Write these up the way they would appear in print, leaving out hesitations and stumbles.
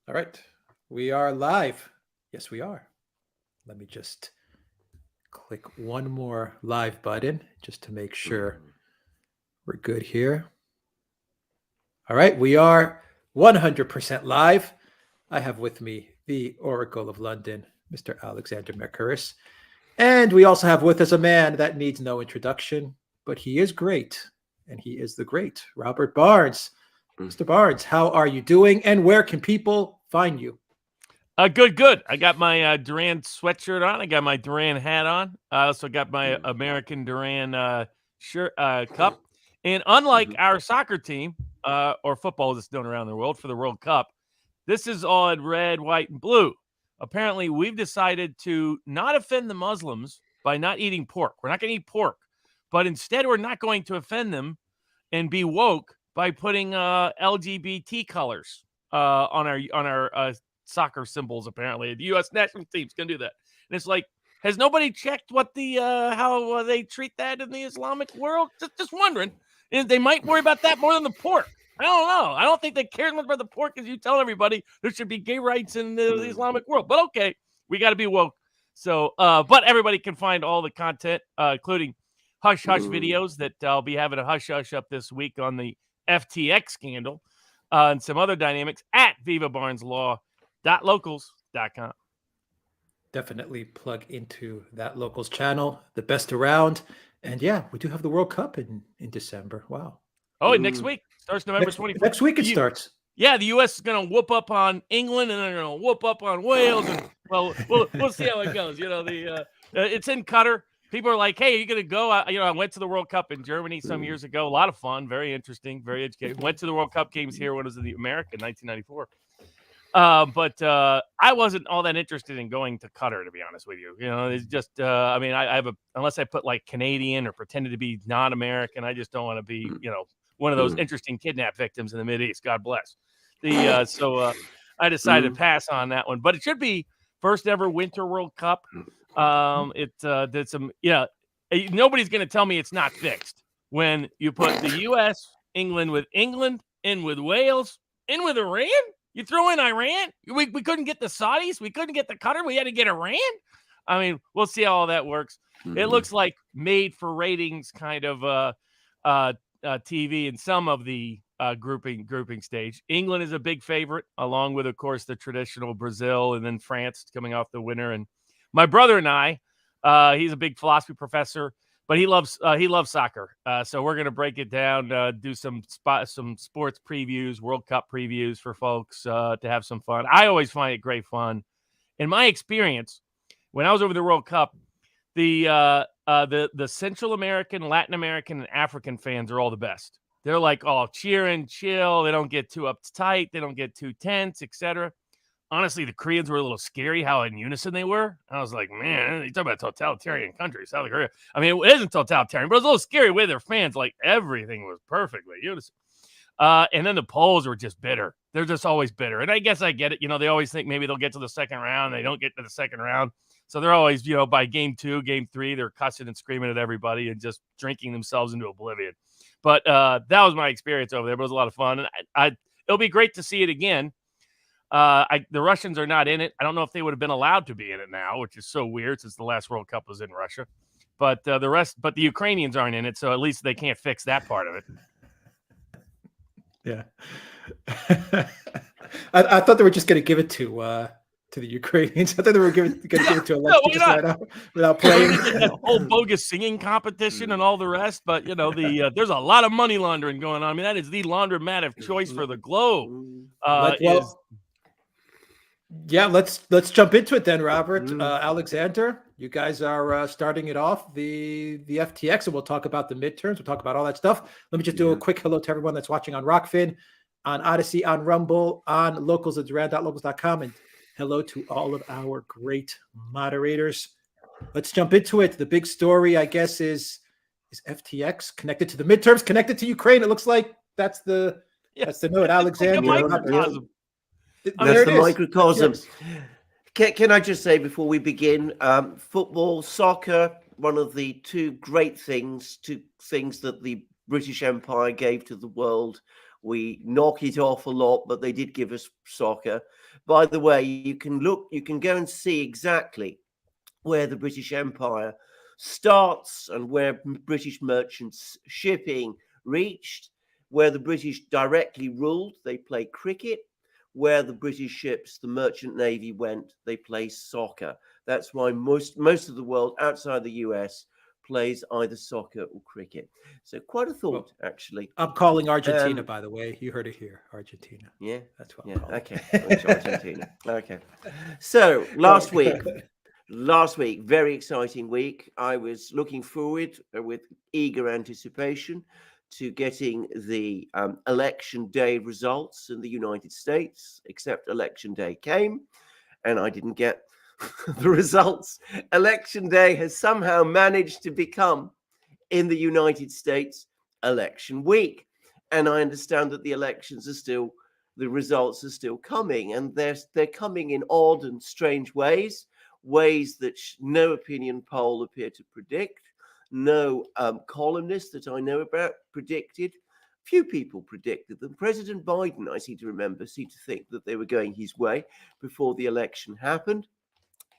All right. We are live. Yes, we are. Let me just click one more live button just to make sure Mm. we're good here. All right. We are 100% live. I have with me the Oracle of London, Mr. Alexander Mercuris. And we also have with us a man that needs no introduction, but he is great. And he is the great Robert Barnes. Mm. Mr. Barnes, how are you doing? And where can people find you? Good. I got my Duran sweatshirt on. I got my Duran hat on. I also got my American Duran shirt cup. And unlike Mhm. our soccer team or football that's known around the world for the World Cup, this is all in red, white, and blue. Apparently, we've decided to not offend the Muslims by not eating pork. We're not going to eat pork, but instead, we're not going to offend them and be woke by putting LGBT colors on our soccer symbols. Apparently, the U.S. national team's gonna do that, and it's like, has nobody checked what the how they treat that in the Islamic world? Just wondering. And they might worry about that more than the pork. I don't know. I don't think they care as much about the pork as you tell everybody there should be gay rights in the Mm. Islamic world. But okay, we got to be woke. So, but everybody can find all the content, including hush hush Mm. videos that I'll be having a hush hush up this week on the FTX scandal and some other dynamics at vivabarneslaw.locals.com. Definitely plug into that locals channel, the best around. And yeah, we do have the World Cup in December. Wow. Oh, and next Mm. week starts November Next 24th. next week it starts. Yeah, the U.S. is going to whoop up on England, and they're going to whoop up on Wales, and well, we'll see how it goes. It's in Qatar. People are like, "Hey, are you going to go?" I went to the World Cup in Germany some Mm. years ago. A lot of fun, very interesting, very educating. Went to the World Cup games here when it was in the America in 1994. But I wasn't all that interested in going to Qatar, to be honest with you. It's just, I mean, I have unless I put like Canadian or pretended to be non-American, I just don't want to be, Mm. one of those Mm. interesting kidnap victims in the Mideast. God bless. So I decided to Mm. pass on that one, but it should be first ever Winter World Cup. It did some, nobody's going to tell me it's not fixed when you put the U.S., England with England, in with Wales, in with Iran. You throw in Iran. We couldn't get the Saudis. We couldn't get the Qatar. We had to get Iran. I mean, we'll see how all that works. It Mm. looks like made for ratings kind of TV in some of the grouping stage. England is a big favorite, along with, of course, the traditional Brazil and then France coming off the winner. And my brother and I, he's a big philosophy professor, but he loves soccer. So we're going to break it down, do some sports previews, World Cup previews for folks to have some fun. I always find it great fun. In my experience, when I was over the World Cup, the Central American, Latin American, and African fans are all the best. They're like all cheering, chill. They don't get too uptight. They don't get too tense, etc. Honestly, the Koreans were a little scary how in unison they were. I was like, man, you talk about totalitarian countries, South Korea. I mean, it isn't totalitarian, but it was a little scary with their fans. Like everything was perfectly unison. And then the Poles were just bitter. They're just always bitter. And I guess I get it. They always think maybe they'll get to the second round. They don't get to the second round. So they're always, by game 2, game 3, they're cussing and screaming at everybody and just drinking themselves into oblivion. But that was my experience over there. But it was a lot of fun. And it'll be great to see it again. The Russians are not in it. I don't know if they would have been allowed to be in it now, which is so weird since the last World Cup was in Russia. But the Ukrainians aren't in it, so at least they can't fix that part of it. Yeah. I thought they were just going to give it to the Ukrainians. I thought they were going to give it to Alexei just right out without playing. That whole bogus singing competition and all the rest, but there's a lot of money laundering going on. I mean, that is the laundromat of choice for the globe. Yeah, let's jump into it then, Robert. Alexander, you guys are starting it off, the FTX, and we'll talk about the midterms. We'll talk about all that stuff. Let me just do a quick hello to everyone that's watching on Rockfin, on Odyssey, on Rumble, on locals at duran.locals.com, and hello to all of our great moderators. Let's jump into it. The big story, I guess, is FTX connected to the midterms, connected to Ukraine. It looks like that's the note, Alexander. That's the microcosm. Can I just say before we begin, football, soccer, one of the two things that the British Empire gave to the world We knock it off a lot, but they did give us soccer. By the way, you can go and see exactly where the British Empire starts and where British merchants shipping reached, where the British directly ruled, they play cricket, where the British ships, the merchant navy went, they play soccer. That's why most of the world outside the US plays either soccer or cricket. So quite a thought, actually. I'm calling Argentina, by the way. You heard it here, Argentina. Yeah, that's what I'm calling. Okay, it's Argentina. Okay. So last week, very exciting week. I was looking forward with eager anticipation to getting the election day results in the United States, except election day came and I didn't get the results. Election day has somehow managed to become, in the United States, election week. And I understand that the results are still coming, and they're coming in odd and strange ways that no opinion poll appear to predict. No columnist that I know about predicted. Few people predicted them. President Biden, I seem to think that they were going his way before the election happened.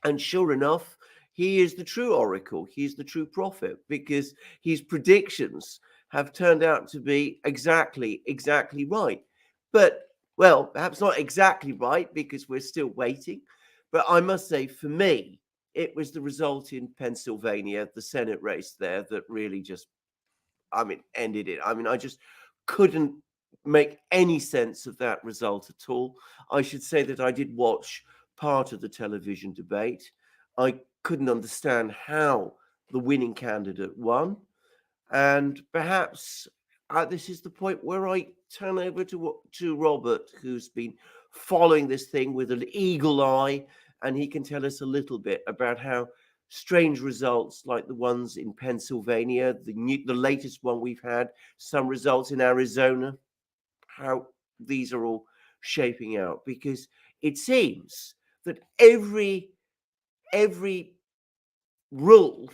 And sure enough, he is the true oracle. He's the true prophet, because his predictions have turned out to be exactly right. But, well, perhaps not exactly right, because we're still waiting. But I must say, for me, it was the result in Pennsylvania, the Senate race there, that really just, ended it. I just couldn't make any sense of that result at all. I should say that I did watch part of the television debate. I couldn't understand how the winning candidate won. And perhaps this is the point where I turn over to Robert, who's been following this thing with an eagle eye, and he can tell us a little bit about how strange results like the ones in Pennsylvania, the latest one we've had, some results in Arizona, how these are all shaping out, because it seems that every rule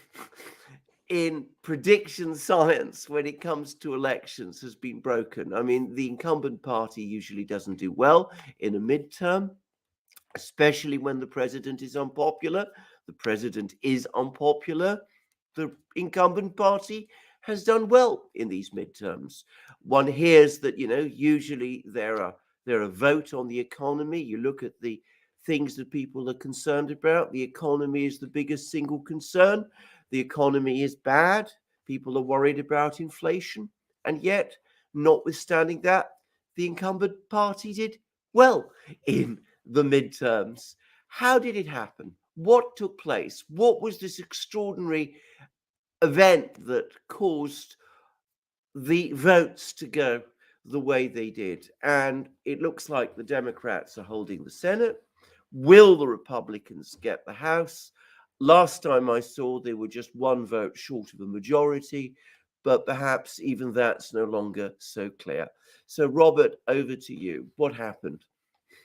in prediction science when it comes to elections has been broken. The incumbent party usually doesn't do well in a midterm, especially when the president is unpopular. The president is unpopular. The incumbent party has done well in these midterms. One hears that, usually they're a vote on the economy. You look at the things that people are concerned about. The economy is the biggest single concern. The economy is bad. People are worried about inflation. And yet, notwithstanding that, the incumbent party did well in the midterms. How did it happen? What took place? What was this extraordinary event that caused the votes to go the way they did? And it looks like the Democrats are holding the Senate. Will the Republicans get the House? Last time I saw, they were just one vote short of a majority, but perhaps even that's no longer so clear. So, Robert, over to you. What happened?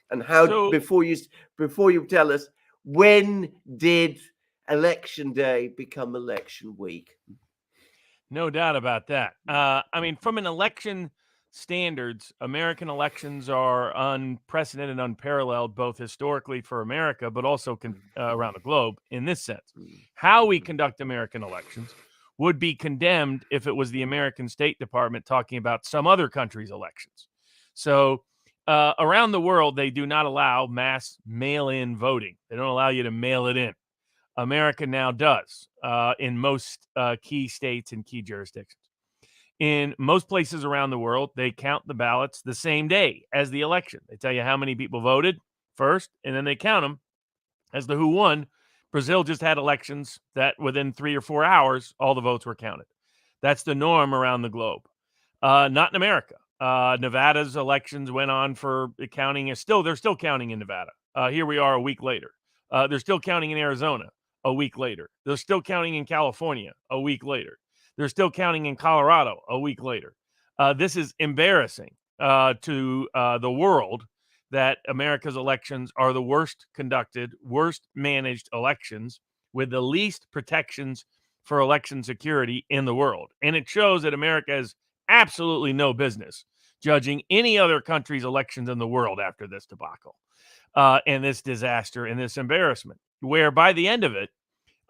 And how, before you tell us, when did election day become election week? No doubt about that. From an election standards, American elections are unprecedented, unparalleled, both historically for America, but also around the globe in this sense. How we conduct American elections would be condemned if it was the American State Department talking about some other country's elections. So around the world, they do not allow mass mail-in voting. They don't allow you to mail it in. America now does in most key states and key jurisdictions. In most places around the world, they count the ballots the same day as the election. They tell you how many people voted first, and then they count them as to who won. Brazil just had elections that within 3 or 4 hours, all the votes were counted. That's the norm around the globe. Not in America. Nevada's elections went on for counting. They're still counting in Nevada. Here we are a week later. They're still counting in Arizona a week later. They're still counting in California a week later. They're still counting in Colorado a week later. This is embarrassing to the world that America's elections are the worst conducted, worst managed elections with the least protections for election security in the world. And it shows that America has absolutely no business judging any other country's elections in the world after this debacle and this disaster and this embarrassment, where by the end of it,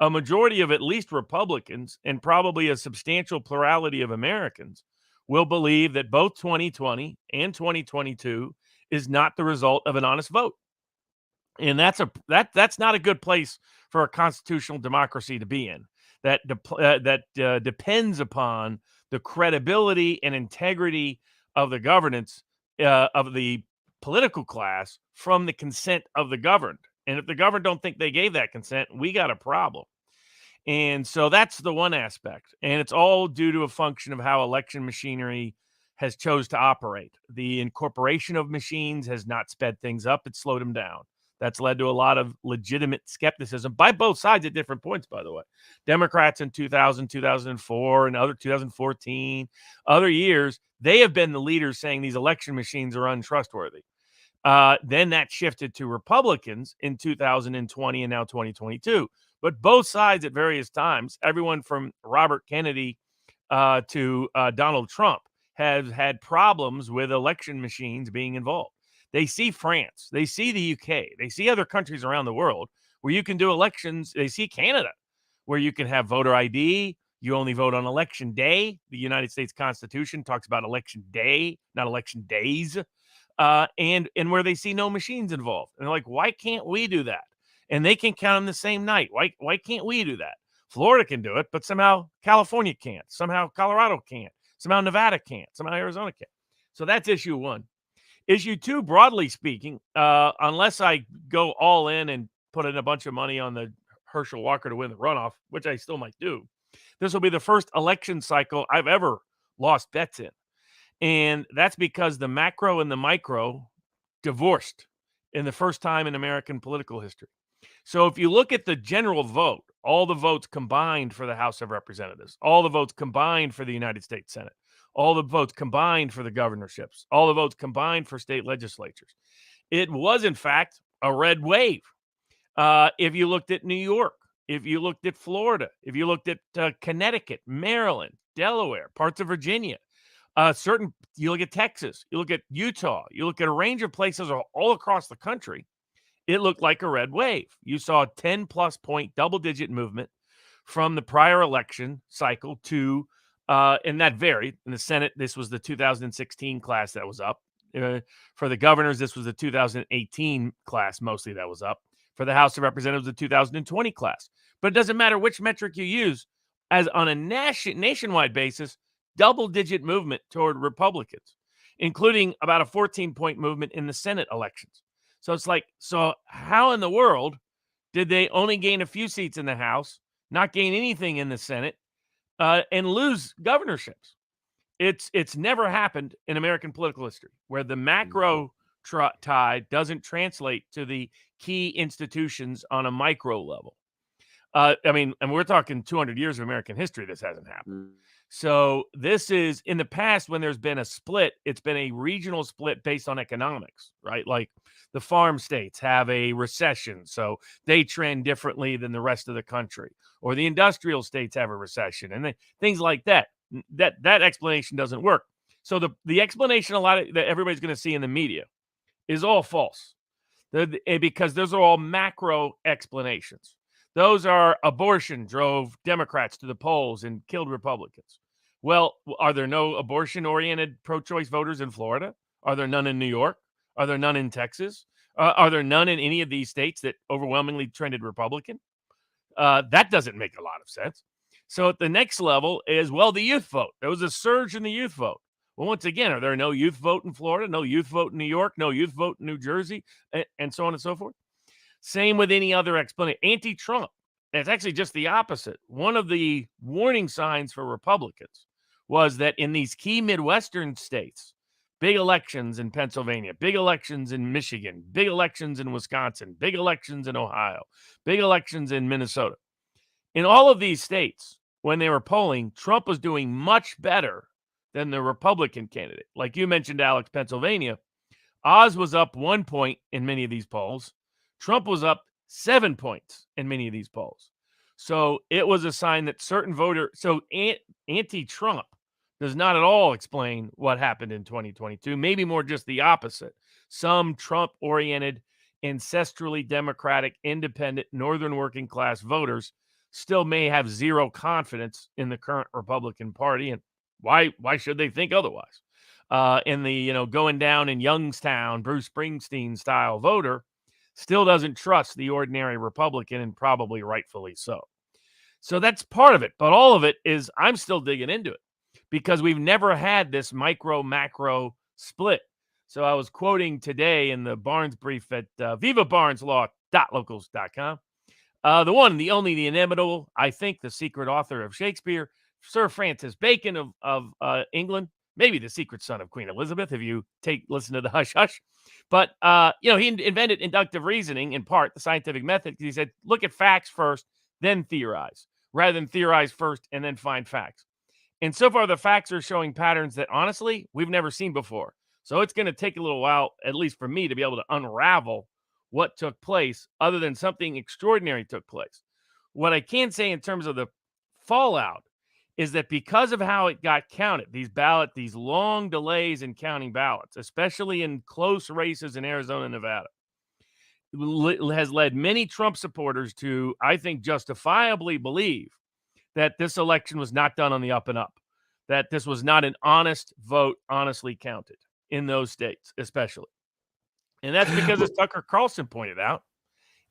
a majority of at least Republicans and probably a substantial plurality of Americans will believe that both 2020 and 2022 is not the result of an honest vote. And that's not a good place for a constitutional democracy to be in. That depends upon the credibility and integrity of the governance of the political class from the consent of the governed. And if the governed don't think they gave that consent, we got a problem. And so that's the one aspect. And it's all due to a function of how election machinery has chose to operate. The incorporation of machines has not sped things up. It slowed them down. That's led to a lot of legitimate skepticism by both sides at different points, by the way. Democrats in 2000, 2004, and other 2014, other years, they have been the leaders saying these election machines are untrustworthy. Then that shifted to Republicans in 2020 and now 2022. But both sides at various times, everyone from Robert Kennedy to Donald Trump, have had problems with election machines being involved. They see France, they see the UK, they see other countries around the world where you can do elections. They see Canada, where you can have voter ID. You only vote on election day. The United States Constitution talks about election day, not election days. And where they see no machines involved. And they're like, why can't we do that? And they can count them the same night. Why can't we do that? Florida can do it, but somehow California can't. Somehow Colorado can't. Somehow Nevada can't. Somehow Arizona can't. So that's issue one. Issue two, broadly speaking, unless I go all in and put in a bunch of money on the Herschel Walker to win the runoff, which I still might do, this will be the first election cycle I've ever lost bets in. And that's because the macro and the micro divorced in the first time in American political history. So if you look at the general vote, all the votes combined for the House of Representatives, all the votes combined for the United States Senate, all the votes combined for the governorships, all the votes combined for state legislatures, it was, in fact, a red wave. If you looked at New York, if you looked at Florida, if you looked at Connecticut, Maryland, Delaware, parts of Virginia, you look at Texas, you look at Utah, you look at a range of places all across the country, it looked like a red wave. You saw a 10-plus point double-digit movement from the prior election cycle to, and that varied. In the Senate, this was the 2016 class that was up. For the governors, this was the 2018 class, mostly that was up. For the House of Representatives, the 2020 class. But it doesn't matter which metric you use, as on a nationwide basis, double-digit movement toward Republicans, including about a 14-point movement in the Senate elections. So it's like, so how in the world did they only gain a few seats in the House, not gain anything in the Senate, and lose governorships? It's never happened in American political history where the macro tide doesn't translate to the key institutions on a micro level. I mean, and we're talking 200 years of American history. This hasn't happened. So this is, in the past, when there's been a split, it's been a regional split based on economics, right? Like the farm states have a recession, so they trend differently than the rest of the country, or the industrial states have a recession, and things like that. That explanation doesn't work. So the explanation that everybody's going to see in the media is all false, because those are all macro explanations. Those are abortion drove Democrats to the polls and killed Republicans. Well, are there no abortion-oriented pro-choice voters in Florida? Are there none in New York? Are there none in Texas? Are there none in any of these states that overwhelmingly trended Republican? That doesn't make a lot of sense. So at the next level is, well, the youth vote. There was a surge in the youth vote. Well, once again, are there no youth vote in Florida, no youth vote in New York, no youth vote in New Jersey, and so on and so forth? Same with any other explanation. Anti-Trump. It's actually just the opposite. One of the warning signs for Republicans was that in these key Midwestern states, big elections in Pennsylvania, big elections in Michigan, big elections in Wisconsin, big elections in Ohio, big elections in Minnesota. In all of these states, when they were polling, Trump was doing much better than the Republican candidate. Like you mentioned, Alex, Pennsylvania, Oz was up 1 point in many of these polls. Trump was up 7 points in many of these polls. So it was a sign that certain voters, so anti-Trump does not at all explain what happened in 2022. Maybe more just the opposite. Some Trump-oriented, ancestrally Democratic, independent, northern working class voters still may have zero confidence in the current Republican Party, and why should they think otherwise? In the going down in Youngstown, Bruce Springsteen style voter still doesn't trust the ordinary Republican, and probably rightfully so. So that's part of it, but all of it is I'm still digging into it because we've never had this micro macro split. So I was quoting today in the Barnes brief at vivabarneslaw.locals.com. The one, the only, the inimitable, I think the secret author of Shakespeare, Sir Francis Bacon of England, maybe the secret son of Queen Elizabeth, if you listen to the Hush Hush. But, he invented inductive reasoning, in part, the scientific method. He said, look at facts first, then theorize, rather than theorize first and then find facts. And so far, the facts are showing patterns that, honestly, we've never seen before. So it's going to take a little while, at least for me, to be able to unravel what took place other than something extraordinary took place. What I can say in terms of the fallout is that because of how it got counted, these long delays in counting ballots, especially in close races in Arizona and Nevada, has led many Trump supporters to, I think, justifiably believe that this election was not done on the up and up, that this was not an honest vote, honestly counted in those states, especially. And that's because, as Tucker Carlson pointed out,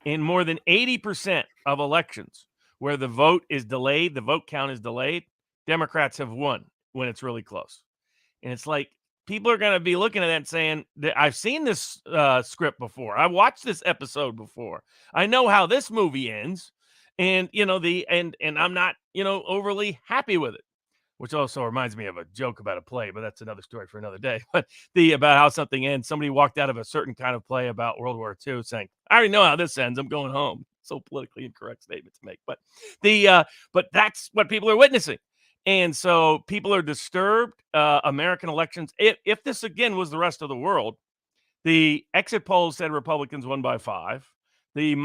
in more than 80% of elections where the vote is delayed, the vote count is delayed, Democrats have won when it's really close. And it's like people are going to be looking at that and saying, I've seen this script before. I watched this episode before. I know how this movie ends. And, and I'm not, overly happy with it. Which also reminds me of a joke about a play, but that's another story for another day. But about how something ends. Somebody walked out of a certain kind of play about World War II saying, I already know how this ends. I'm going home. So politically incorrect statement to make. But but that's what people are witnessing. And so people are disturbed. American elections. If this again was the rest of the world, the exit polls said Republicans won by 5. The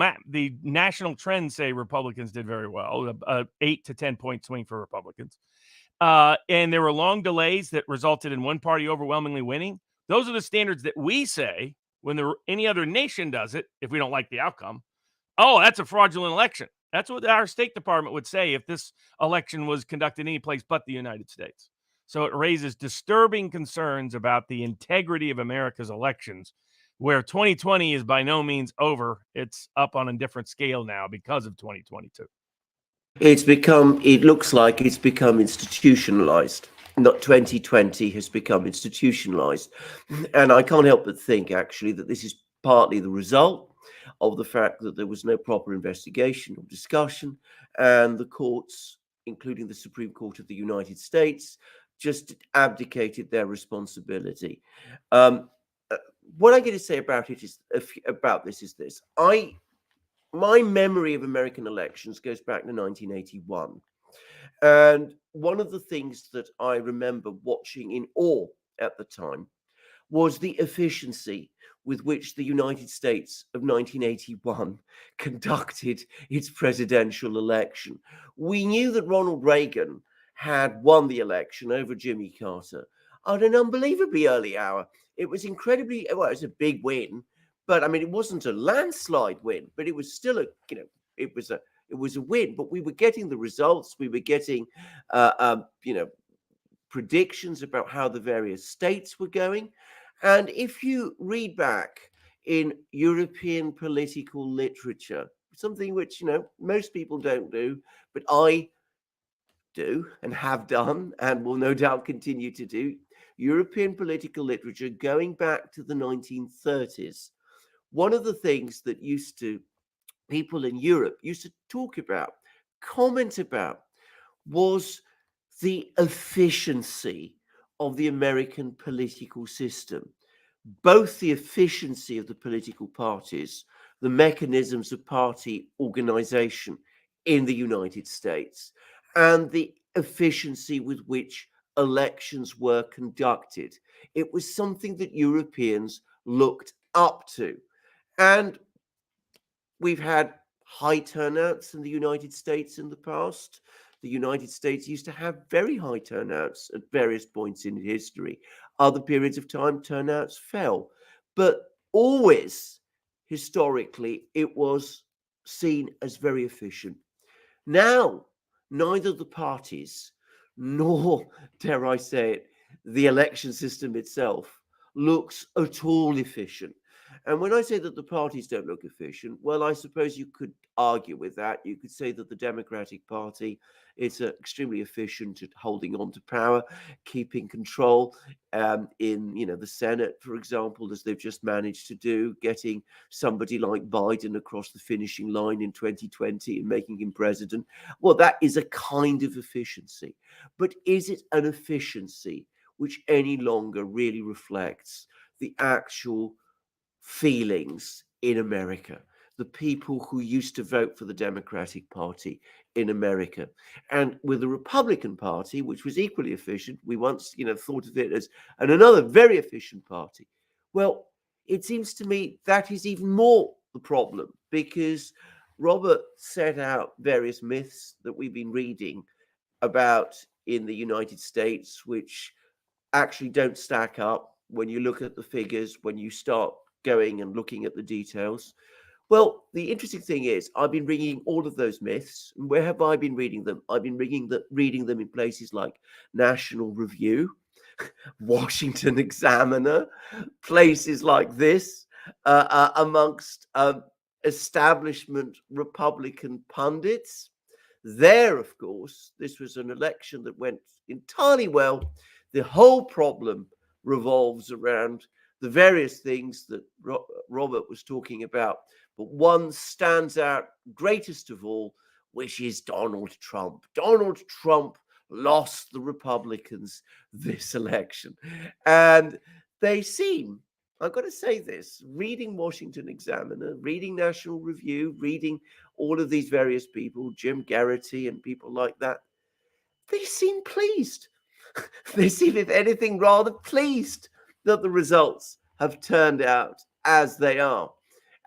national trends say Republicans did very well. 8 to 10 point swing for Republicans. And there were long delays that resulted in one party overwhelmingly winning. Those are the standards that we say when any other nation does it, if we don't like the outcome. Oh, that's a fraudulent election. That's what our State Department would say if this election was conducted any place but the United States. So it raises disturbing concerns about the integrity of America's elections, where 2020 is by no means over. It's up on a different scale now because of 2022. It looks like it's become institutionalized. Not 2020 has become institutionalized. And I can't help but think, actually, that this is partly the result of the fact that there was no proper investigation or discussion, and the courts, including the Supreme Court of the United States, just abdicated their responsibility. What I get to say about it is this. My memory of American elections goes back to 1981. And one of the things that I remember watching in awe at the time was the efficiency with which the United States of 1981 conducted its presidential election. We knew that Ronald Reagan had won the election over Jimmy Carter at an unbelievably early hour. It was it was a big win. But I mean, it wasn't a landslide win, but it was still it was a win. But we were getting the results. We were getting, predictions about how the various states were going. And if you read back in European political literature, something which most people don't do, but I do and have done and will no doubt continue to do, European political literature going back to the 1930s. One of the things that people in Europe used to talk about, comment about, was the efficiency of the American political system, both the efficiency of the political parties, the mechanisms of party organization in the United States, and the efficiency with which elections were conducted. It was something that Europeans looked up to. And we've had high turnouts in the United States in the past. the United States used to have very high turnouts at various points in history. Other periods of time, turnouts fell. But always, historically, it was seen as very efficient. Now, neither the parties nor, dare I say it, the election system itself looks at all efficient. And when I say that the parties don't look efficient, well, I suppose you could argue with that. You could say that the Democratic Party is extremely efficient at holding on to power, keeping control in, the Senate, for example, as they've just managed to do, getting somebody like Biden across the finishing line in 2020 and making him president. Well, that is a kind of efficiency. But is it an efficiency which any longer really reflects the actual feelings in America, the people who used to vote for the Democratic Party in America? And with the Republican Party, which was equally efficient, we once, thought of it as another very efficient party. Well, it seems to me that is even more the problem, because Robert set out various myths that we've been reading about in the United States, which actually don't stack up when you look at the figures, when you start going and looking at the details. Well, the interesting thing is, I've been reading all of those myths. And where have I been reading them? I've been reading them in places like National Review, Washington Examiner, places like this, amongst establishment Republican pundits. There, of course, this was an election that went entirely well. The whole problem revolves around the various things that Robert was talking about, but one stands out greatest of all, which is Donald Trump. Donald Trump lost the Republicans this election. And they seem, I've got to say this, reading Washington Examiner, reading National Review, reading all of these various people, Jim Garrity and people like that, they seem pleased. They seem, if anything, rather pleased that the results have turned out as they are.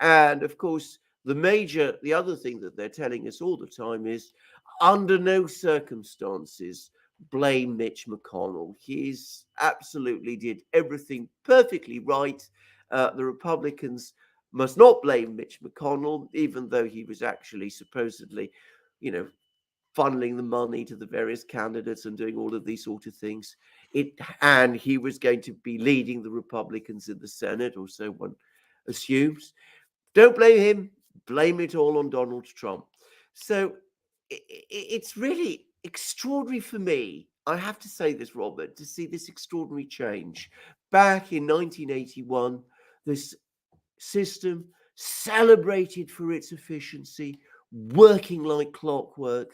And of course, the other thing that they're telling us all the time is, under no circumstances blame Mitch McConnell. He's absolutely did everything perfectly right. The Republicans must not blame Mitch McConnell, even though he was actually supposedly, funneling the money to the various candidates and doing all of these sort of things. And he was going to be leading the Republicans in the Senate, or so one assumes. Don't blame him. Blame it all on Donald Trump. So it's really extraordinary for me, I have to say this, Robert, to see this extraordinary change. Back in 1981, this system celebrated for its efficiency, working like clockwork.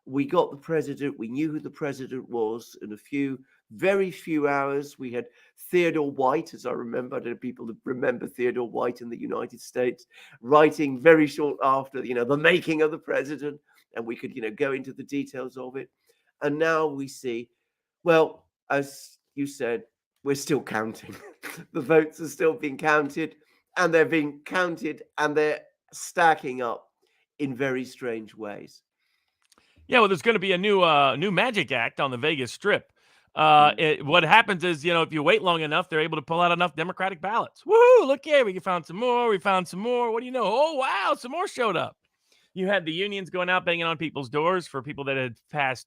We got the president. We knew who the president was. In very few hours, we had Theodore White, as I remember. I don't know if people remember Theodore White in the United States, writing very short after, the making of the president. And we could, go into the details of it. And now we see, well, as you said, we're still counting. The votes are still being counted, and they're being counted, and they're stacking up in very strange ways. Yeah, well, there's going to be a new magic act on the Vegas Strip. What happens is, if you wait long enough, they're able to pull out enough Democratic ballots. Woohoo! Look here, we found some more. We found some more. What do you know? Oh, wow, some more showed up. You had the unions going out banging on people's doors for people that had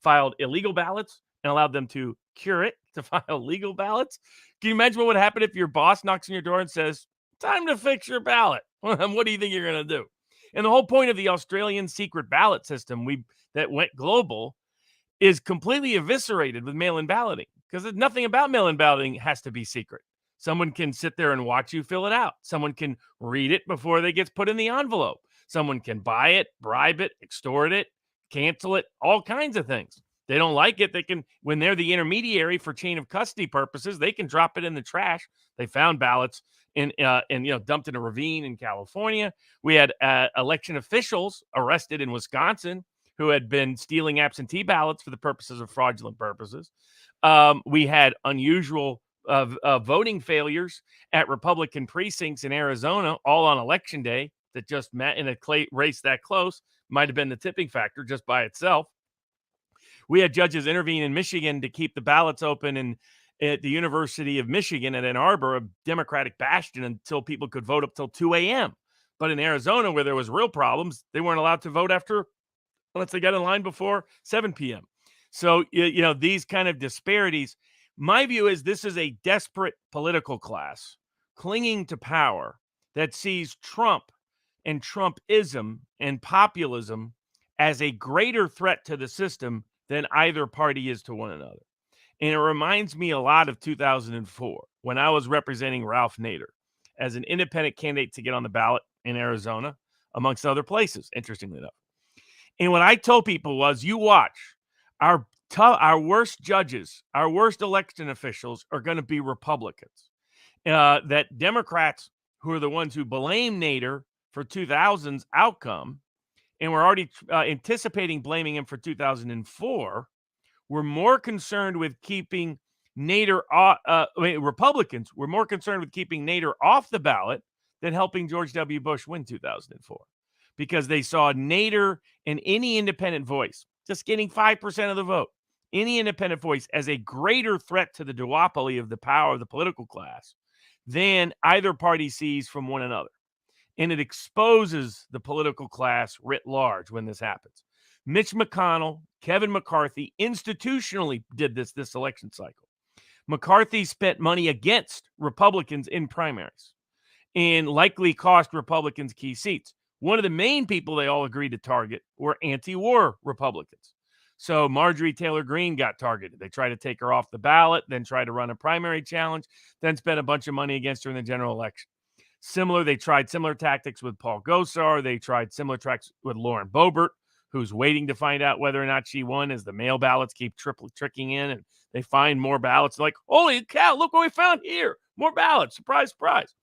filed illegal ballots and allowed them to cure it to file legal ballots. Can you imagine what would happen if your boss knocks on your door and says, "Time to fix your ballot"? What do you think you're going to do? And the whole point of the Australian secret ballot system that went global is completely eviscerated with mail-in balloting, because nothing about mail-in balloting has to be secret. Someone can sit there and watch you fill it out. Someone can read it before it gets put in the envelope. Someone can buy it, bribe it, extort it, cancel it, all kinds of things. They don't like it. They can, when they're the intermediary for chain of custody purposes, they can drop it in the trash. They found ballots and dumped in a ravine in California. We had election officials arrested in Wisconsin who had been stealing absentee ballots for the purposes of fraudulent purposes. We had unusual voting failures at Republican precincts in Arizona, all on election day, that just met in a race that close. Might have been the tipping factor just by itself. We had judges intervene in Michigan to keep the ballots open and at the University of Michigan at Ann Arbor, a Democratic bastion, until people could vote up till 2 a.m. But in Arizona, where there was real problems, they weren't allowed to vote unless they got in line before 7 p.m. So, these kind of disparities, my view is this is a desperate political class clinging to power that sees Trump and Trumpism and populism as a greater threat to the system than either party is to one another. And it reminds me a lot of 2004 when I was representing Ralph Nader as an independent candidate to get on the ballot in Arizona, amongst other places, interestingly enough. And what I told people was, you watch, our worst judges, our worst election officials are going to be Republicans. That Democrats, who are the ones who blame Nader for 2000's outcome, and we're already anticipating blaming him for 2004, were more concerned with keeping Nader Republicans were more concerned with keeping Nader off the ballot than helping George W. Bush win 2004, because they saw Nader and any independent voice, just getting 5% of the vote, any independent voice, as a greater threat to the duopoly of the power of the political class than either party sees from one another. And it exposes the political class writ large when this happens. Mitch McConnell, Kevin McCarthy institutionally did this election cycle. McCarthy spent money against Republicans in primaries and likely cost Republicans key seats. One of the main people they all agreed to target were anti-war Republicans. So Marjorie Taylor Greene got targeted. They tried to take her off the ballot, then tried to run a primary challenge, then spent a bunch of money against her in the general election. They tried similar tactics with Paul Gosar. They tried similar tracks with Lauren Boebert, who's waiting to find out whether or not she won as the mail ballots keep tricking in and they find more ballots. They're like, holy cow, look what we found here. More ballots. Surprise, surprise.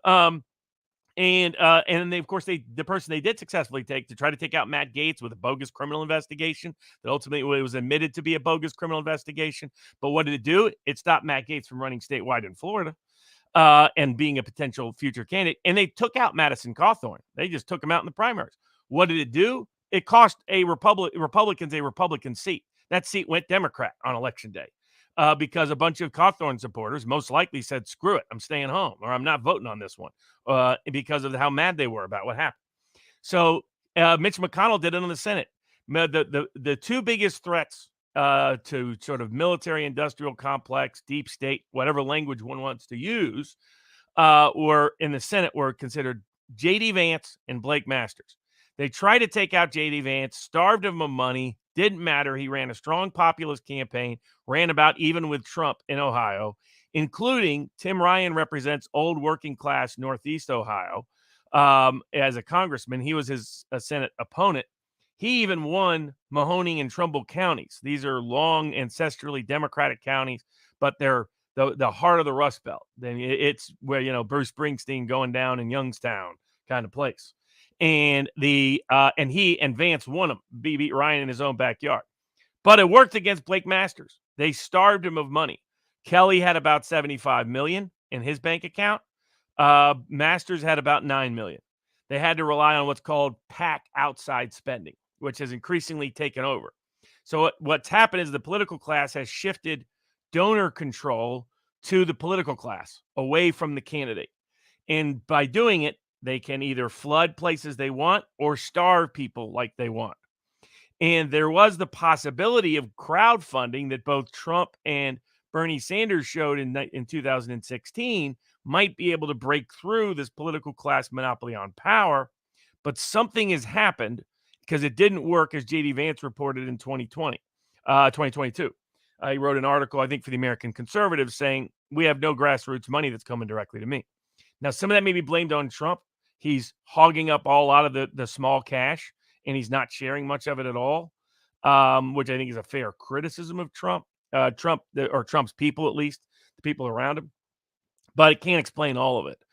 And they, of course, the person they did successfully take to try to take out Matt Gaetz with a bogus criminal investigation that ultimately was admitted to be a bogus criminal investigation. But what did it do? It stopped Matt Gaetz from running statewide in Florida and being a potential future candidate. And they took out Madison Cawthorn. They just took him out in the primaries. What did it do? It cost Republicans a Republican seat. That seat went Democrat on election day because a bunch of Cawthorn supporters most likely said, screw it, I'm staying home, or I'm not voting on this one because of how mad they were about what happened. So Mitch McConnell did it in the Senate. The two biggest threats to sort of military industrial complex, deep state, whatever language one wants to use, were in the Senate were considered J.D. Vance and Blake Masters. They tried to take out J.D. Vance, starved him of money, didn't matter. He ran a strong populist campaign, ran about even with Trump in Ohio, including Tim Ryan represents old working class Northeast Ohio as a congressman. He was his Senate opponent. He even won Mahoning and Trumbull counties. These are long, ancestrally Democratic counties, but they're the heart of the Rust Belt. Then it's where, Bruce Springsteen going down in Youngstown kind of place. And he and Vance won him, beat Ryan in his own backyard. But it worked against Blake Masters. They starved him of money. Kelly had about $75 million in his bank account. Masters had about $9 million. They had to rely on what's called PAC outside spending, which has increasingly taken over. So what's happened is the political class has shifted donor control to the political class, away from the candidate. And by doing it, they can either flood places they want or starve people like they want. And there was the possibility of crowdfunding that both Trump and Bernie Sanders showed in 2016 might be able to break through this political class monopoly on power. But something has happened because it didn't work, as J.D. Vance reported in 2022. He wrote an article, I think, for the American Conservative saying, we have no grassroots money that's coming directly to me. Now, some of that may be blamed on Trump. He's hogging up a lot of the small cash, and he's not sharing much of it at all, which I think is a fair criticism of Trump, or Trump's people, at least, the people around him. But it can't explain all of it.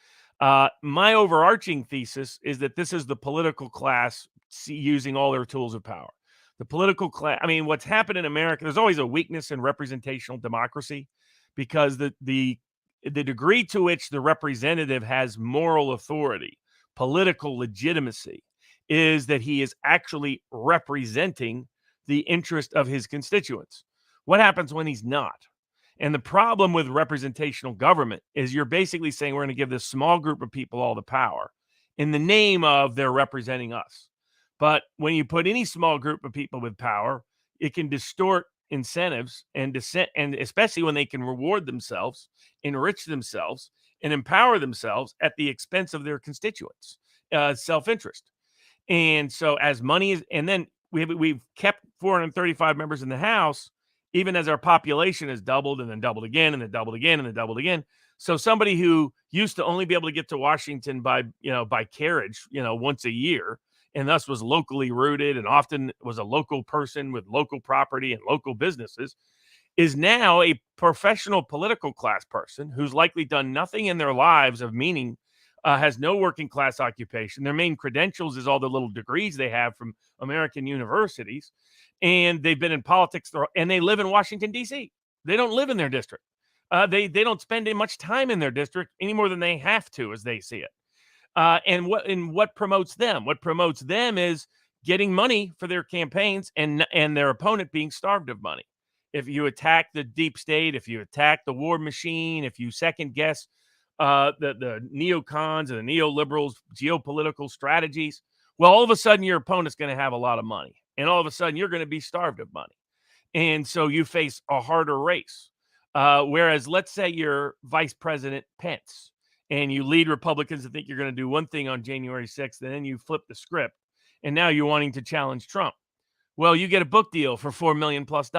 My overarching thesis is that this is the political class using all their tools of power. The political class, what's happened in America, there's always a weakness in representational democracy because the degree to which the representative has moral authority, political legitimacy, is that he is actually representing the interest of his constituents. What happens when he's not? And the problem with representational government is you're basically saying we're going to give this small group of people all the power in the name of they're representing us. But when you put any small group of people with power, it can distort incentives and especially when they can reward themselves, enrich themselves, and empower themselves at the expense of their constituents, self-interest. And so as money is, and then we've kept 435 members in the House, even as our population has doubled and then doubled again and then doubled again and then doubled again. So somebody who used to only be able to get to Washington by carriage, once a year, and thus was locally rooted and often was a local person with local property and local businesses, is now a professional political class person who's likely done nothing in their lives of meaning, has no working class occupation. Their main credentials is all the little degrees they have from American universities. And they've been in politics and they live in Washington, D.C. They don't live in their district. They don't spend much time in their district any more than they have to, as they see it. And what promotes them? What promotes them is getting money for their campaigns and their opponent being starved of money. If you attack the deep state, if you attack the war machine, if you second guess the neocons and the neoliberals' geopolitical strategies, well, all of a sudden your opponent's going to have a lot of money. And all of a sudden you're going to be starved of money. And so you face a harder race. Whereas let's say you're Vice President Pence and you lead Republicans to think you're going to do one thing on January 6th, and then you flip the script and now you're wanting to challenge Trump. Well, you get a book deal for $4 million plus.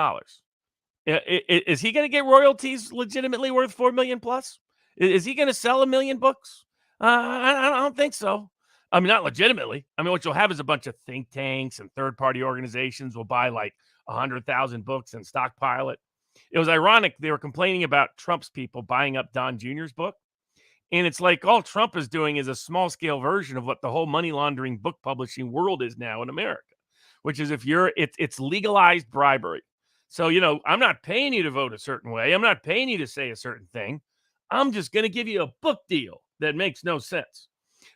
Is he going to get royalties legitimately worth $4 million plus? Is he going to sell 1 million books? I don't think so. I mean, not legitimately. I mean, what you'll have is a bunch of think tanks and third-party organizations will buy like 100,000 books and stockpile it. It was ironic. They were complaining about Trump's people buying up Don Jr.'s book. And it's like all Trump is doing is a small-scale version of what the whole money laundering book publishing world is now in America, which is it's legalized bribery. So, I'm not paying you to vote a certain way. I'm not paying you to say a certain thing. I'm just going to give you a book deal that makes no sense.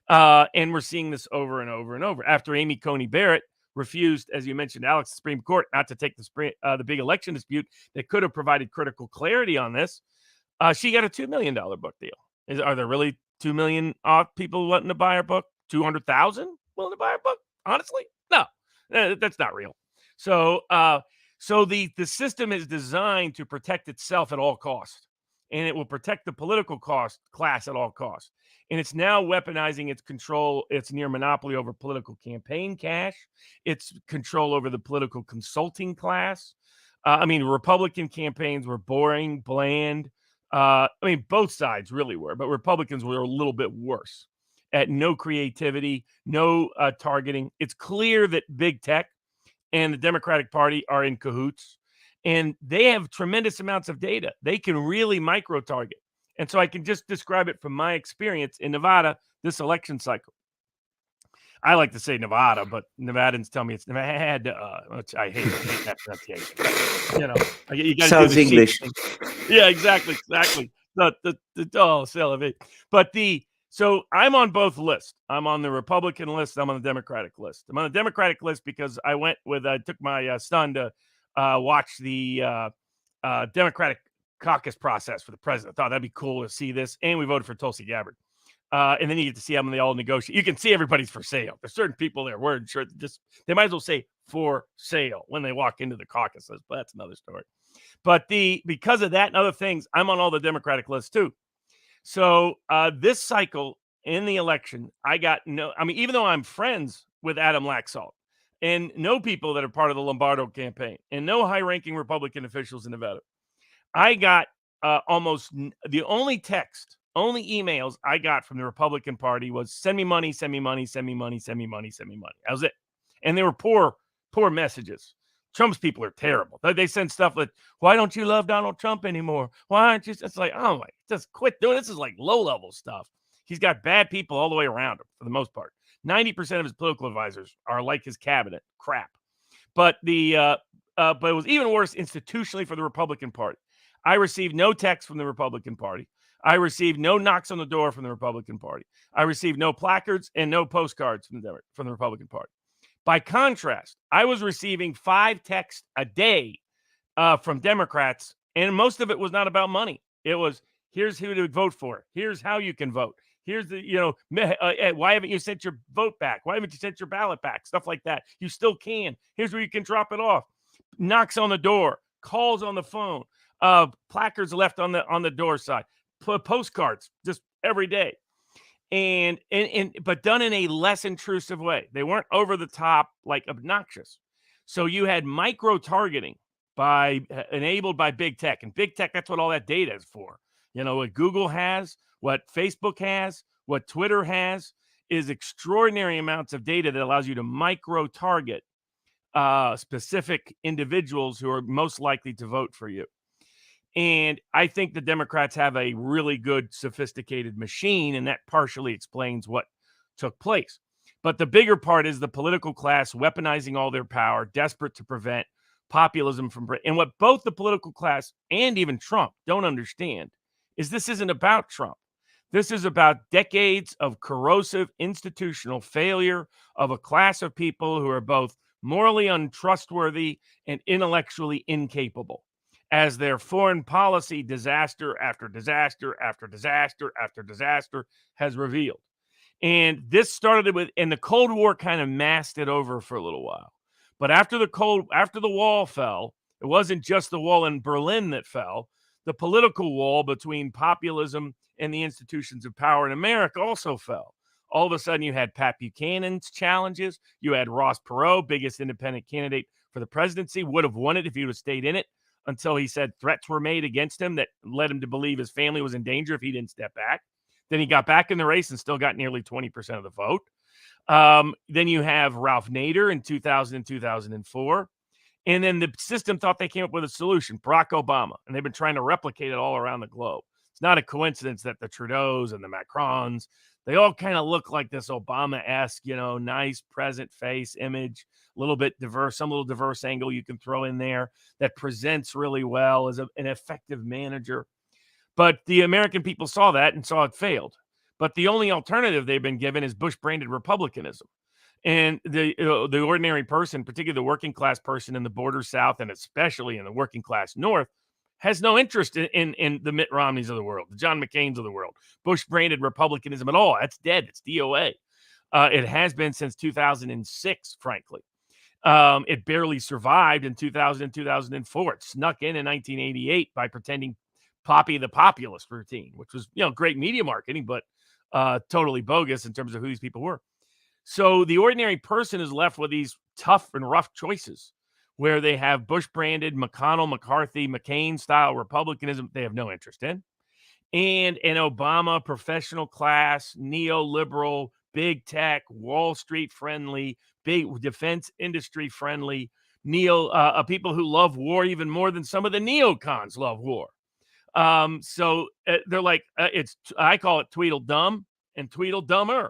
And we're seeing this over and over and over. After Amy Coney Barrett refused, as you mentioned, Alex, the Supreme Court not to take the big election dispute that could have provided critical clarity on this, she got a $2 million book deal. Are there really 2 million people wanting to buy her book? 200,000 willing to buy her book? Honestly, no, that's not real. So the system is designed to protect itself at all costs, and it will protect the political class at all costs. And it's now weaponizing its control, its near monopoly over political campaign cash, its control over the political consulting class. Republican campaigns were boring, bland. Both sides really were, but Republicans were a little bit worse at no creativity, no targeting. It's clear that big tech and the Democratic Party are in cahoots, and they have tremendous amounts of data. They can really micro-target. And so I can just describe it from my experience in Nevada this election cycle. I like to say Nevada, but Nevadans tell me it's Nevada, which I hate that pronunciation. You got sounds English. Yeah, exactly. So I'm on both lists. I'm on the Republican list. I'm on the Democratic list. I'm on the Democratic list because I took my son to watch the Democratic caucus process for the president. I thought that'd be cool to see this. And we voted for Tulsi Gabbard. And then you get to see how they all negotiate. You can see everybody's for sale. There's certain people there wearing shirts. They might as well say for sale when they walk into the caucuses, but that's another story. But because of that and other things, I'm on all the Democratic lists too. So this cycle in the election, even though I'm friends with Adam Laxalt and know people that are part of the Lombardo campaign and no high-ranking Republican officials in Nevada, I got almost the only emails I got from the Republican Party was send me money, send me money, send me money, send me money, send me money. That was it. And they were poor messages. Trump's people are terrible. They send stuff like, why don't you love Donald Trump anymore? Why aren't you? It's like, oh my, just quit doing this. Is like low-level stuff. He's got bad people all the way around him for the most part. 90% of his political advisors are like his cabinet crap. But it was even worse institutionally for the Republican Party. I received no text from the Republican Party. I received no knocks on the door from the Republican Party. I received no placards and no postcards from the Republican Party. By contrast, I was receiving 5 texts a day from Democrats, and most of it was not about money. It was, here's who to vote for. Here's how you can vote. Here's the, why haven't you sent your vote back? Why haven't you sent your ballot back? Stuff like that. You still can. Here's where you can drop it off. Knocks on the door, calls on the phone, placards left on the door side, postcards just every day. But done in a less intrusive way. They weren't over the top, like obnoxious. So you had micro targeting enabled by big tech, and big tech, that's what all that data is for. What Google has, what Facebook has, what Twitter has is extraordinary amounts of data that allows you to micro target specific individuals who are most likely to vote for you. And I think the Democrats have a really good, sophisticated machine, and that partially explains what took place. But the bigger part is the political class weaponizing all their power, desperate to prevent populism from. And what both the political class and even Trump don't understand is this isn't about Trump. This is about decades of corrosive institutional failure of a class of people who are both morally untrustworthy and intellectually incapable, as their foreign policy disaster after disaster after disaster after disaster has revealed. And this started and the Cold War kind of masked it over for a little while. But after the wall fell, it wasn't just the wall in Berlin that fell. The political wall between populism and the institutions of power in America also fell. All of a sudden, you had Pat Buchanan's challenges. You had Ross Perot, biggest independent candidate for the presidency, would have won it if he would have stayed in it, until he said threats were made against him that led him to believe his family was in danger if he didn't step back. Then he got back in the race and still got nearly 20% of the vote. Then you have Ralph Nader in 2000 and 2004. And then the system thought they came up with a solution, Barack Obama, and they've been trying to replicate it all around the globe. It's not a coincidence that the Trudeaus and the Macrons, they all kind of look like this Obama-esque, nice present face image, a little bit diverse, some little diverse angle you can throw in there that presents really well as an effective manager. But the American people saw that and saw it failed. But the only alternative they've been given is Bush-branded republicanism. And the ordinary person, particularly the working class person in the border South, and especially in the working class North, has no interest in the Mitt Romneys of the world, the John McCains of the world, Bush-branded republicanism at all. That's dead. It's DOA. It has been since 2006, frankly. It barely survived in 2000 and 2004. It snuck in 1988 by pretending Poppy the Populist routine, which was, great media marketing, but totally bogus in terms of who these people were. So the ordinary person is left with these tough and rough choices where they have Bush-branded McConnell, McCarthy, McCain-style republicanism they have no interest in, and an Obama professional class, neoliberal, big tech, Wall Street friendly, big defense industry friendly, people who love war even more than some of the neocons love war. So they're like, I call it Tweedledum and Tweedledummer.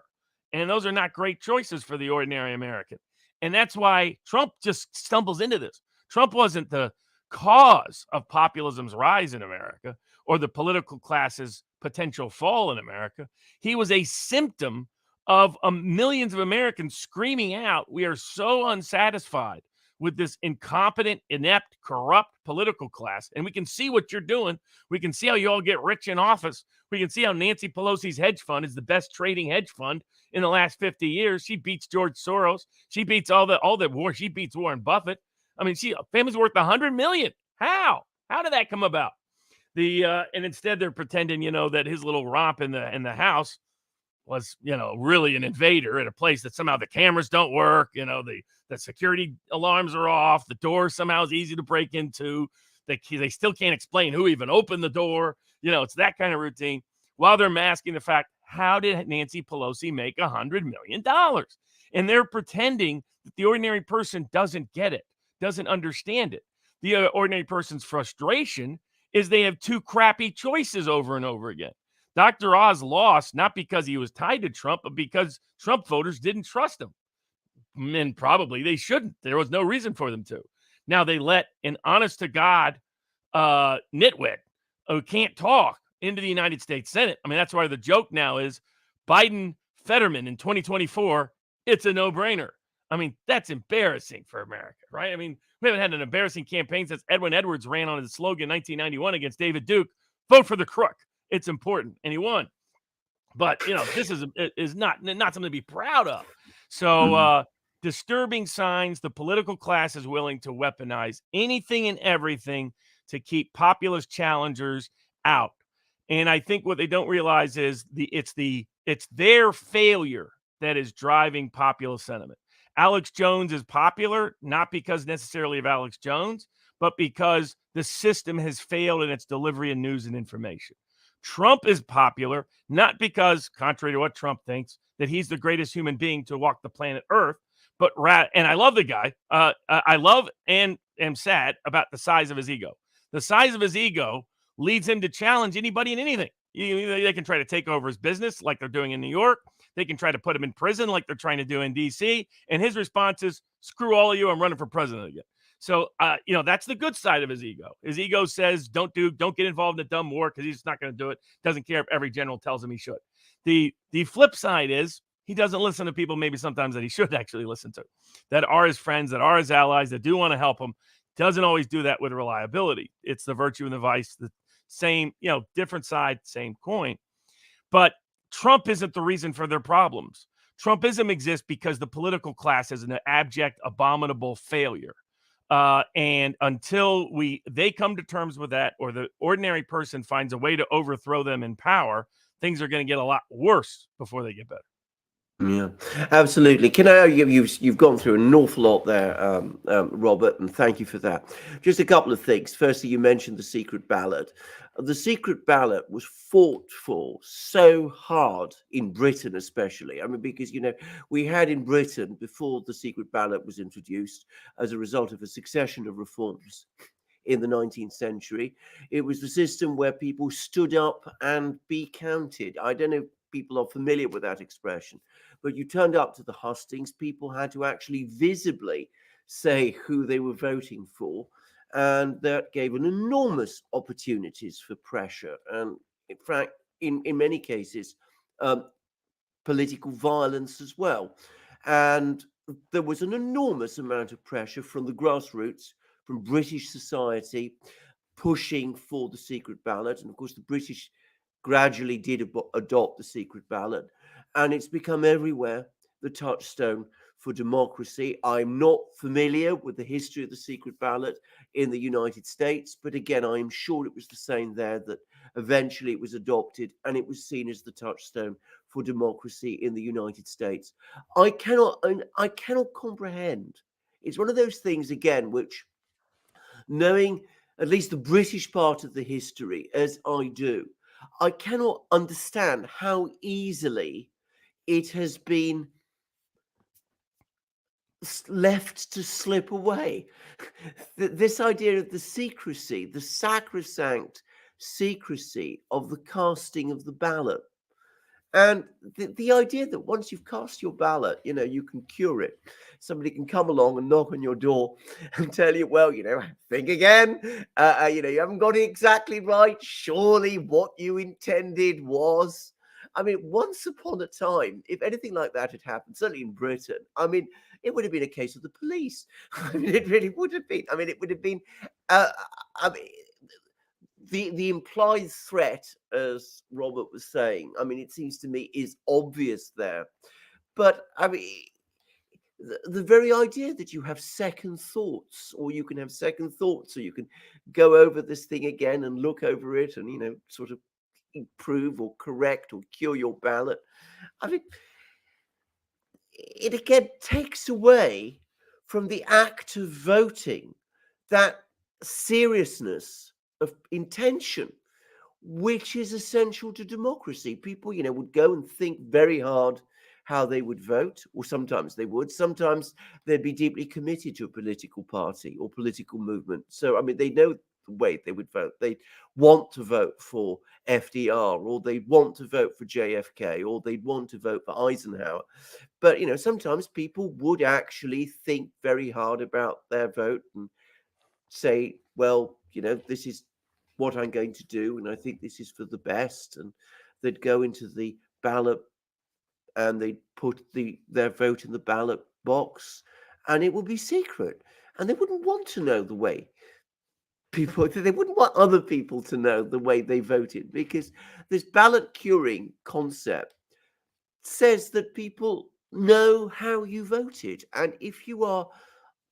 And those are not great choices for the ordinary American. And that's why Trump just stumbles into this. Trump wasn't the cause of populism's rise in America or the political class's potential fall in America. He was a symptom of millions of Americans screaming out, we are so unsatisfied with this incompetent, inept, corrupt political class. And we can see what you're doing. We can see how you all get rich in office. We can see how Nancy Pelosi's hedge fund is the best trading hedge fund in the last 50 years. She beats George Soros. She beats all the war. She beats Warren Buffett. I mean, family's worth $100 million. How did that come about? And instead they're pretending, that his little romp in the house was, really an invader at a place that somehow the cameras don't work. The security alarms are off. The door somehow is easy to break into. They still can't explain who even opened the door. It's that kind of routine while they're masking the fact, how did Nancy Pelosi make $100 million? And they're pretending that the ordinary person doesn't get it, doesn't understand it. The ordinary person's frustration is they have two crappy choices over and over again. Dr. Oz lost not because he was tied to Trump, but because Trump voters didn't trust him. And probably they shouldn't. There was no reason for them to. Now they let an honest-to-God nitwit who can't talk into the United States Senate. I mean, that's why the joke now is Biden, Fetterman in 2024, it's a no-brainer. I mean, that's embarrassing for America, right? I mean, we haven't had an embarrassing campaign since Edwin Edwards ran on his slogan in 1991 against David Duke, vote for the crook. It's important. And he won. But, this is not something to be proud of. So disturbing signs, the political class is willing to weaponize anything and everything to keep populist challengers out. And I think what they don't realize is it's their failure that is driving populist sentiment. Alex Jones is popular, not because necessarily of Alex Jones, but because the system has failed in its delivery of news and information. Trump is popular, not because, contrary to what Trump thinks, that he's the greatest human being to walk the planet Earth, but and I love the guy. I love and am sad about the size of his ego. The size of his ego leads him to challenge anybody and anything. They can try to take over his business like they're doing in New York. They can try to put him in prison like they're trying to do in D.C. And his response is, screw all of you, I'm running for president again. So, that's the good side of his ego. His ego says, don't get involved in a dumb war because he's not going to do it. Doesn't care if every general tells him he should. The flip side is he doesn't listen to people maybe sometimes that he should actually listen to, that are his friends, that are his allies, that do want to help him. Doesn't always do that with reliability. It's the virtue and the vice, the same, different side, same coin. But Trump isn't the reason for their problems. Trumpism exists because the political class is an abject, abominable failure. And until they come to terms with that, or the ordinary person finds a way to overthrow them in power, things are going to get a lot worse before they get better. Yeah, absolutely. Can I argue you've gone through an awful lot there, Robert, and thank you for that. Just a couple of things. Firstly, you mentioned the secret ballot. The secret ballot was fought for so hard in Britain, especially. I mean, because, we had in Britain, before the secret ballot was introduced, as a result of a succession of reforms in the 19th century, it was the system where people stood up and be counted. I don't know if people are familiar with that expression, but you turned up to the hustings, people had to actually visibly say who they were voting for. And that gave an enormous opportunities for pressure. And in fact, in many cases, political violence as well. And there was an enormous amount of pressure from the grassroots, from British society, pushing for the secret ballot. And of course, the British gradually did adopt the secret ballot, and it's become everywhere the touchstone for democracy. I'm not familiar with the history of the secret ballot in the United States, but again, I am sure it was the same there, that eventually it was adopted and it was seen as the touchstone for democracy in the United States. I cannot comprehend. It's one of those things, again, which, knowing at least the British part of the history as I do, I cannot understand how easily it has been left to slip away. This idea of the secrecy, the sacrosanct secrecy of the casting of the ballot. And the idea that once you've cast your ballot, you can cure it. Somebody can come along and knock on your door and tell you, well, think again. You haven't got it exactly right. Surely what you intended was. I mean, once upon a time, if anything like that had happened, certainly in Britain, I mean, it would have been a case of the police. I mean, it really would have been. I mean, it would have been. I mean, the implied threat, as Robert was saying, I mean, it seems to me is obvious there. But I mean, the very idea that you have second thoughts, or you can have second thoughts, or you can go over this thing again and look over it and, sort of improve or correct or cure your ballot. I mean, it again takes away from the act of voting that seriousness of intention, which is essential to democracy. People, would go and think very hard how they would vote, or sometimes they would. Sometimes they'd be deeply committed to a political party or political movement. So, I mean, they know the way they would vote. They want to vote for FDR, or they want to vote for JFK, or they'd want to vote for Eisenhower. But, sometimes people would actually think very hard about their vote and say, well, this is what I'm going to do, and I think this is for the best. And they'd go into the ballot and they'd put their vote in the ballot box, and it would be secret, and they wouldn't want to know the way people, they wouldn't want other people to know the way they voted, because this ballot curing concept says that people know how you voted. And if you are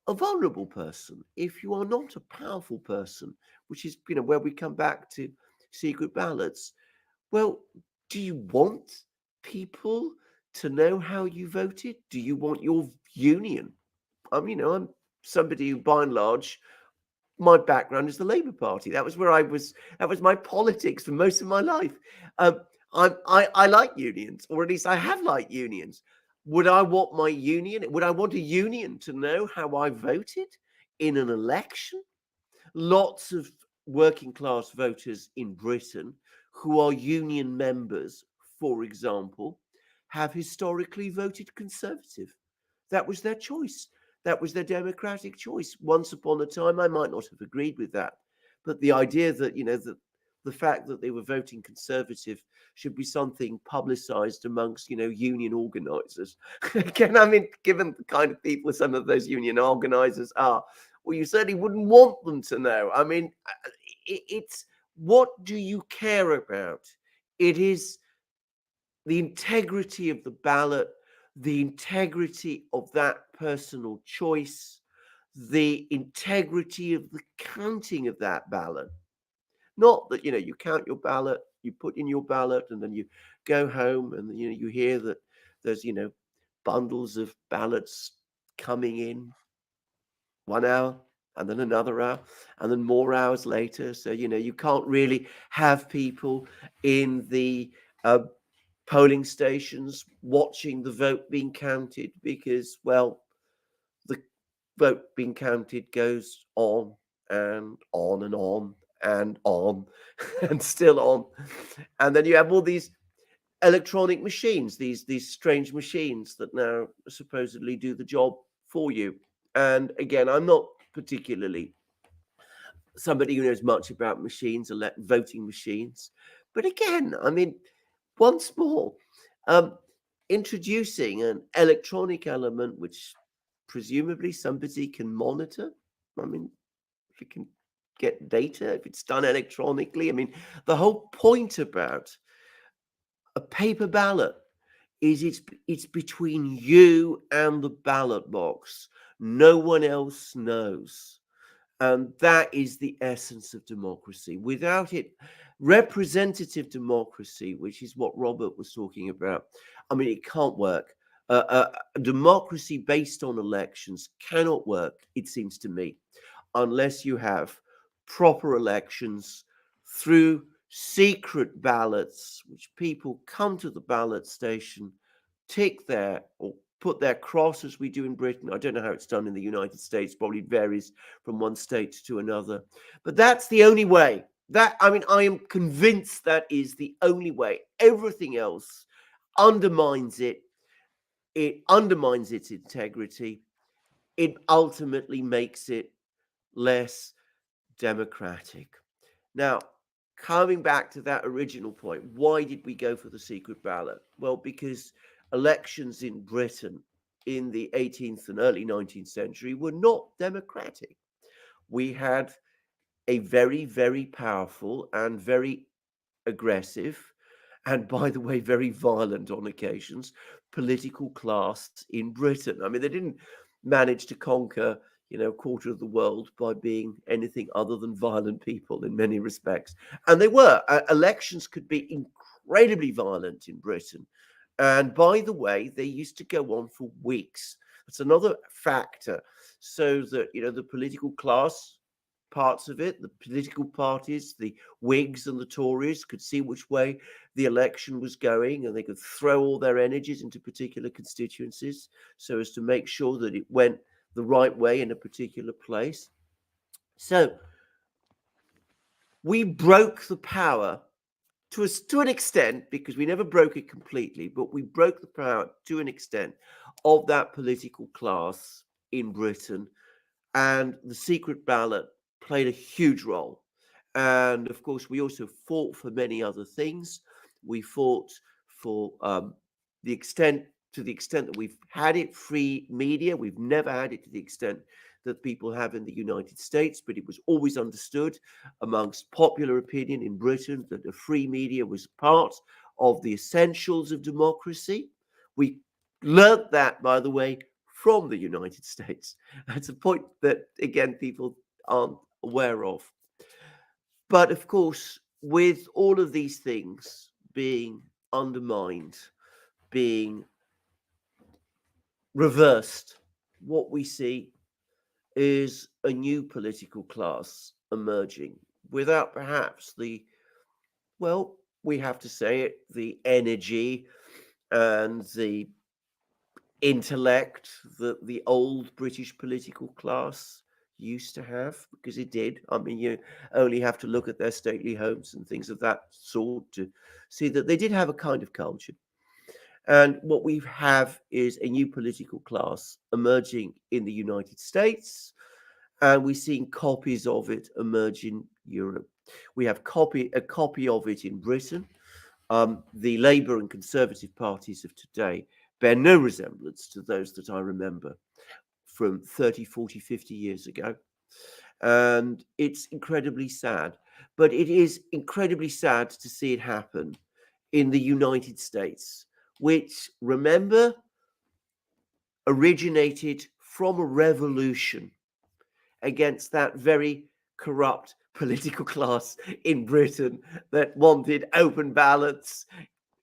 a vulnerable person, if you are not a powerful person, which is, where we come back to secret ballots, well, do you want people to know how you voted? Do you want your union? I'm somebody who, by and large, my background is the Labour Party. That was where I was. That was my politics for most of my life. I like unions, or at least I have liked unions. Would I want my union? Would I want a union to know how I voted in an election? Lots of working class voters in Britain who are union members, for example, have historically voted Conservative. That was their choice. That was their democratic choice. Once upon a time, I might not have agreed with that. But the idea that, that the fact that they were voting Conservative should be something publicized amongst, union organizers. Again, given the kind of people some of those union organizers are, well, you certainly wouldn't want them to know. It's what do you care about? It is the integrity of the ballot, the integrity of that personal choice, the integrity of the counting of that ballot. Not that, you count your ballot, you put in your ballot, and then you go home and, you hear that there's, bundles of ballots coming in 1 hour, and then another hour, and then more hours later. So, you can't really have people in the polling stations watching the vote being counted, because, well, the vote being counted goes on and on and on and on and still on. And then you have all these electronic machines, these strange machines that now supposedly do the job for you. And again, I'm not particularly somebody who knows much about machines, voting machines. But again, once more, introducing an electronic element which presumably somebody can monitor. If it can get data, if it's done electronically. The whole point about a paper ballot is it's between you and the ballot box. No one else knows. And that is the essence of democracy. Without it, representative democracy, which is what Robert was talking about, it can't work. A democracy based on elections cannot work, it seems to me, unless you have proper elections through secret ballots, which people come to the ballot station, tick there, or put their cross, as we do in Britain. I don't know how it's done in the United States. Probably varies from one state to another. But that's the only way. I am convinced that is the only way. Everything else undermines it. It undermines its integrity. It ultimately makes it less democratic. Now, coming back to that original point, why did we go for the secret ballot? Well, because elections in Britain in the 18th and early 19th century were not democratic. We had a very, very powerful and very aggressive, and by the way, very violent on occasions, political class in Britain. They didn't manage to conquer, a quarter of the world by being anything other than violent people in many respects. And they were. Elections could be incredibly violent in Britain. And by the way, they used to go on for weeks. That's another factor. So that, the political class, parts of it, the political parties, the Whigs and the Tories, could see which way the election was going, and they could throw all their energies into particular constituencies so as to make sure that it went the right way in a particular place. So we broke the power to an extent, because we never broke it completely, but we broke the power to an extent of that political class in Britain. And the secret ballot played a huge role. And of course, we also fought for many other things. We fought for the extent to the extent that we've had it, free media. We've never had it to the extent that people have in the United States, but it was always understood amongst popular opinion in Britain that a free media was part of the essentials of democracy. We learnt that, by the way, from the United States. That's a point that, again, people aren't aware of. But of course, with all of these things being undermined, being reversed, what we see is a new political class emerging without perhaps the, well, we have to say it, the energy and the intellect that the old British political class used to have, because it did. I mean, you only have to look at their stately homes and things of that sort to see that they did have a kind of culture. And what we have is a new political class emerging in the United States, and we're seeing copies of it emerge in Europe. We have a copy of it in Britain. The Labour and Conservative parties of today bear no resemblance to those that I remember from 30, 40, 50 years ago. And it's incredibly sad. But it is incredibly sad to see it happen in the United States, which, remember, originated from a revolution against that very corrupt political class in Britain that wanted open ballots,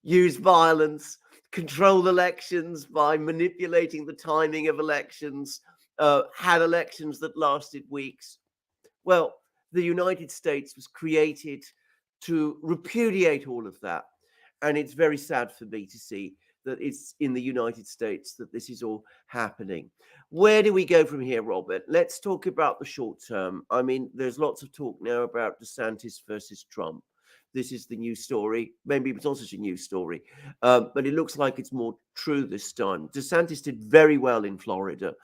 use violence, control elections by manipulating the timing of elections, had elections that lasted weeks. Well, the United States was created to repudiate all of that. And it's very sad for me to see that it's in the United States that this is all happening. Where do we go from here, Robert? Let's talk about the short term. I mean, there's lots of talk now about DeSantis versus Trump. This is the new story. Maybe it's not such a new story, but it looks like it's more true this time. DeSantis did very well in Florida.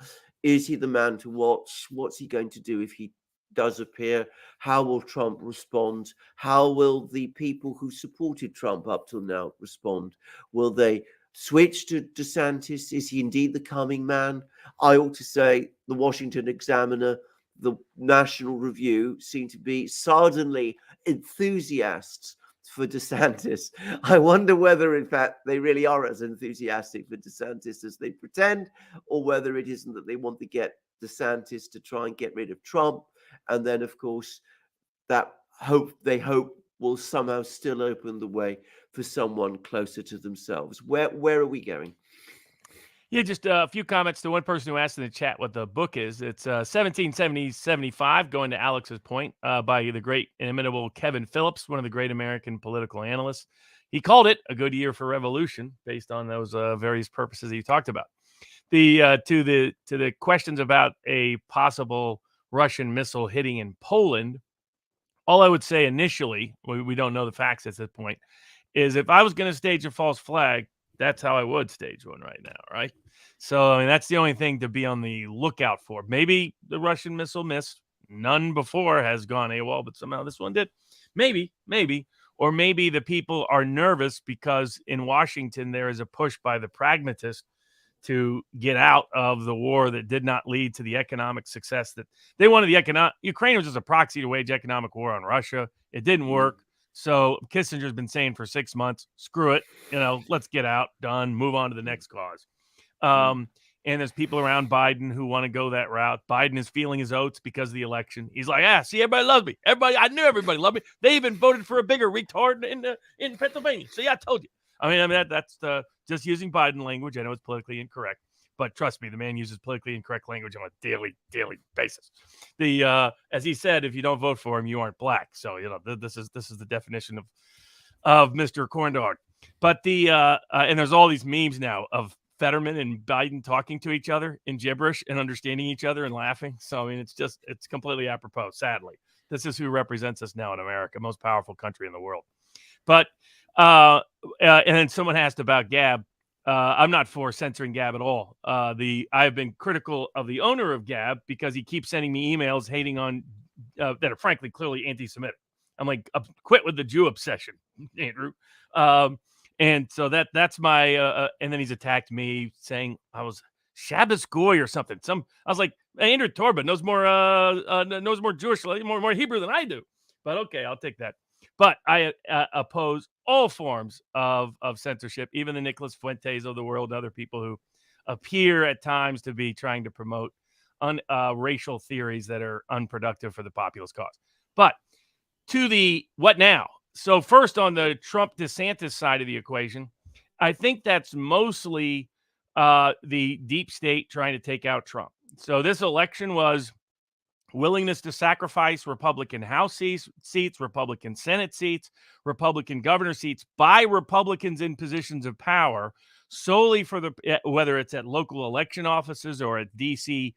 Is he the man to watch? What's he going to do if he does appear? How will Trump respond? How will the people who supported Trump up till now respond? Will they switch to DeSantis? Is he indeed the coming man? I ought to say the Washington Examiner, the National Review seem to be sardinly enthusiasts for DeSantis. I wonder whether, in fact, they really are as enthusiastic for DeSantis as they pretend, or whether it isn't that they want to get DeSantis to try and get rid of Trump. And then, of course, that they hope will somehow still open the way for someone closer to themselves. Where are we going? Yeah, just a few comments to one person who asked in the chat what the book is. It's 1770-75, going to Alex's point, by the great inimitable Kevin Phillips, one of the great American political analysts. He called it a good year for revolution based on those various purposes that you talked about. To the questions about a possible Russian missile hitting in Poland, all I would say initially, we don't know the facts at this point, is if I was going to stage a false flag, that's how I would stage one right now, right? So, I mean, that's the only thing to be on the lookout for. Maybe the Russian missile missed. None before has gone AWOL, but somehow this one did. Maybe. Or maybe the people are nervous because in Washington there is a push by the pragmatist to get out of the war that did not lead to the economic success that they wanted. Ukraine was just a proxy to wage economic war on Russia. It didn't work. So Kissinger's been saying for 6 months, screw it, let's get out, done, move on to the next cause. And there's people around Biden who want to go that route. Biden is feeling his oats because of the election. He's like, see, everybody loves me. I knew everybody loved me. They even voted for a bigger retard in Pennsylvania. See, I told you. I mean that's just using Biden language. I know it's politically incorrect, but trust me, the man uses politically incorrect language on a daily basis. As he said, if you don't vote for him, you aren't black. So this is the definition of Mr. Corn Dog. But and there's all these memes now of Fetterman and Biden talking to each other in gibberish and understanding each other and laughing. So I mean, it's completely apropos. Sadly, this is who represents us now in America, most powerful country in the world. But and then someone asked about Gab. I'm not for censoring Gab at all. I've been critical of the owner of Gab because he keeps sending me emails hating on that are frankly clearly anti-Semitic. I'm like, quit with the Jew obsession, Andrew. And so that's my and then he's attacked me saying I was Shabbos Goy or something. I was like, Andrew Torba knows more Jewish, more Hebrew than I do. But okay, I'll take that. But I oppose all forms of censorship, even the Nicholas Fuentes of the world, other people who appear at times to be trying to promote racial theories that are unproductive for the populist cause. But to the what now? So first on the Trump DeSantis side of the equation, I think that's mostly the deep state trying to take out Trump. So this election was willingness to sacrifice Republican House seats, Republican Senate seats, Republican governor seats by Republicans in positions of power solely for whether it's at local election offices or at DC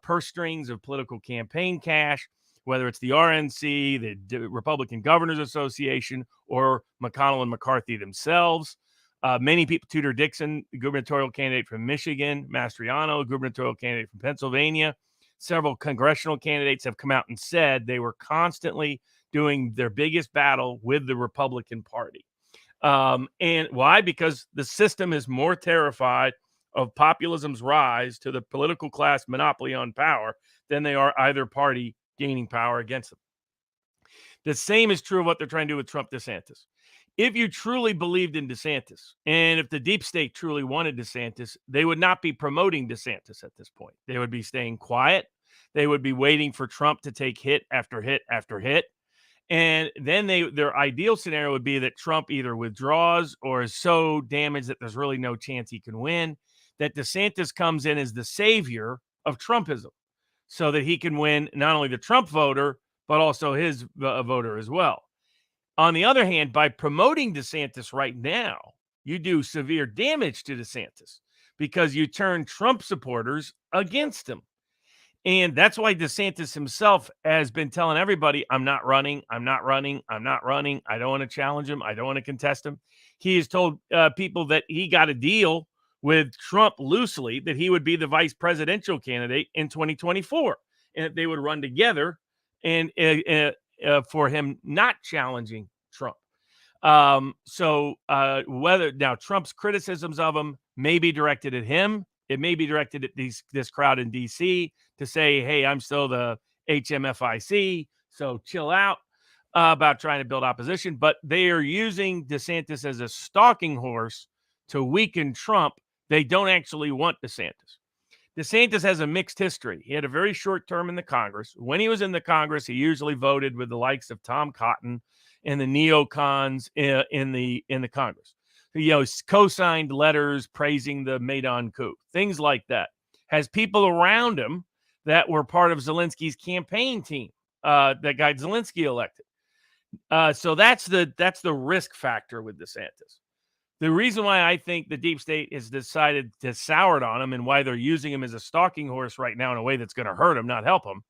purse strings of political campaign cash, whether it's the RNC, the Republican Governors Association, or McConnell and McCarthy themselves. Many people, Tudor Dixon, gubernatorial candidate from Michigan, Mastriano, gubernatorial candidate from Pennsylvania, several congressional candidates have come out and said they were constantly doing their biggest battle with the Republican Party. And why? Because the system is more terrified of populism's rise to the political class monopoly on power than they are either party gaining power against them. The same is true of what they're trying to do with Trump DeSantis. If you truly believed in DeSantis, and if the deep state truly wanted DeSantis, they would not be promoting DeSantis at this point. They would be staying quiet. They would be waiting for Trump to take hit after hit after hit. And then their ideal scenario would be that Trump either withdraws or is so damaged that there's really no chance he can win, that DeSantis comes in as the savior of Trumpism so that he can win not only the Trump voter, but also his voter as well. On the other hand, by promoting DeSantis right now, you do severe damage to DeSantis because you turn Trump supporters against him. And that's why DeSantis himself has been telling everybody, I'm not running. I'm not running. I'm not running. I don't want to challenge him. I don't want to contest him. He has told people that he got a deal with Trump loosely that he would be the vice presidential candidate in 2024 and that they would run together and for him not challenging Trump. Whether now Trump's criticisms of him may be directed at him, it may be directed at this crowd in DC to say, hey, I'm still the HMFIC, so chill out about trying to build opposition. But they are using DeSantis as a stalking horse to weaken Trump. They don't actually want DeSantis. DeSantis has a mixed history. He had a very short term in the Congress. When he was in the Congress, he usually voted with the likes of Tom Cotton and the neocons in the Congress. He co-signed letters praising the Maidan coup, things like that. Has people around him that were part of Zelensky's campaign team that got Zelensky elected. So that's the risk factor with DeSantis. The reason why I think the deep state has decided to sour it on him and why they're using him as a stalking horse right now in a way that's going to hurt him, not help him,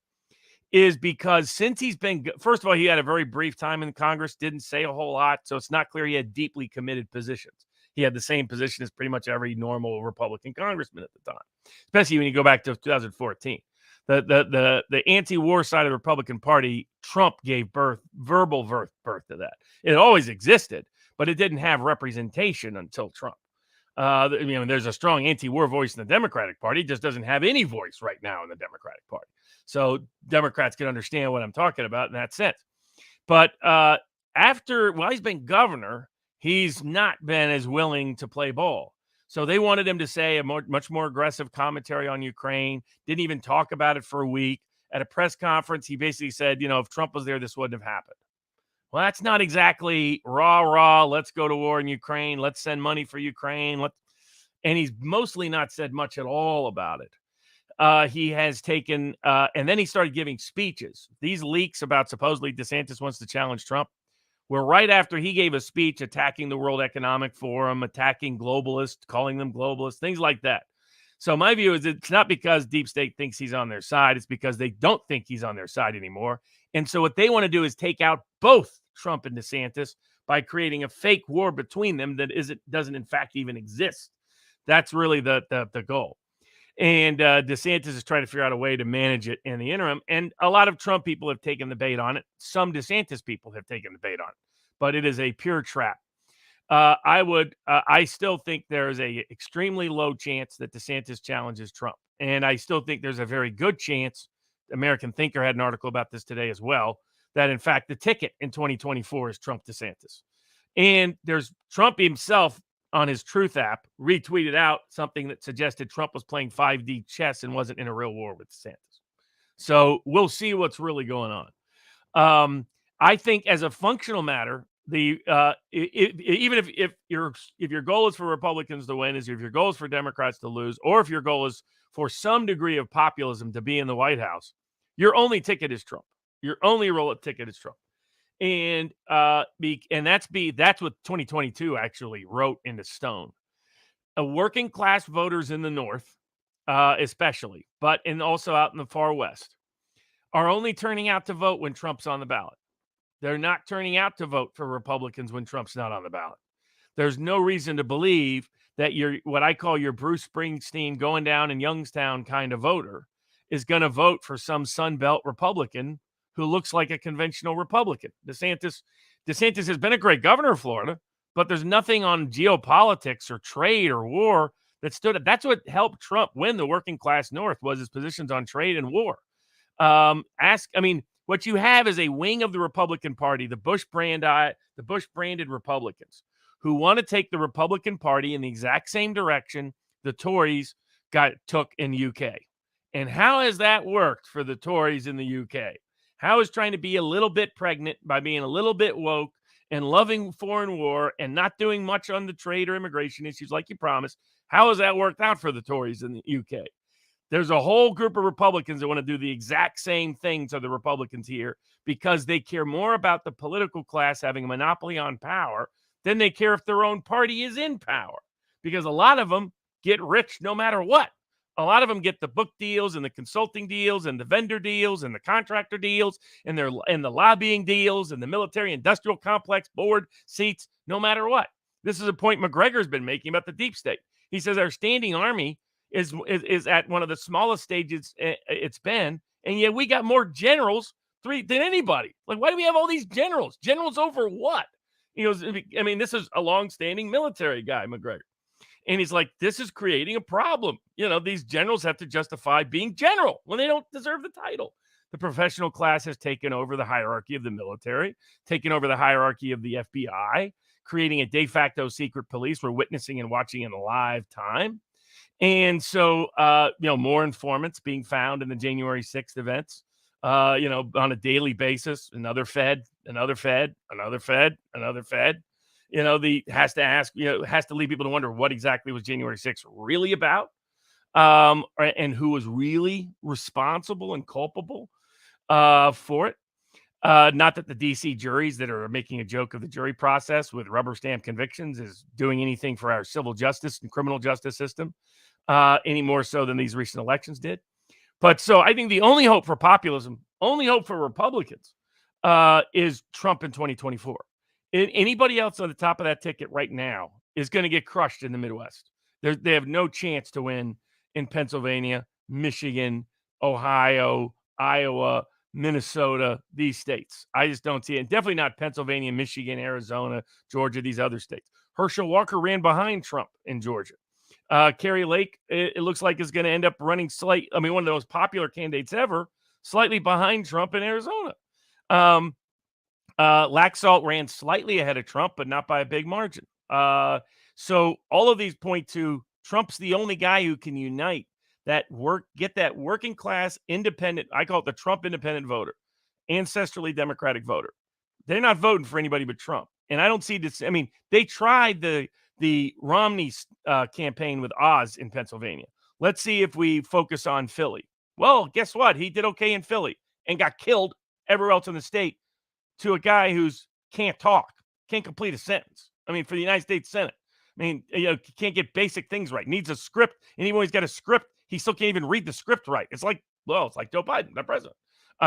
is because since he's been, first of all, he had a very brief time in Congress, didn't say a whole lot, so it's not clear he had deeply committed positions. He had the same position as pretty much every normal Republican congressman at the time, especially when you go back to 2014. The anti-war side of the Republican Party, Trump gave verbal birth to that. It always existed, but it didn't have representation until Trump. There's a strong anti-war voice in the Democratic Party. It just doesn't have any voice right now in the Democratic Party. So Democrats can understand what I'm talking about in that sense. But while he's been governor, he's not been as willing to play ball. So they wanted him to say a much more aggressive commentary on Ukraine, didn't even talk about it for a week. At a press conference, he basically said, if Trump was there, this wouldn't have happened. Well, that's not exactly rah, let's go to war in Ukraine. Let's send money for Ukraine. And he's mostly not said much at all about it. He has taken, and then he started giving speeches. These leaks about supposedly DeSantis wants to challenge Trump were right after he gave a speech attacking the World Economic Forum, attacking globalists, calling them globalists, things like that. So my view is it's not because deep state thinks he's on their side. It's because they don't think he's on their side anymore. And so what they want to do is take out both Trump and DeSantis by creating a fake war between them that doesn't in fact even exist. That's really the goal. And DeSantis is trying to figure out a way to manage it in the interim. And a lot of Trump people have taken the bait on it. Some DeSantis people have taken the bait on it. But it is a pure trap. I still think there is a extremely low chance that DeSantis challenges Trump. And I still think there's a very good chance, American Thinker had an article about this today as well, that in fact the ticket in 2024 is Trump DeSantis. And there's Trump himself on his Truth app retweeted out something that suggested Trump was playing 5D chess and wasn't in a real war with DeSantis. So we'll see what's really going on. I think as a functional matter, even if your goal is for Republicans to win, if your goal is for Democrats to lose, or if your goal is for some degree of populism to be in the White House, your only ticket is Trump. Your only ticket is Trump. And that's what 2022 actually wrote into stone. Working class voters in the North, especially, and also out in the far West, are only turning out to vote when Trump's on the ballot. They're not turning out to vote for Republicans when Trump's not on the ballot. There's no reason to believe that what I call your Bruce Springsteen going down in Youngstown kind of voter is going to vote for some Sunbelt Republican who looks like a conventional Republican. DeSantis has been a great governor of Florida, but there's nothing on geopolitics or trade or war that stood up. That's what helped Trump win the working class North, was his positions on trade and war. What you have is a wing of the Republican Party, the Bush branded Republicans, who want to take the Republican Party in the exact same direction the Tories took in UK. And how has that worked for the Tories in the UK? How is trying to be a little bit pregnant by being a little bit woke and loving foreign war and not doing much on the trade or immigration issues like you promised? How has that worked out for the Tories in the UK? There's a whole group of Republicans that want to do the exact same thing to the Republicans here because they care more about the political class having a monopoly on power than they care if their own party is in power. Because a lot of them get rich no matter what. A lot of them get the book deals and the consulting deals and the vendor deals and the contractor deals and the lobbying deals and the military industrial complex board seats, no matter what. This is a point McGregor's been making about the deep state. He says our standing army is at one of the smallest stages it's been, and yet we got more generals than anybody. Like, why do we have all these generals? Generals over what? This is a long-standing military guy, McGregor. And he's like, this is creating a problem. These generals have to justify being general when they don't deserve the title. The professional class has taken over the hierarchy of the military, taken over the hierarchy of the FBI, creating a de facto secret police we're witnessing and watching in live time. And so, more informants being found in the January 6th events, on a daily basis, another Fed. Has to lead people to wonder what exactly was January 6th really about, and who was really responsible and culpable for it. Not that the DC juries that are making a joke of the jury process with rubber stamp convictions is doing anything for our civil justice and criminal justice system any more so than these recent elections did. But so I think the only hope for populism, only hope for Republicans is Trump in 2024. Anybody else on the top of that ticket right now is going to get crushed in the Midwest. They have no chance to win in Pennsylvania, Michigan, Ohio, Iowa, Minnesota, these states. I just don't see it. And definitely not Pennsylvania, Michigan, Arizona, Georgia, these other states. Herschel Walker ran behind Trump in Georgia. Kerry Lake, it looks like, is going to end up running one of the most popular candidates ever, slightly behind Trump in Arizona. Laxalt ran slightly ahead of Trump, but not by a big margin. So all of these point to Trump's the only guy who can unite get that working class independent. I call it the Trump independent voter, ancestrally Democratic voter. They're not voting for anybody but Trump. And I don't see this. They tried the Romney campaign with Oz in Pennsylvania. Let's see if we focus on Philly. Well, guess what? He did okay in Philly and got killed everywhere else in the state to a guy who's can't talk, can't complete a sentence. For the United States Senate. Can't get basic things right. Needs a script. And even when he's got a script, he still can't even read the script right. It's like Joe Biden, the president,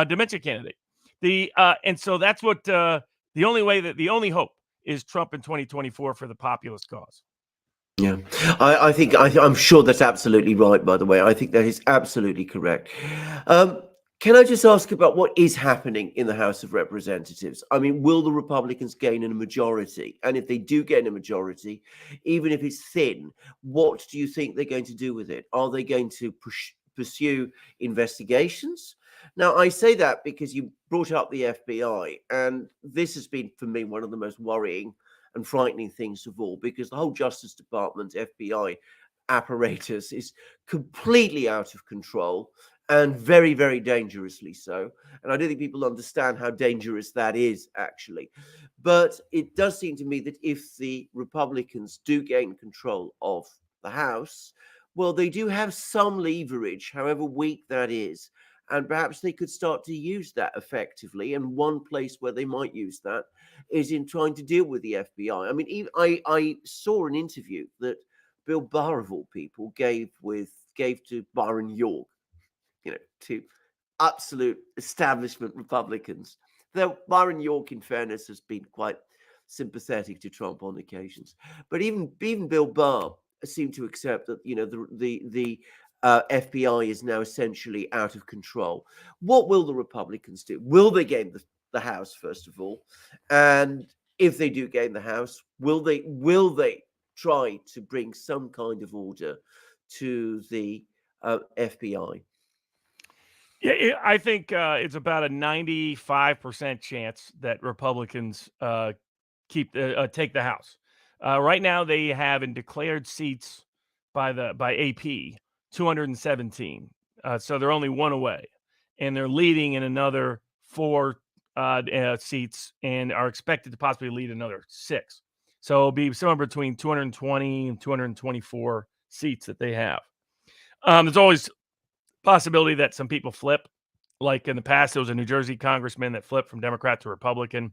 dementia candidate. And so that's what the only hope is Trump in 2024 for the populist cause. Yeah, I think I'm sure that's absolutely right. By the way, I think that is absolutely correct. Can I just ask about what is happening in the House of Representatives? I mean, will the Republicans gain a majority? And if they do gain a majority, even if it's thin, what do you think they're going to do with it? Are they going to pursue investigations? Now, I say that because you brought up the FBI, and this has been, for me, one of the most worrying and frightening things of all, because the whole Justice Department, FBI apparatus is completely out of control, and very, very dangerously so. And I don't think people understand how dangerous that is, actually. But it does seem to me that if the Republicans do gain control of the House, well, they do have some leverage, however weak that is. And perhaps they could start to use that effectively. And one place where they might use that is in trying to deal with the FBI. I mean, I saw an interview that Bill Barr, of all people, gave to Byron York, to absolute establishment Republicans. Though Byron York, in fairness, has been quite sympathetic to Trump on occasions. But even Bill Barr seemed to accept that the FBI is now essentially out of control. What will the Republicans do? Will they gain the House, first of all? And if they do gain the House, will they try to bring some kind of order to the FBI? Yeah, I think it's about a 95% chance that Republicans take the House. Right now, they have in declared seats by AP 217, so they're only one away, and they're leading in another 4 seats, and are expected to possibly lead another 6. So it'll be somewhere between 220 and 224 seats that they have. There's always possibility that some people flip. Like in the past, there was a New Jersey congressman that flipped from Democrat to Republican.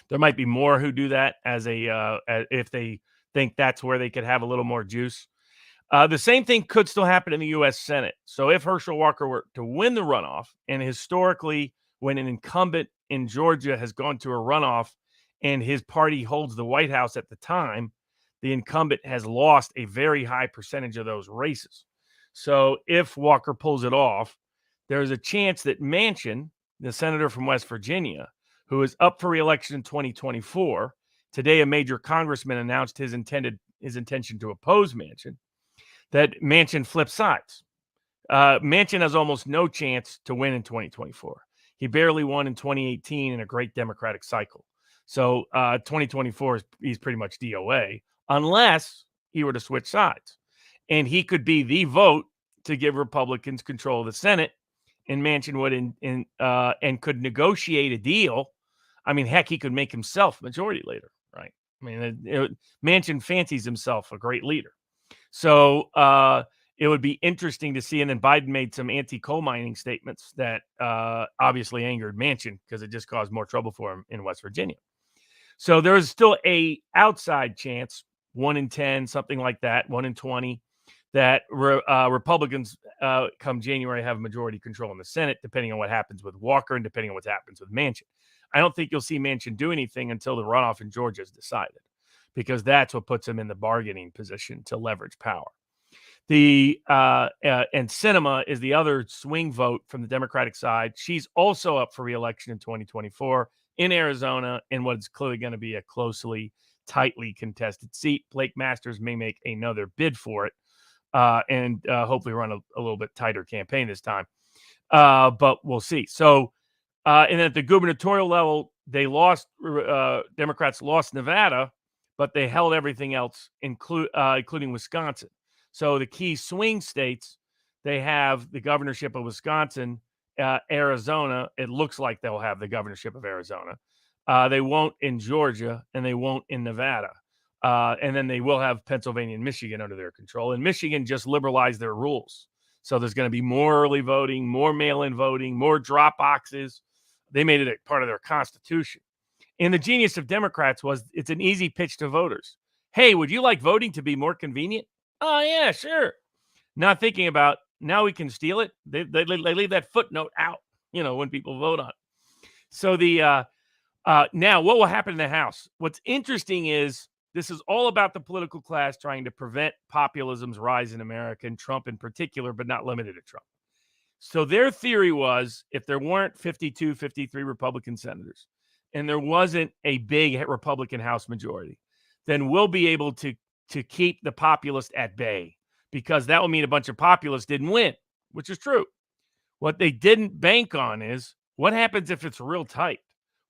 There might be more who do that if they think that's where they could have a little more juice. The same thing could still happen in the U.S. Senate. So if Herschel Walker were to win the runoff, and historically, when an incumbent in Georgia has gone to a runoff and his party holds the White House at the time, the incumbent has lost a very high percentage of those races. So if Walker pulls it off, there's a chance that Manchin, the senator from West Virginia, who is up for re-election in 2024, today a major congressman announced his intention to oppose Manchin, that Manchin flips sides. Manchin has almost no chance to win in 2024. He barely won in 2018 in a great Democratic cycle. So 2024, he's pretty much DOA, unless he were to switch sides. And he could be the vote to give Republicans control of the Senate, and Manchin would and could negotiate a deal. I mean, heck, he could make himself majority leader, right? I mean, Manchin fancies himself a great leader. So it would be interesting to see. And then Biden made some anti-coal mining statements that obviously angered Manchin because it just caused more trouble for him in West Virginia. So there is still a outside chance, 1 in 10, something like that, 1 in 20, that Republicans come January have majority control in the Senate, depending on what happens with Walker and depending on what happens with Manchin. I don't think you'll see Manchin do anything until the runoff in Georgia is decided, because that's what puts him in the bargaining position to leverage power. And Sinema is the other swing vote from the Democratic side. She's also up for re-election in 2024 in Arizona, in what is clearly going to be a tightly contested seat. Blake Masters may make another bid for it, and hopefully run a little bit tighter campaign this time. But we'll see. So, and at the gubernatorial level, Democrats lost Nevada, but they held everything else, including Wisconsin. So the key swing states, they have the governorship of Wisconsin, Arizona. It looks like they'll have the governorship of Arizona. They won't in Georgia, and they won't in Nevada. And then they will have Pennsylvania and Michigan under their control. And Michigan just liberalized their rules. So there's going to be more early voting, more mail-in voting, more drop boxes. They made it a part of their constitution. And the genius of Democrats was it's an easy pitch to voters. Hey, would you like voting to be more convenient? Oh, yeah, sure. Not thinking about now we can steal it. They leave that footnote out, when people vote on it. So now what will happen in the House? What's interesting is this is all about the political class trying to prevent populism's rise in America, and Trump in particular, but not limited to Trump. So their theory was if there weren't 52, 53 Republican senators and there wasn't a big Republican House majority, then we'll be able to keep the populists at bay, because that will mean a bunch of populists didn't win, which is true. What they didn't bank on is what happens if it's real tight?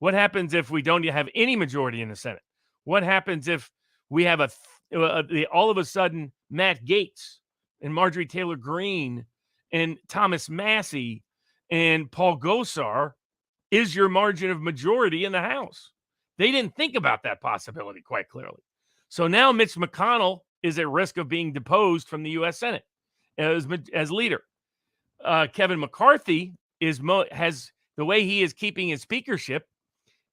What happens if we don't have any majority in the Senate? What happens if we have all of a sudden Matt Gaetz and Marjorie Taylor Greene and Thomas Massey and Paul Gosar is your margin of majority in the House? They didn't think about that possibility quite clearly. So now Mitch McConnell is at risk of being deposed from the U.S. Senate as leader. Kevin McCarthy has the way he is keeping his speakership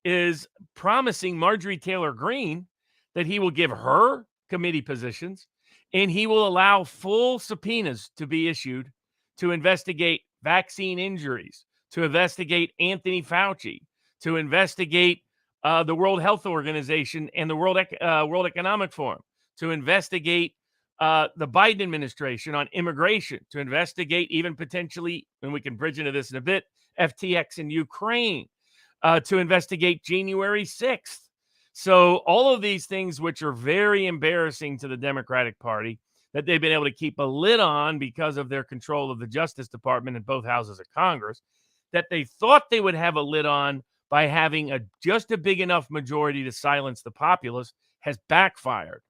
is promising Marjorie Taylor Greene that he will give her committee positions and he will allow full subpoenas to be issued to investigate vaccine injuries, to investigate Anthony Fauci, to investigate the World Health Organization and the World Economic Forum, to investigate the Biden administration on immigration, to investigate even potentially, and we can bridge into this in a bit, FTX in Ukraine, to investigate January 6th. So all of these things, which are very embarrassing to the Democratic Party, that they've been able to keep a lid on because of their control of the Justice Department in both houses of Congress, that they thought they would have a lid on by having just a big enough majority to silence the populace, has backfired.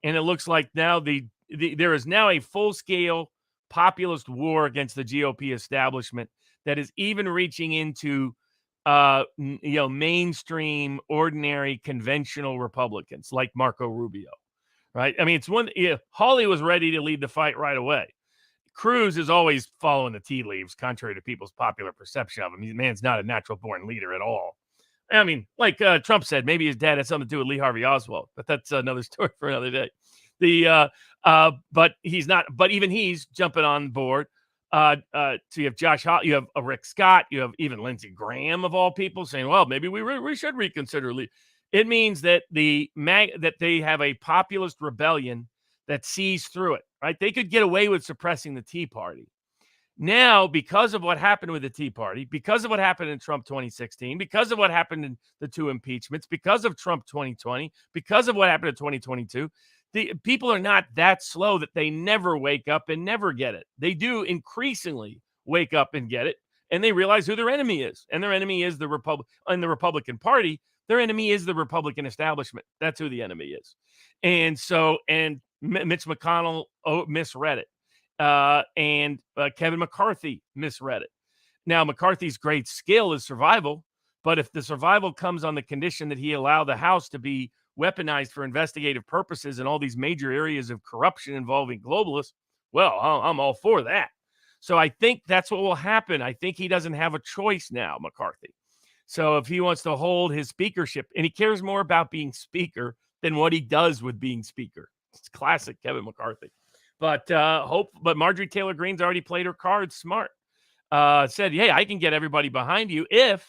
And it looks like now there is now a full-scale populist war against the GOP establishment that is even reaching into mainstream, ordinary, conventional Republicans like Marco Rubio, right? I mean, it's Hawley was ready to lead the fight right away. Cruz is always following the tea leaves, contrary to people's popular perception of him. The man's not a natural-born leader at all. I mean, like Trump said, maybe his dad had something to do with Lee Harvey Oswald, but that's another story for another day. But he's not. But even he's jumping on board. So you have Josh Hawley, you have Rick Scott, you have even Lindsey Graham of all people saying, "Well, maybe we should reconsider." It means that that they have a populist rebellion that sees through it. Right? They could get away with suppressing the Tea Party. Now, because of what happened with the Tea Party, because of what happened in Trump 2016, because of what happened in the 2 impeachments, because of Trump 2020, because of what happened in 2022, the people are not that slow that they never wake up and never get it. They do increasingly wake up and get it, and they realize who their enemy is. And their enemy is the Republican Party. Their enemy is the Republican establishment. That's who the enemy is. And so, Mitch McConnell misread it. And Kevin McCarthy misread it. Now, McCarthy's great skill is survival, but if the survival comes on the condition that he allow the House to be weaponized for investigative purposes in all these major areas of corruption involving globalists, well, I'm all for that. So I think that's what will happen. I think he doesn't have a choice now, McCarthy. So if he wants to hold his speakership, and he cares more about being speaker than what he does with being speaker. It's classic Kevin McCarthy. But Marjorie Taylor Greene's already played her cards smart. Said, hey, I can get everybody behind you if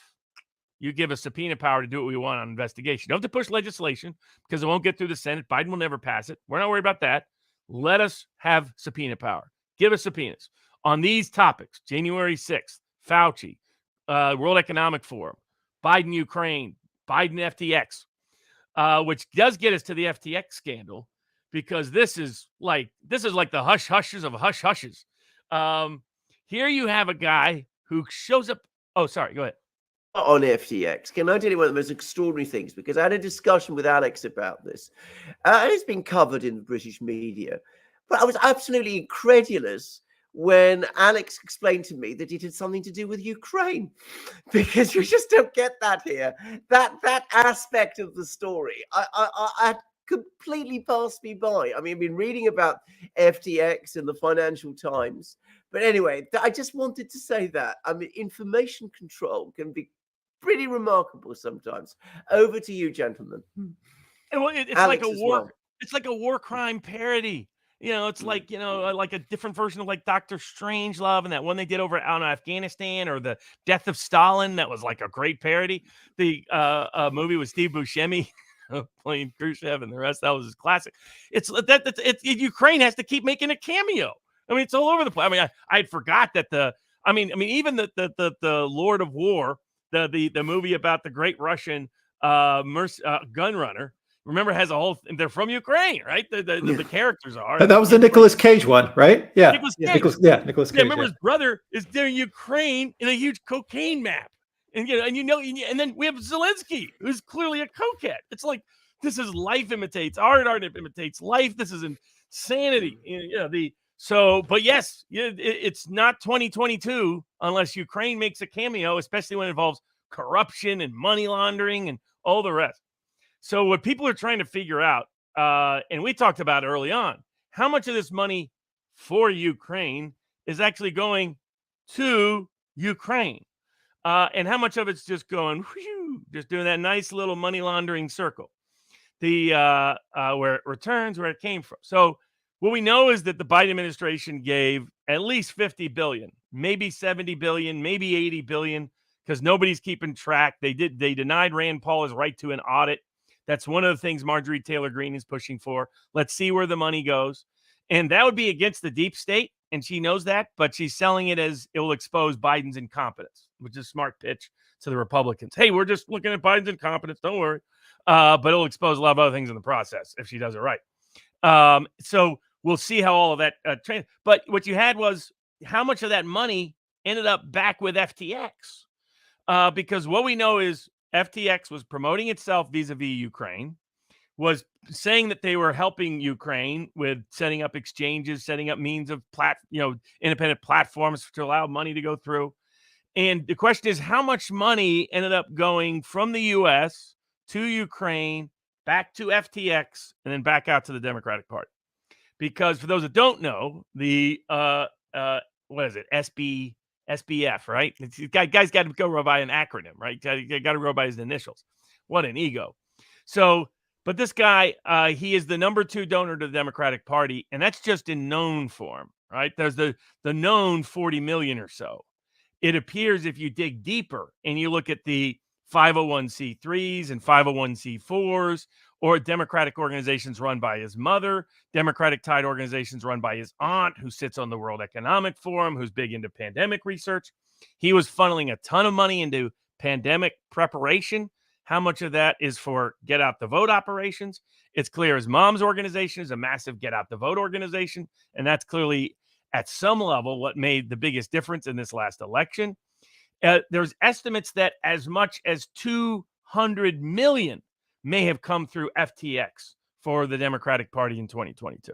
you give us subpoena power to do what we want on investigation. You don't have to push legislation because it won't get through the Senate. Biden will never pass it. We're not worried about that. Let us have subpoena power. Give us subpoenas on these topics. January 6th, Fauci, World Economic Forum, Biden, Ukraine, Biden, FTX, which does get us to the FTX scandal. Because this is like the hush hushes of hush hushes. Here you have a guy who shows up. Oh, sorry. Go ahead. On FTX, can I tell you one of the most extraordinary things? Because I had a discussion with Alex about this. And it's been covered in the British media. But I was absolutely incredulous when Alex explained to me that it had something to do with Ukraine. Because you just don't get that here. That aspect of the story. I completely passed me by. I mean, I've been reading about FTX in the Financial Times. But anyway, I just wanted to say that. I mean, information control can be pretty remarkable sometimes. Over to you, gentlemen. Well, it's Alex like a war. well. It's like a war crime parody. It's like, like a different version of like Dr. Strangelove and that one they did over on Afghanistan, or the Death of Stalin. That was like a great parody. The movie with Steve Buscemi playing Khrushchev and the rest. That was his classic. It's Ukraine has to keep making a cameo. I mean, it's all over the place. I mean, I forgot that I mean, even the Lord of War, the movie about the great Russian gun runner. Remember, has a whole. They're from Ukraine, right? The characters are. That was the Nicolas Cage one, right? Yeah, Nicolas yeah, Cage. Nicolas Cage. Yeah, remember his brother is doing Ukraine in a huge cocaine map, and and then we have Zelensky, who's clearly a cokehead. It's like this is life imitates art, art imitates life. This is insanity. But yes, it's not 2022 unless Ukraine makes a cameo, especially when it involves corruption and money laundering and all the rest. So what people are trying to figure out, and we talked about early on, how much of this money for Ukraine is actually going to Ukraine, and how much of it's just going, just doing that nice little money laundering circle, where it returns, where it came from. So what we know is that the Biden administration gave at least 50 billion, maybe 70 billion, maybe 80 billion, because nobody's keeping track. They denied Rand Paul his right to an audit. That's one of the things Marjorie Taylor Greene is pushing for. Let's see where the money goes. And that would be against the deep state. And she knows that, but she's selling it as it will expose Biden's incompetence, which is a smart pitch to the Republicans. Hey, we're just looking at Biden's incompetence. Don't worry. But it'll expose a lot of other things in the process if she does it right. So we'll see how all of that but what you had was how much of that money ended up back with FTX. Because what we know is FTX was promoting itself vis-a-vis Ukraine, was saying that they were helping Ukraine with setting up exchanges, setting up means of independent platforms to allow money to go through. And the question is, how much money ended up going from the U.S. to Ukraine, back to FTX, and then back out to the Democratic Party? Because for those that don't know, the what is it? SBF, right? Guy's got to go by an acronym, right? Got to go by his initials. What an ego. So, but this guy, he is the number 2 donor to the Democratic Party, and that's just in known form, right? There's the known 40 million or so. It appears if you dig deeper and you look at the 501c3s and 501c4s, or Democratic organizations run by his mother, Democratic-tied organizations run by his aunt, who sits on the World Economic Forum, who's big into pandemic research. He was funneling a ton of money into pandemic preparation. How much of that is for get out the vote operations? It's clear his mom's organization is a massive get out the vote organization, and that's clearly at some level what made the biggest difference in this last election. There's estimates that as much as 200 million may have come through FTX for the Democratic Party in 2022.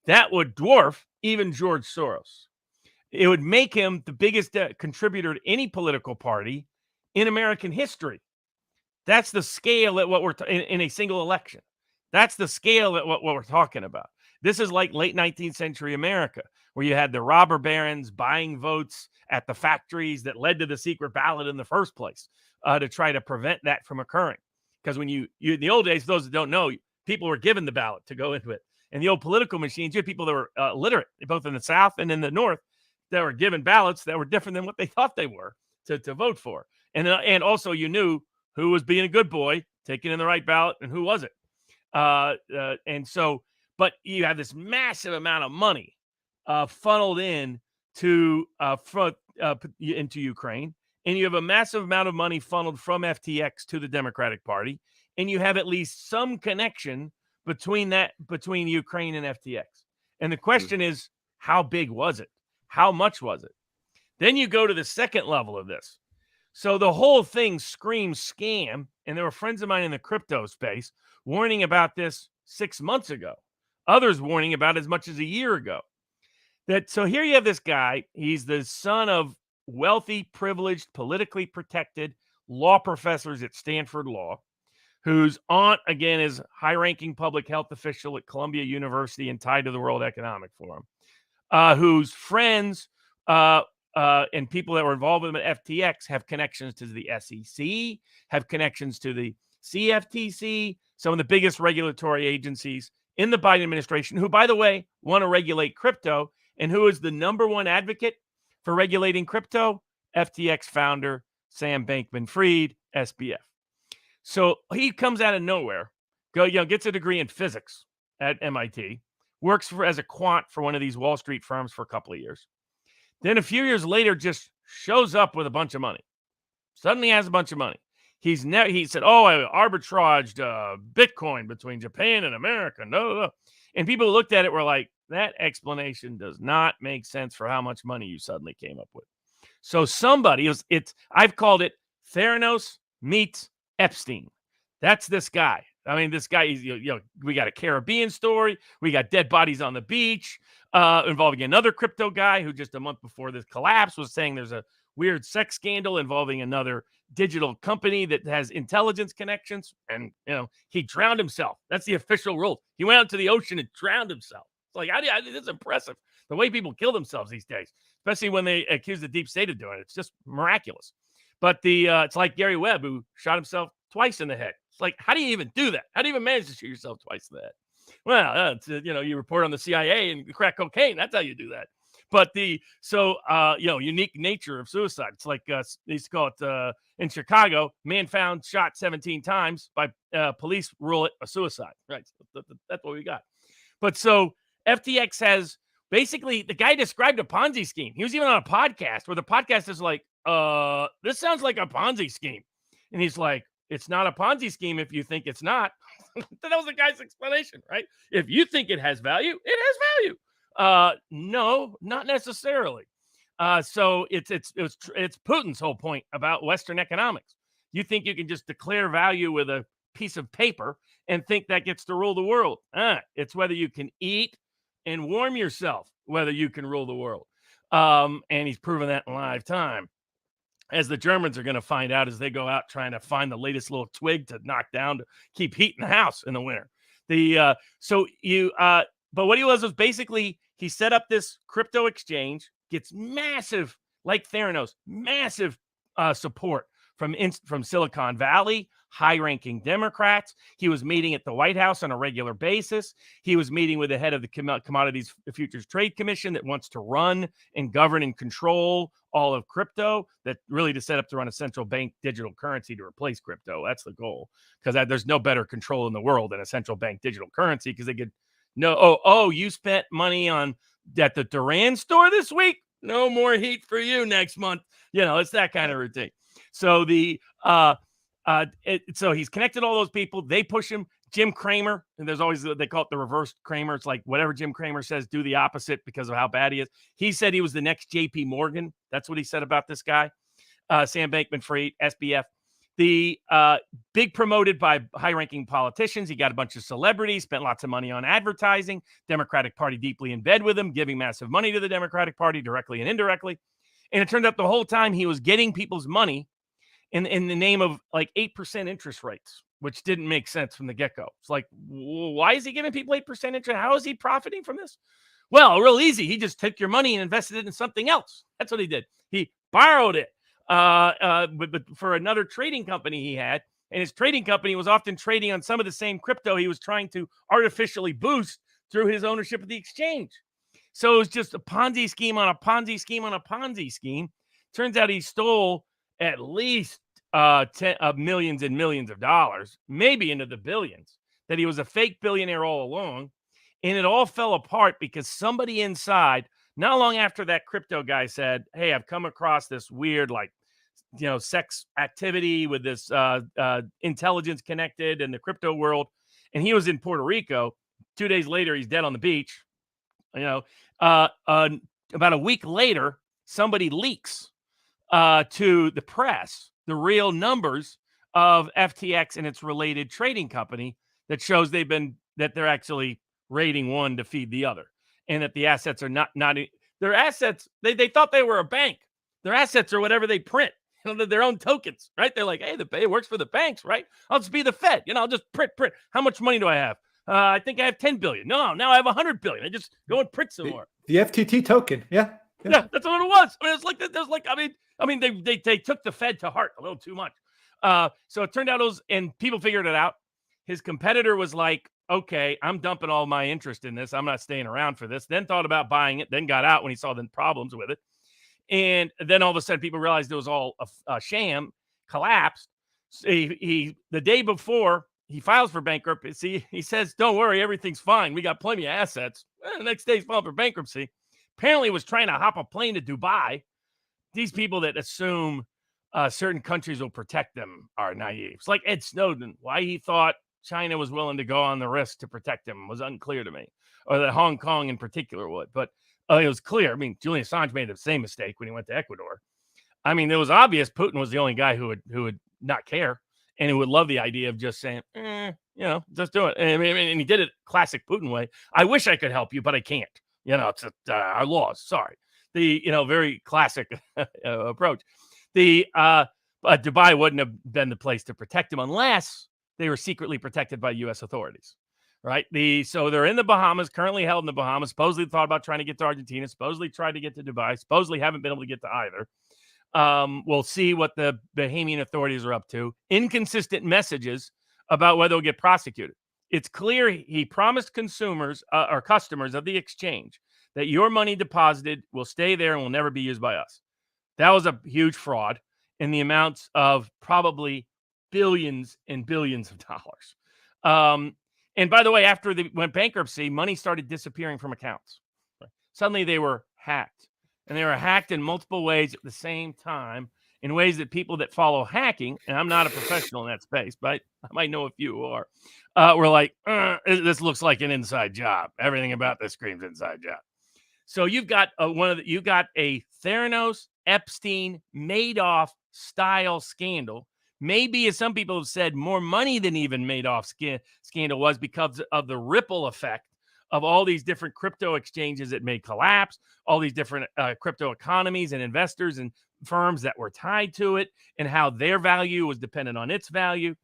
That would dwarf even George Soros. It would make him the biggest contributor to any political party in American history. That's the scale at what we're in a single election. That's the scale at what we're talking about. This is like late 19th century America, where you had the robber barons buying votes at the factories that led to the secret ballot in the first place, to try to prevent that from occurring. Because when you in the old days, for those that don't know, people were given the ballot to go into it. And the old political machines, you had people that were literate, both in the South and in the North, that were given ballots that were different than what they thought they were to vote for. And also you knew who was being a good boy, taking in the right ballot, and who wasn't. But you have this massive amount of money funneled in into Ukraine, and you have a massive amount of money funneled from FTX to the Democratic Party, and you have at least some connection between Ukraine and FTX. And the question is, how big was it? How much was it? Then you go to the second level of this. So the whole thing screams scam, and there were friends of mine in the crypto space warning about this 6 months ago. Others warning about it as much as a year ago. So here you have this guy. He's the son of wealthy, privileged, politically protected law professors at Stanford Law, whose aunt, again, is high-ranking public health official at Columbia University and tied to the World Economic Forum, whose friends and people that were involved with FTX have connections to the SEC, have connections to the CFTC, some of the biggest regulatory agencies in the Biden administration, who, by the way, want to regulate crypto, and who is the number one advocate for regulating crypto? FTX founder Sam Bankman-Fried, SBF. So he comes out of nowhere, gets a degree in physics at MIT, works as a quant for one of these Wall Street firms for a couple of years. Then a few years later, just shows up with a bunch of money. Suddenly has a bunch of money. He said, "Oh, I arbitraged Bitcoin between Japan and America." No. And people who looked at it were like, that explanation does not make sense for how much money you suddenly came up with. So I've called it Theranos meets Epstein. That's this guy. I mean, this guy, we got a Caribbean story. We got dead bodies on the beach involving another crypto guy who just a month before this collapse was saying there's a weird sex scandal involving another digital company that has intelligence connections. And, he drowned himself. That's the official rule. He went out to the ocean and drowned himself. It's like, it's impressive. The way people kill themselves these days, especially when they accuse the deep state of doing it. It's just miraculous. But it's like Gary Webb, who shot himself twice in the head. It's like, how do you even do that? How do you even manage to shoot yourself twice in the head? Well, you report on the CIA and crack cocaine. That's how you do that. But unique nature of suicide. It's like they used to call it in Chicago, man found shot 17 times by police rule it a suicide. Right. That's what we got. But so FTX has basically, the guy described a Ponzi scheme. He was even on a podcast where the podcast is like, this sounds like a Ponzi scheme. And he's like, it's not a Ponzi scheme if you think it's not. That was the guy's explanation, right? If you think it has value, it has value. No, not necessarily. So it's Putin's whole point about Western economics. You think you can just declare value with a piece of paper and think that gets to rule the world. It's whether you can eat and warm yourself, whether you can rule the world. And he's proven that in live time, as the Germans are going to find out as they go out trying to find the latest little twig to knock down to keep heat in the house in the winter. But what he was basically, he set up this crypto exchange, gets massive, like Theranos, massive support from Silicon Valley, high-ranking Democrats. He was meeting at the White House on a regular basis. He was meeting with the head of the Commodities Futures Trade Commission that wants to run and govern and control all of crypto, that really to set up to run a central bank digital currency to replace crypto. That's the goal, because there's no better control in the world than a central bank digital currency, because they could know, you spent money at the Duran store this week? No more heat for you next month. It's that kind of routine. So so he's connected all those people. They push him. Jim Cramer, and there's always, they call it the reverse Cramer. It's like whatever Jim Cramer says, do the opposite because of how bad he is. He said he was the next JP Morgan. That's what he said about this guy, Sam Bankman-Fried, SBF. The big promoted by high-ranking politicians. He got a bunch of celebrities, spent lots of money on advertising. Democratic Party deeply in bed with him, giving massive money to the Democratic Party directly and indirectly. And it turned out the whole time he was getting people's money in the name of like 8% interest rates, which didn't make sense from the get-go. It's like, why is he giving people 8% interest? How is he profiting from this? Well, real easy. He just took your money and invested it in something else. That's what he did. He borrowed it for another trading company he had. And his trading company was often trading on some of the same crypto he was trying to artificially boost through his ownership of the exchange. So it was just a Ponzi scheme on a Ponzi scheme on a Ponzi scheme. Turns out he stole at least millions and millions of dollars, maybe into the billions, that he was a fake billionaire all along. And it all fell apart because somebody inside, not long after that crypto guy said, hey, I've come across this weird, sex activity with this intelligence connected in the crypto world. And he was in Puerto Rico. 2 days later, he's dead on the beach. About a week later, somebody leaks to the press the real numbers of FTX and its related trading company that shows that they're actually raiding one to feed the other, and that the assets are not their assets. They thought they were a bank. Their assets are whatever they print. Their own tokens, right? They're like, hey, it works for the banks, right? I'll just be the Fed. I'll just print. How much money do I have? I think I have 10 billion. No, now I have 100 billion. I just go and print some more. The FTT token. Yeah, that's what it was. I mean, it's like there's like, they took the Fed to heart a little too much. So it turned out and people figured it out. His competitor was like, okay, I'm dumping all my interest in this. I'm not staying around for this. Then thought about buying it. Then got out when he saw the problems with it. And then all of a sudden people realized it was all a sham, collapsed. So the day before he files for bankruptcy, he says, don't worry, everything's fine. We got plenty of assets. The next day he's filing for bankruptcy. apparently was trying to hop a plane to Dubai. These people that assume certain countries will protect them are naive. It's like Ed Snowden. Why he thought China was willing to go on the risk to protect him was unclear to me, or that Hong Kong in particular would. But it was clear. I mean, Julian Assange made the same mistake when he went to Ecuador. I mean, it was obvious Putin was the only guy who would not care and who would love the idea of just saying, just do it. And he did it classic Putin way. I wish I could help you, but I can't. It's our laws. Sorry. The very classic approach. But Dubai wouldn't have been the place to protect him unless they were secretly protected by U.S. authorities, right? So they're in the Bahamas, currently held in the Bahamas. Supposedly thought about trying to get to Argentina. Supposedly tried to get to Dubai. Supposedly haven't been able to get to either. We'll see what the Bahamian authorities are up to. Inconsistent messages about whether they'll get prosecuted. It's clear he promised consumers or customers of the exchange that your money deposited will stay there and will never be used by us. That was a huge fraud in the amounts of probably billions and billions of dollars. And by the way, after they went bankruptcy, money started disappearing from accounts. Suddenly they were hacked. And they were hacked in multiple ways at the same time, in ways that people that follow hacking, and I'm not a professional in that space, but I might know a few who are, were like, this looks like an inside job. Everything about this screams inside job. So you've got you got a Theranos, Epstein, Madoff style scandal. Maybe, as some people have said, more money than even Madoff's scandal was because of the ripple effect of all these different crypto exchanges that may collapse, all these different crypto economies and investors and firms that were tied to it, and how their value was dependent on its value.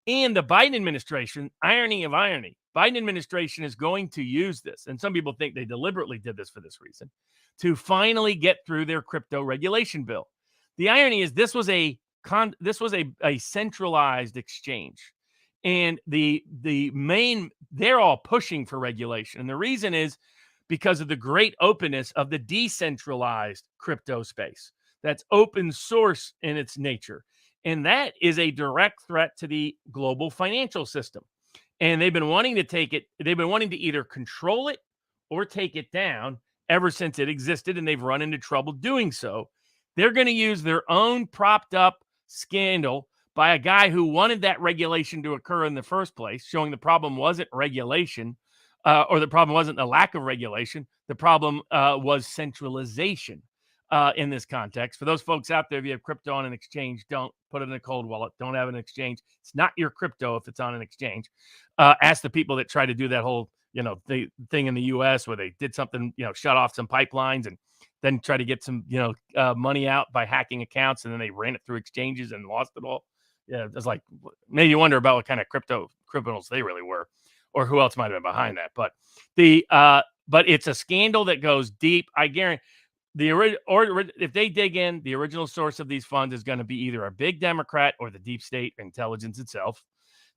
And the Biden administration, irony of irony, Biden administration is going to use this, and some people think they deliberately did this for this reason, to finally get through their crypto regulation bill. The irony is this was a centralized exchange. And they're all pushing for regulation. And the reason is because of the great openness of the decentralized crypto space. That's open source in its nature. And that is a direct threat to the global financial system. And they've been wanting to take it. They've been wanting to either control it or take it down ever since it existed. And they've run into trouble doing so. They're going to use their own propped up scandal by a guy who wanted that regulation to occur in the first place, showing the problem wasn't regulation, or the problem wasn't the lack of regulation. The problem was centralization in this context. For those folks out there, if you have crypto on an exchange, don't put it in a cold wallet. Don't have an exchange. It's not your crypto if it's on an exchange. Ask the people that try to do that whole, the thing in the U.S. where they did something, shut off some pipelines and then try to get some, money out by hacking accounts, and then they ran it through exchanges and lost it all. Yeah, it's like, maybe you wonder about what kind of crypto criminals they really were, or who else might have been behind that. But but it's a scandal that goes deep. I guarantee if they dig in, the original source of these funds is going to be either a big Democrat or the deep state intelligence itself.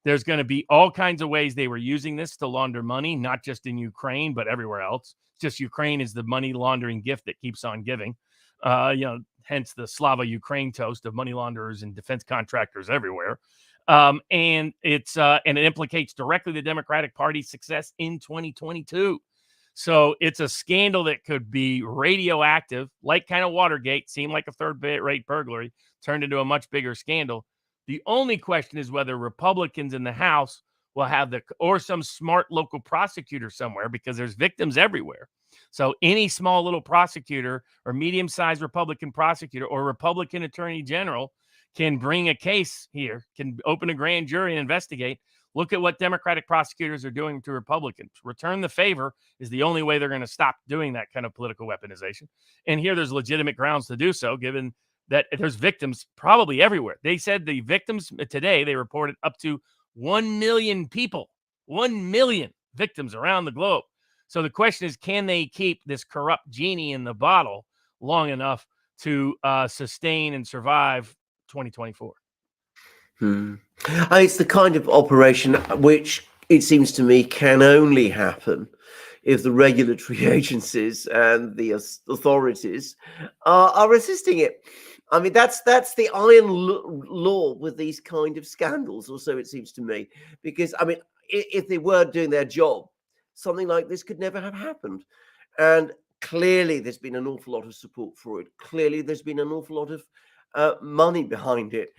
There's going to be all kinds of ways they were using this to launder money, not just in Ukraine, but everywhere else. Just Ukraine is the money laundering gift that keeps on giving. Hence the Slava Ukraine toast of money launderers and defense contractors everywhere. And it implicates directly the Democratic Party's success in 2022. So it's a scandal that could be radioactive, like kind of Watergate, seemed like a third-rate burglary, turned into a much bigger scandal. The only question is whether Republicans in the House will have or some smart local prosecutor somewhere, because there's victims everywhere. So any small little prosecutor or medium-sized Republican prosecutor or Republican attorney general can bring a case here, can open a grand jury and investigate. Look at what Democratic prosecutors are doing to Republicans. Return the favor is the only way they're going to stop doing that kind of political weaponization. And here there's legitimate grounds to do so, given that there's victims probably everywhere. They said the victims today, they reported up to 1 million people, 1 million victims around the globe. So the question is, can they keep this corrupt genie in the bottle long enough to sustain and survive 2024? It's the kind of operation which it seems to me can only happen if the regulatory agencies and the authorities are resisting it. I mean, that's the iron law with these kind of scandals, or so it seems to me. Because, I mean, if they were doing their job, something like this could never have happened. And Clearly, there's been an awful lot of support for it. Clearly, there's been an awful lot of money behind it.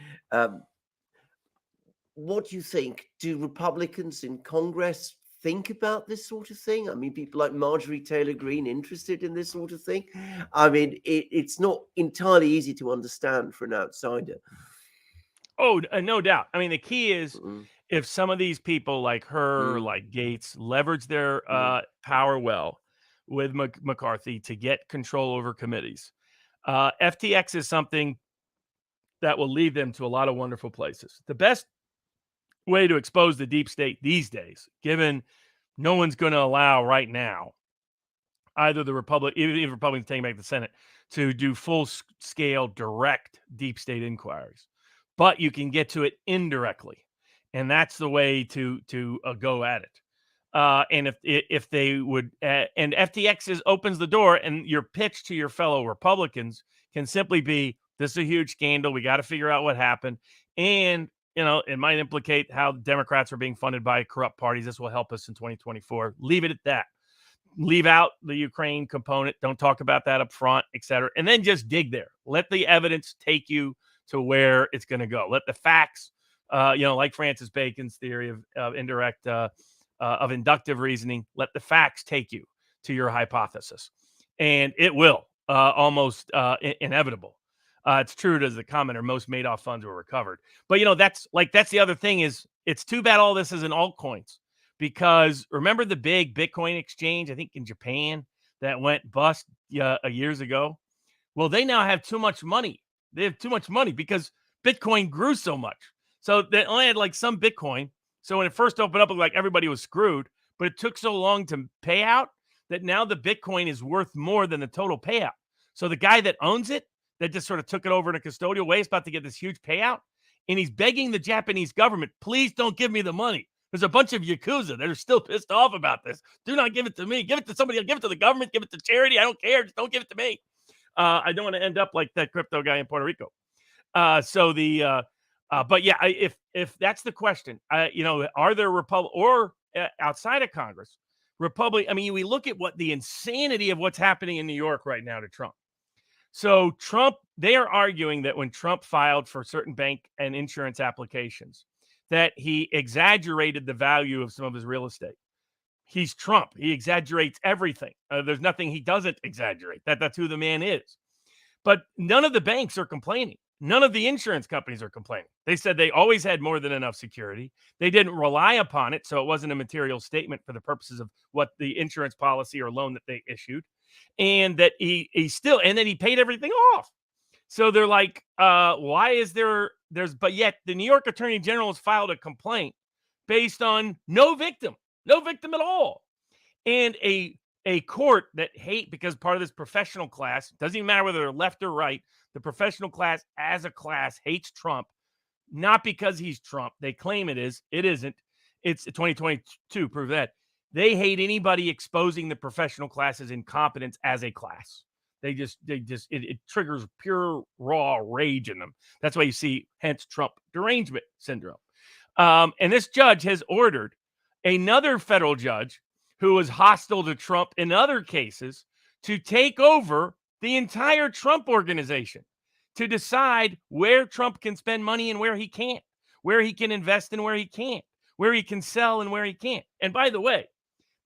What do you think? Do Republicans in Congress think about this sort of thing? I mean, people like Marjorie Taylor Greene interested in this sort of thing? I mean, it's not entirely easy to understand for an outsider. Oh, no doubt. I mean, the key is Mm, if some of these people like her, mm, like Gates, leverage their mm, power well with McCarthy to get control over committees. FTX is something that will lead them to a lot of wonderful places. The best way to expose the deep state these days, given no one's going to allow right now either even if Republicans taking back the Senate, to do full scale direct deep state inquiries, but you can get to it indirectly, and that's the way to go at it. And if they would, and FTX opens the door, and your pitch to your fellow Republicans can simply be, "This is a huge scandal. We got to figure out what happened," and it might implicate how Democrats are being funded by corrupt parties. This will help us in 2024. Leave it at that. Leave out the Ukraine component. Don't talk about that up front, et cetera. And then just dig there. Let the evidence take you to where it's going to go. Let the facts, like Francis Bacon's theory of inductive reasoning, let the facts take you to your hypothesis. And it will, almost inevitable. It's true to the commenter, most Madoff funds were recovered. But, that's the other thing is, it's too bad all this is in altcoins. Because remember the big Bitcoin exchange, I think in Japan, that went bust years ago? Well, they now have too much money. They have too much money because Bitcoin grew so much. So they only had like some Bitcoin. So when it first opened up, it looked like everybody was screwed. But it took so long to pay out that now the Bitcoin is worth more than the total payout. So the guy that owns it, that just sort of took it over in a custodial way, is about to get this huge payout. And he's begging the Japanese government, please don't give me the money. There's a bunch of Yakuza that are still pissed off about this. Do not give it to me. Give it to somebody. Give it to the government. Give it to charity. I don't care. Just don't give it to me. I don't want to end up like that crypto guy in Puerto Rico. But yeah, if that's the question, are there outside of Congress, I mean, we look at what the insanity of what's happening in New York right now to Trump. So Trump, they are arguing that when Trump filed for certain bank and insurance applications, that he exaggerated the value of some of his real estate. He's Trump. He exaggerates everything. There's nothing he doesn't exaggerate. That's who the man is. But none of the banks are complaining. None of the insurance companies are complaining. They said they always had more than enough security. They didn't rely upon it, so it wasn't a material statement for the purposes of what the insurance policy or loan that they issued. And that he paid everything off. So they're like, why is but yet the New York Attorney General has filed a complaint based on no victim at all. And a court that because part of this professional class, doesn't even matter whether they're left or right, the professional class as a class hates Trump, not because he's Trump. They claim it is. It isn't. It's 2022 prove that. They hate anybody exposing the professional class's incompetence as a class. It triggers pure raw rage in them. That's why you see, hence Trump derangement syndrome. And this judge has ordered another federal judge who was hostile to Trump in other cases to take over the entire Trump organization, to decide where Trump can spend money and where he can't, where he can invest and where he can't, where he can sell and where he can't. And by the way,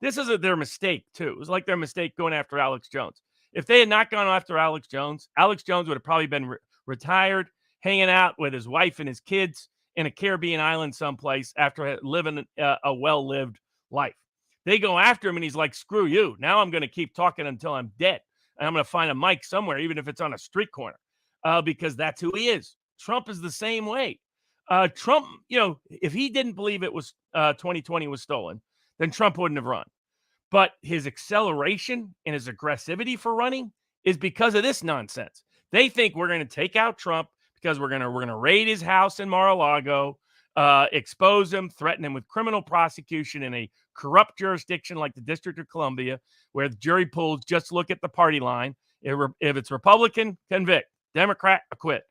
this isn't their mistake, too. It was like their mistake going after Alex Jones. If they had not gone after Alex Jones would have probably been retired, hanging out with his wife and his kids in a Caribbean island someplace after living a well-lived life. They go after him, and he's like, screw you. Now I'm going to keep talking until I'm dead. And I'm going to find a mic somewhere, even if it's on a street corner, because that's who he is. Trump is the same way. Trump, if he didn't believe it was 2020 was stolen, then Trump wouldn't have run. But his acceleration and his aggressivity for running is because of this nonsense. They think we're going to take out Trump because we're going to raid his house in Mar-a-Lago, expose him, threaten him with criminal prosecution in a corrupt jurisdiction like the District of Columbia, where the jury pools just look at the party line. If it's Republican, convict. Democrat, acquit.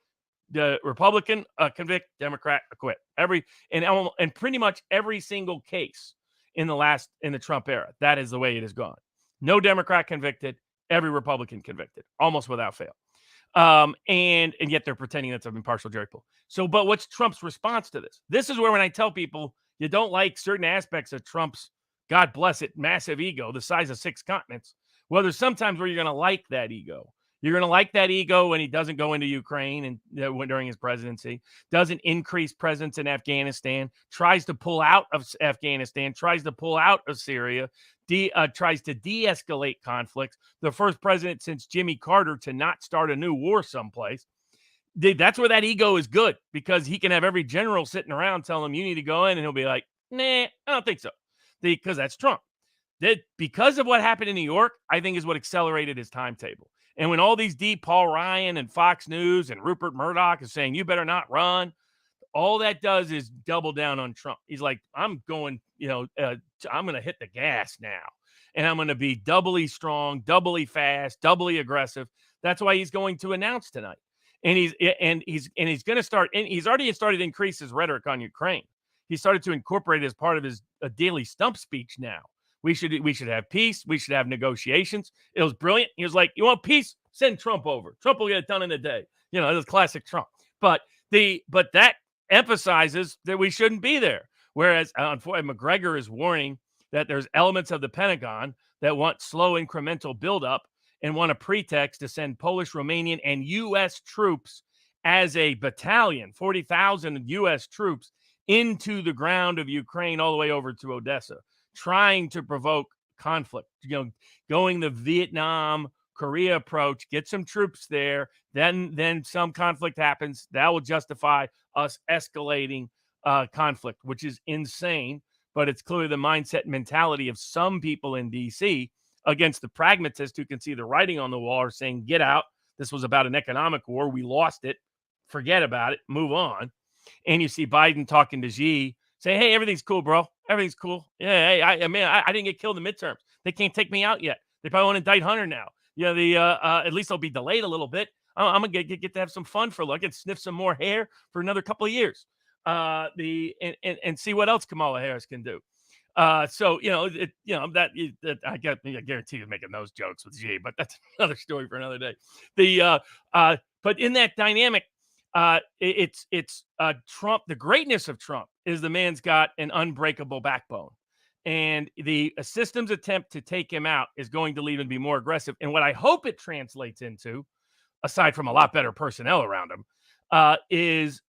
The Republican, convict. Democrat, acquit. And pretty much every single case in the Trump era, that is the way it has gone. No Democrat convicted, every Republican convicted, almost without fail. And yet they're pretending that's an impartial jury pool. So, but what's Trump's response to this? This is where when I tell people you don't like certain aspects of Trump's, God bless it, massive ego, the size of 6 continents. Well, there's sometimes where you're going to like that ego. You're going to like that ego when he doesn't go into Ukraine and during his presidency, doesn't increase presence in Afghanistan, tries to pull out of Afghanistan, tries to pull out of Syria, tries to de-escalate conflicts. The first president since Jimmy Carter to not start a new war someplace. That's where that ego is good, because he can have every general sitting around telling him you need to go in, and he'll be like, nah, I don't think so, because that's Trump. Because of what happened in New York, I think is what accelerated his timetable. And when all these Paul Ryan and Fox News and Rupert Murdoch is saying, you better not run, all that does is double down on Trump. He's like, I'm going, I'm going to hit the gas now. And I'm going to be doubly strong, doubly fast, doubly aggressive. That's why he's going to announce tonight. And he's going to start, and he's already started to increase his rhetoric on Ukraine. He started to incorporate it as part of his daily stump speech now. We should have peace. We should have negotiations. It was brilliant. He was like, you want peace? Send Trump over. Trump will get it done in a day. It was classic Trump. But that emphasizes that we shouldn't be there. Whereas unfortunately, McGregor is warning that there's elements of the Pentagon that want slow incremental buildup and want a pretext to send Polish, Romanian, and U.S. troops as a battalion, 40,000 U.S. troops into the ground of Ukraine all the way over to Odessa, trying to provoke conflict, going the Vietnam, Korea approach, get some troops there, then some conflict happens. That will justify us escalating conflict, which is insane, but it's clearly the mindset and mentality of some people in D.C. against the pragmatists who can see the writing on the wall are saying, get out. This was about an economic war. We lost it. Forget about it. Move on. And you see Biden talking to Xi, saying, hey, everything's cool, bro. Everything's cool. Yeah, hey, I didn't get killed in the midterms. They can't take me out yet. They probably want to indict Hunter now. At least they'll be delayed a little bit. I'm gonna get to have some fun for a look and sniff some more hair for another couple of years. And see what else Kamala Harris can do. I guarantee you making those jokes with Xi, but that's another story for another day. But in that dynamic, it's Trump. The greatness of Trump is the man's got an unbreakable backbone, and the system's attempt to take him out is going to lead him to be more aggressive. And what I hope it translates into, aside from a lot better personnel around him, is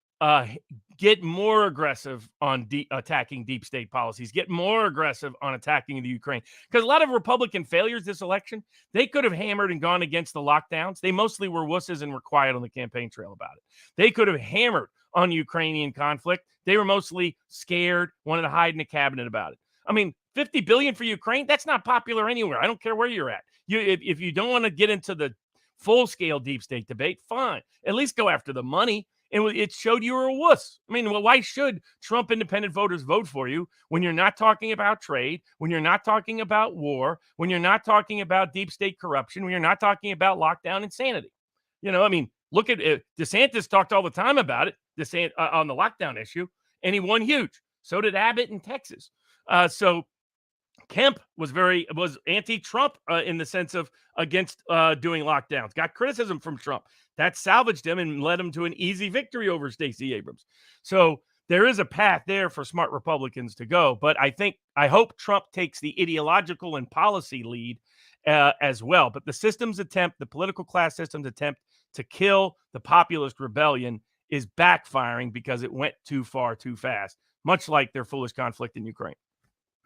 get more aggressive on attacking deep state policies, get more aggressive on attacking the Ukraine. Because a lot of Republican failures this election, they could have hammered and gone against the lockdowns. They mostly were wusses and were quiet on the campaign trail about it. They could have hammered on Ukrainian conflict. They were mostly scared, wanted to hide in a cabinet about it. I mean, $50 billion for Ukraine, that's not popular anywhere. I don't care where you're at. If you don't want to get into the full-scale deep state debate, fine. At least go after the money. And it showed you were a wuss. I mean, well, why should Trump independent voters vote for you when you're not talking about trade, when you're not talking about war, when you're not talking about deep state corruption, when you're not talking about lockdown insanity? Look at it. DeSantis talked all the time about it, on the lockdown issue, and he won huge. So did Abbott in Texas. So Kemp was anti-Trump in the sense of against doing lockdowns. Got criticism from Trump. That salvaged him and led him to an easy victory over Stacey Abrams. So there is a path there for smart Republicans to go. But I hope Trump takes the ideological and policy lead as well. But the political class system's attempt to kill the populist rebellion is backfiring because it went too far too fast, much like their foolish conflict in Ukraine.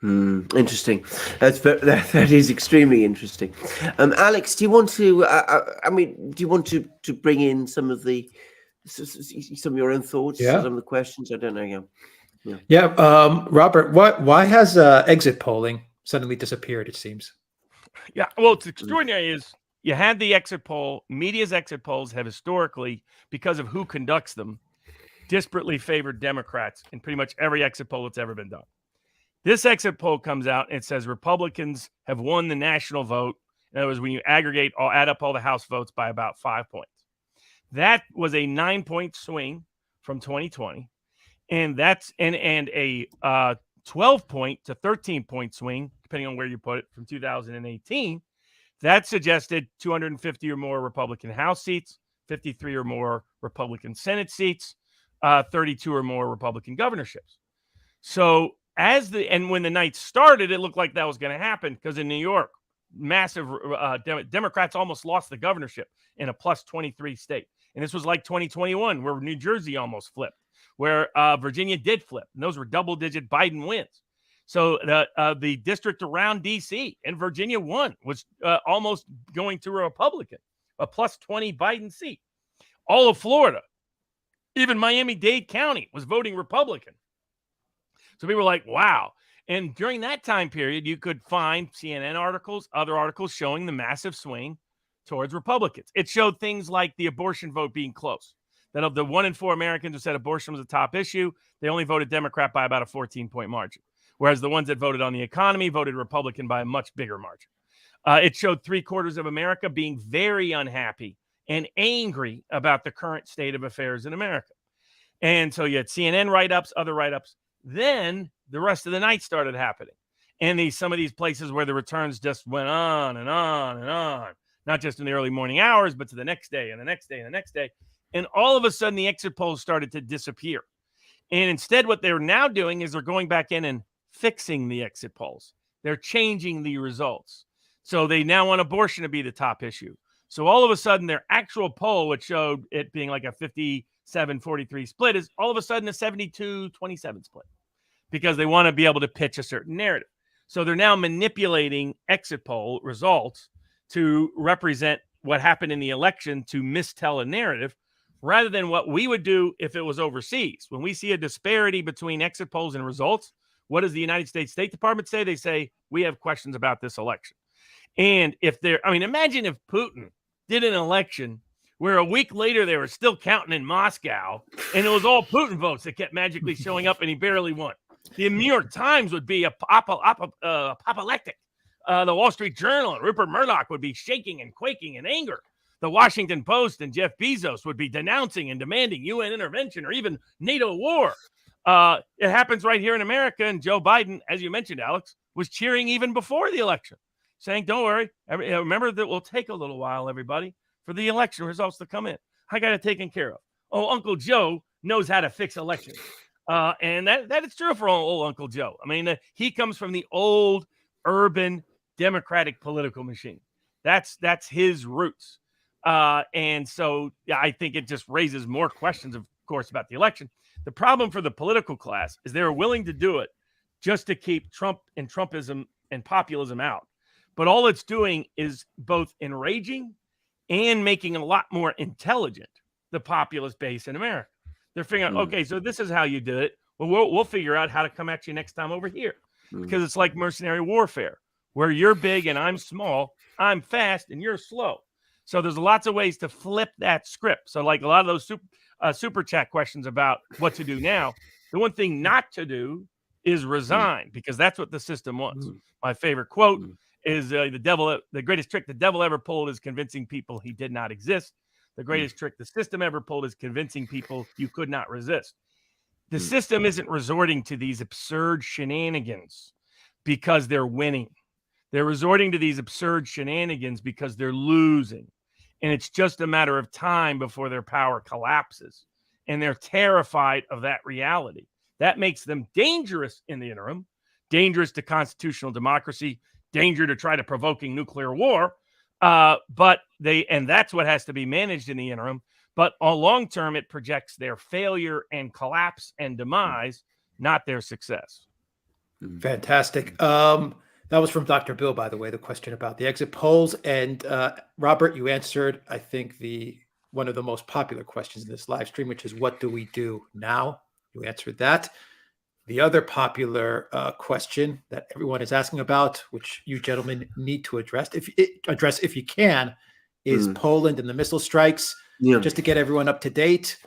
Interesting. That is extremely interesting. Alex, do you want to bring in some of your own thoughts? Yeah. Some of the questions? I don't know. Robert, why has exit polling suddenly disappeared? It seems. Yeah. Well, it's extraordinary. Is you had the exit poll. Media's exit polls have historically, because of who conducts them, disparately favored Democrats in pretty much every exit poll that's ever been done. This exit poll comes out and it says Republicans have won the national vote. In other words, when you add up all the House votes by about 5 points. That was a 9-point swing from 2020. And that's a 12-point to 13-point swing, depending on where you put it, from 2018. That suggested 250 or more Republican House seats, 53 or more Republican Senate seats, 32 or more Republican governorships. So when the night started, it looked like that was going to happen because in New York, massive Democrats almost lost the governorship in a plus 23 state. And this was like 2021, where New Jersey almost flipped, where Virginia did flip. And those were double-digit Biden wins. So the district around D.C. and Virginia won, was almost going to a Republican, a plus 20 Biden seat. All of Florida, even Miami-Dade County was voting Republican. So people were like, wow. And during that time period, you could find CNN articles, other articles showing the massive swing towards Republicans. It showed things like the abortion vote being close. That of the 1 in 4 Americans who said abortion was a top issue, they only voted Democrat by about a 14-point margin. Whereas the ones that voted on the economy voted Republican by a much bigger margin. It showed 3/4 of America being very unhappy and angry about the current state of affairs in America. And so you had CNN write-ups, other write-ups. Then the rest of the night started happening. And some of these places where the returns just went on and on and on, not just in the early morning hours, but to the next day and the next day and the next day. And all of a sudden, the exit polls started to disappear. And instead, what they're now doing is they're going back in and fixing the exit polls. They're changing the results. So they now want abortion to be the top issue. So all of a sudden, their actual poll, which showed it being like a 57-43 split, is all of a sudden a 72-27 split because they want to be able to pitch a certain narrative. So they're now manipulating exit poll results to represent what happened in the election to mistell a narrative rather than what we would do if it was overseas. When we see a disparity between exit polls and results, what does the United States State Department say? They say, we have questions about this election. And imagine if Putin did an election where a week later they were still counting in Moscow and it was all Putin votes that kept magically showing up and he barely won. The New York Times would be apoplectic. The Wall Street Journal and Rupert Murdoch would be shaking and quaking in anger. The Washington Post and Jeff Bezos would be denouncing and demanding UN intervention or even NATO war. It happens right here in America, and Joe Biden, as you mentioned, Alex, was cheering even before the election, saying, don't worry, remember that will take a little while, everybody, for the election results to come in. I got it taken care of. Oh, Uncle Joe knows how to fix elections. And that is true for old Uncle Joe. I mean, he comes from the old urban Democratic political machine. That's his roots. And so I think it just raises more questions, of course, about the election. The problem for the political class is they're willing to do it just to keep Trump and Trumpism and populism out. But all it's doing is both enraging and making a lot more intelligent the populist base in America. They're figuring out, okay, so this is how you do it. Well, we'll figure out how to come at you next time over here. Because it's like mercenary warfare, where you're big and I'm small, I'm fast and you're slow. So there's lots of ways to flip that script. So like a lot of those super chat questions about what to do now, the one thing not to do is resign, because that's what the system wants. My favorite quote is the greatest trick the devil ever pulled is convincing people he did not exist. The greatest trick the system ever pulled is convincing people you could not resist. The system isn't resorting to these absurd shenanigans because they're winning. They're resorting to these absurd shenanigans because they're losing. And it's just a matter of time before their power collapses. And they're terrified of that reality. That makes them dangerous in the interim, dangerous to constitutional democracy, danger to try to provoking nuclear war. But that's what has to be managed in the interim. But on long term, it projects their failure and collapse and demise, not their success. Fantastic. That was from Dr. Bill, by the way, the question about the exit polls. And Robert, you answered, I think, one of the most popular questions in this live stream, which is what do we do now? You answered that. The other popular question that everyone is asking about, which you gentlemen need to address if you can, is Poland and the missile strikes. Yeah. Just to get everyone up to date,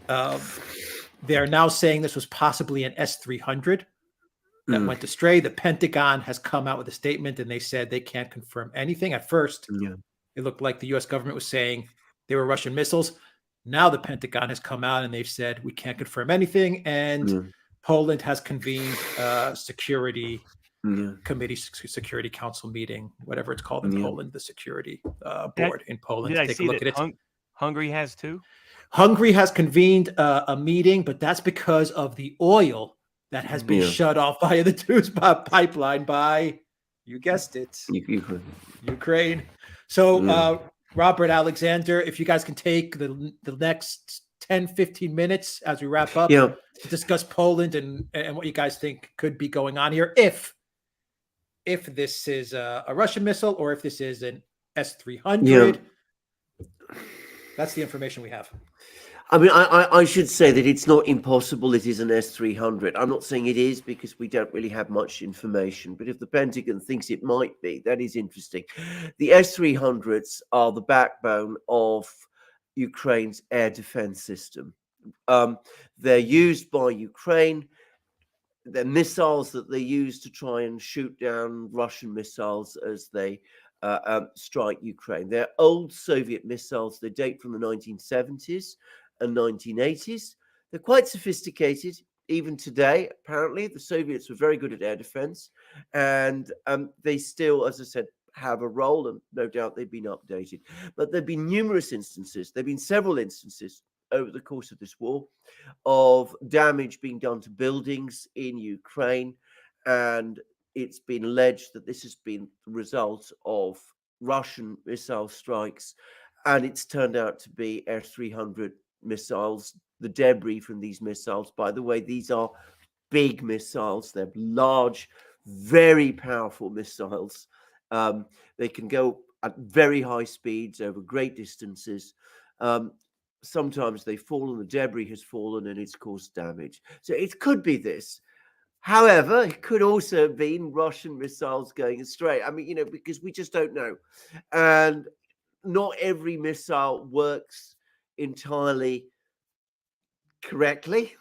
they're now saying this was possibly an S-300 that went astray. The Pentagon has come out with a statement, and they said they can't confirm anything. At first, it looked like the U.S. government was saying they were Russian missiles. Now the Pentagon has come out, and they've said we can't confirm anything, and Poland has convened security committee, security council meeting, whatever it's called in Poland, the security board in Poland. Did To I take see a look that at it. Hungary has too? Hungary has convened a meeting, but that's because of the oil that has been shut off via the Tuz pipeline by, you guessed it, Ukraine. So, Robert, Alexander, if you guys can take the next 10, 15 minutes as we wrap up to discuss Poland and what you guys think could be going on here, if this is a Russian missile or if this is an S-300. That's the information we have. I mean, I should say that it's not impossible it is an S-300. I'm not saying it is because we don't really have much information. But if the Pentagon thinks it might be, that is interesting. The S-300s are the backbone of Ukraine's air defense system. They're used by Ukraine. They're missiles that they use to try and shoot down Russian missiles as they strike Ukraine. They're old Soviet missiles. They date from the 1970s and 1980s. They're quite sophisticated even today. Apparently, the Soviets were very good at air defense, and they still, as I said, have a role, and no doubt they've been updated. But there've been numerous instances. There've been several instances over the course of this war of damage being done to buildings in Ukraine, and it's been alleged that this has been the result of Russian missile strikes, and it's turned out to be S-300 missiles. The debris from these missiles, by the way, these are big missiles. They're large, very powerful missiles. They can go at very high speeds over great distances. Sometimes they fall and the debris has fallen and it's caused damage. So it could be this. However, it could also have been Russian missiles going astray. I mean, because we just don't know. And not every missile works entirely correctly.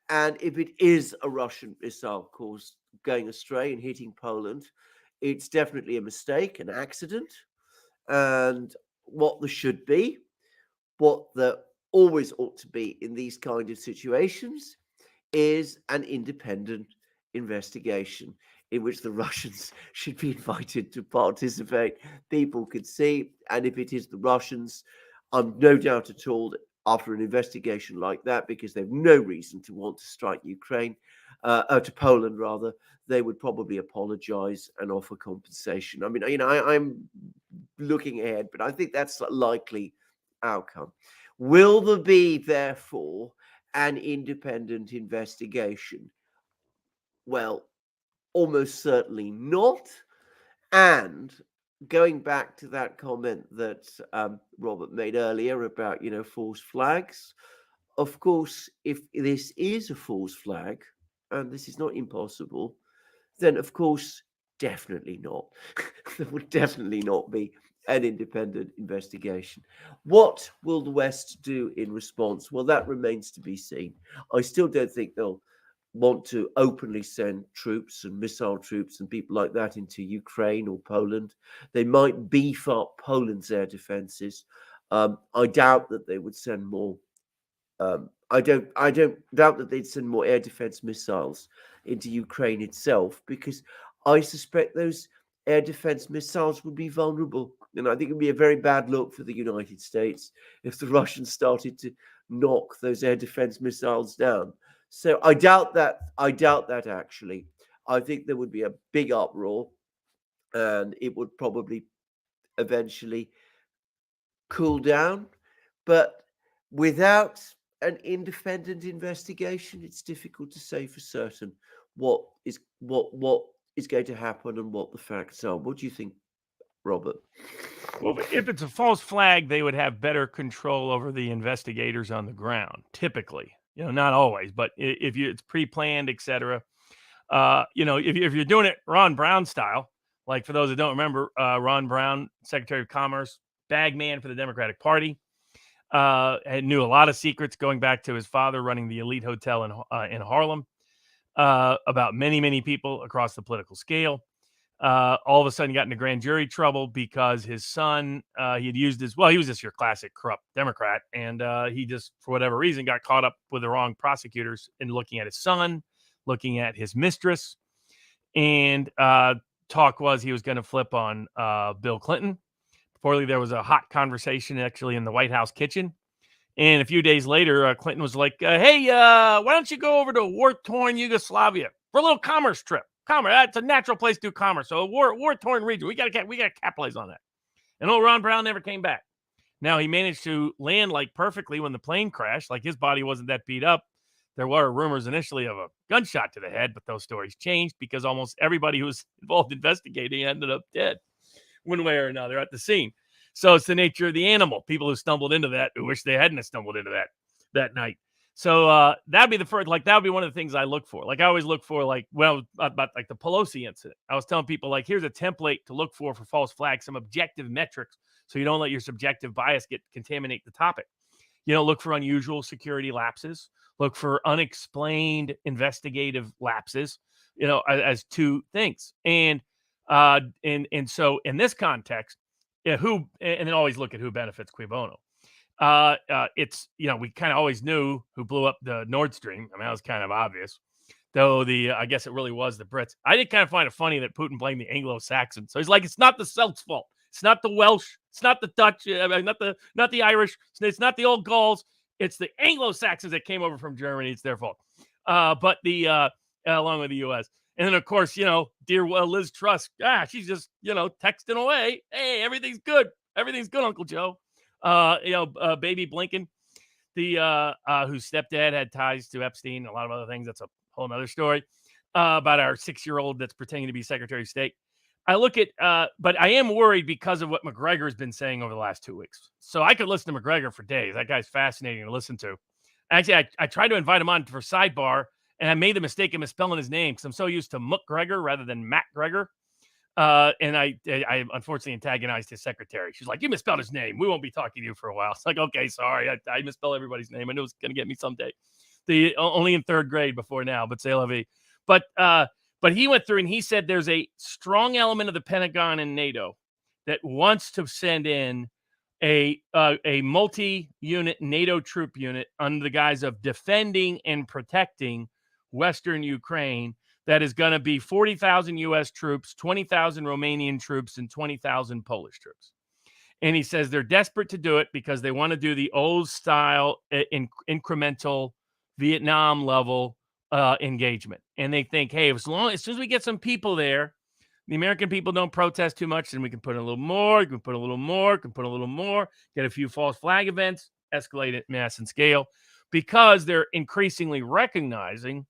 And if it is a Russian missile going astray and hitting Poland, it's definitely a mistake, an accident. And what there should be, what there always ought to be in these kind of situations, is an independent investigation in which the Russians should be invited to participate. People could see, and if it is the Russians, I'm no doubt at all that after an investigation like that, because they've no reason to want to strike Ukraine, to Poland rather, they would probably apologize and offer compensation. I mean, I'm looking ahead, but I think that's a likely outcome. Will there be, therefore, an independent investigation? Well, almost certainly not. And going back to that comment that Robert made earlier about, false flags, of course, if this is a false flag, and this is not impossible, then of course, definitely not. There would definitely not be an independent investigation. What will the West do in response? Well, that remains to be seen. I still don't think they'll want to openly send troops and missile troops and people like that into Ukraine or Poland. They might beef up Poland's air defenses. I doubt that they would send more. I don't doubt that they'd send more air defense missiles into Ukraine itself, because I suspect those air defense missiles would be vulnerable. And I think it would be a very bad look for the United States if the Russians started to knock those air defense missiles down. So I doubt that actually. I think there would be a big uproar, and it would probably eventually cool down. But without an independent investigation, it's difficult to say for certain what is going to happen and what the facts are. What do you think, Robert? Well, if it's a false flag, they would have better control over the investigators on the ground, typically. Not always, but if it's pre-planned, etc. If you're doing it Ron Brown style, like for those that don't remember, Ron Brown, Secretary of Commerce, bag man for the Democratic Party, knew a lot of secrets going back to his father running the elite hotel in Harlem, about many, many people across the political scale. All of a sudden got into grand jury trouble because his son, he was just your classic corrupt Democrat. And he just, for whatever reason, got caught up with the wrong prosecutors in looking at his son, looking at his mistress. and talk was he was going to flip on Bill Clinton. Reportedly, there was a hot conversation actually in the White House kitchen. And a few days later, Clinton was like, hey, why don't you go over to war-torn Yugoslavia for a little commerce trip? Commerce, that's a natural place to do commerce. So a war-torn region, we got to capitalize on that. And old Ron Brown never came back. Now, he managed to land like perfectly when the plane crashed. Like his body wasn't that beat up. There were rumors initially of a gunshot to the head, but those stories changed because almost everybody who was involved investigating ended up dead one way or another at the scene. So it's the nature of the animal. People who stumbled into that who wish they hadn't have stumbled into that night. So that'd be the first, like that would be one of the things I look for. Like I always look for, like, well, about like the Pelosi incident. I was telling people, like, here's a template to look for false flags, some objective metrics, so you don't let your subjective bias contaminate the topic. You know, look for unusual security lapses, look for unexplained investigative lapses, you know, as two things. And so in this context, and then always look at who benefits cui bono. It's, you know, we kind of always knew who blew up the Nord Stream. I mean, that was kind of obvious, though I guess it really was the Brits. I did kind of find it funny that Putin blamed the Anglo-Saxons. So he's like, it's not the Celts' fault. It's not the Welsh. It's not the Dutch. Not the Irish. It's not the old Gauls. It's the Anglo-Saxons that came over from Germany. It's their fault. But along with the U.S. And then, of course, you know, dear Liz Truss, she's just, you know, texting away. Hey, everything's good. Everything's good, Uncle Joe. Baby Blinken, whose stepdad had ties to Epstein and a lot of other things. That's a whole nother story about our 6-year-old that's pretending to be Secretary of State. I look at, but I am worried because of what McGregor has been saying over the last 2 weeks. So I could listen to McGregor for days. That guy's fascinating to listen to. Actually, I tried to invite him on for sidebar, and I made the mistake of misspelling his name because I'm so used to McGregor rather than Matt Gregor. And I unfortunately antagonized his secretary. She's like, you misspelled his name. We won't be talking to you for a while. It's like, okay, sorry. I misspell everybody's name. I knew it was going to get me someday. Only in 3rd grade before now, but c'est la vie. But he went through and he said there's a strong element of the Pentagon and NATO that wants to send in a multi-unit NATO troop unit under the guise of defending and protecting Western Ukraine. That is going to be 40,000 U.S. troops, 20,000 Romanian troops, and 20,000 Polish troops. And he says they're desperate to do it because they want to do the old style incremental Vietnam level engagement. And they think, hey, as soon as we get some people there, the American people don't protest too much, then we can put in a little more, we can put a little more, can put a little more, get a few false flag events, escalate it mass and scale, because they're increasingly recognizing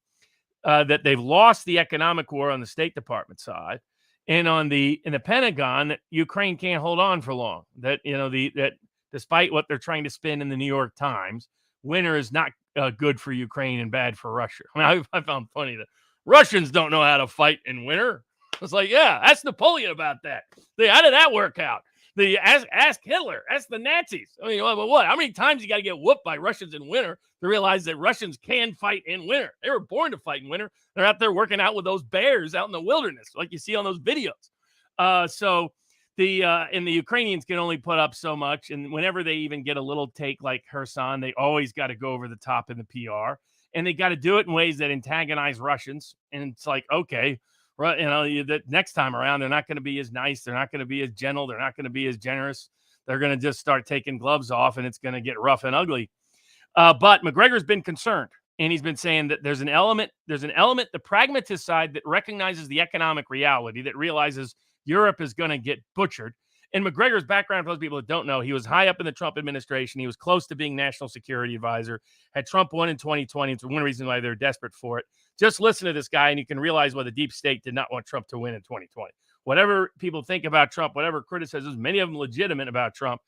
that they've lost the economic war on the State Department side, and in the Pentagon, that Ukraine can't hold on for long. That, you know, that despite what they're trying to spin in the New York Times, winter is not good for Ukraine and bad for Russia. I mean, I found funny that Russians don't know how to fight in winter. It's like, yeah, ask Napoleon about that. How did that work out? Ask Hitler. Ask the Nazis. I mean, what? How many times you got to get whooped by Russians in winter to realize that Russians can fight in winter? They were born to fight in winter. They're out there working out with those bears out in the wilderness, like you see on those videos. So the Ukrainians can only put up so much, and whenever they even get a little take like Kherson, they always got to go over the top in the PR, and they got to do it in ways that antagonize Russians. And it's like, okay. Right, you know, that next time around, they're not going to be as nice. They're not going to be as gentle. They're not going to be as generous. They're going to just start taking gloves off, and it's going to get rough and ugly. But McGregor's been concerned, and he's been saying that there's an element, the pragmatist side that recognizes the economic reality, that realizes Europe is going to get butchered. And McGregor's background, for those people that don't know, he was high up in the Trump administration. He was close to being national security advisor. Had Trump won in 2020, it's one reason why they're desperate for it. Just listen to this guy, and you can realize why the deep state did not want Trump to win in 2020. Whatever people think about Trump, whatever criticisms, many of them legitimate about Trump,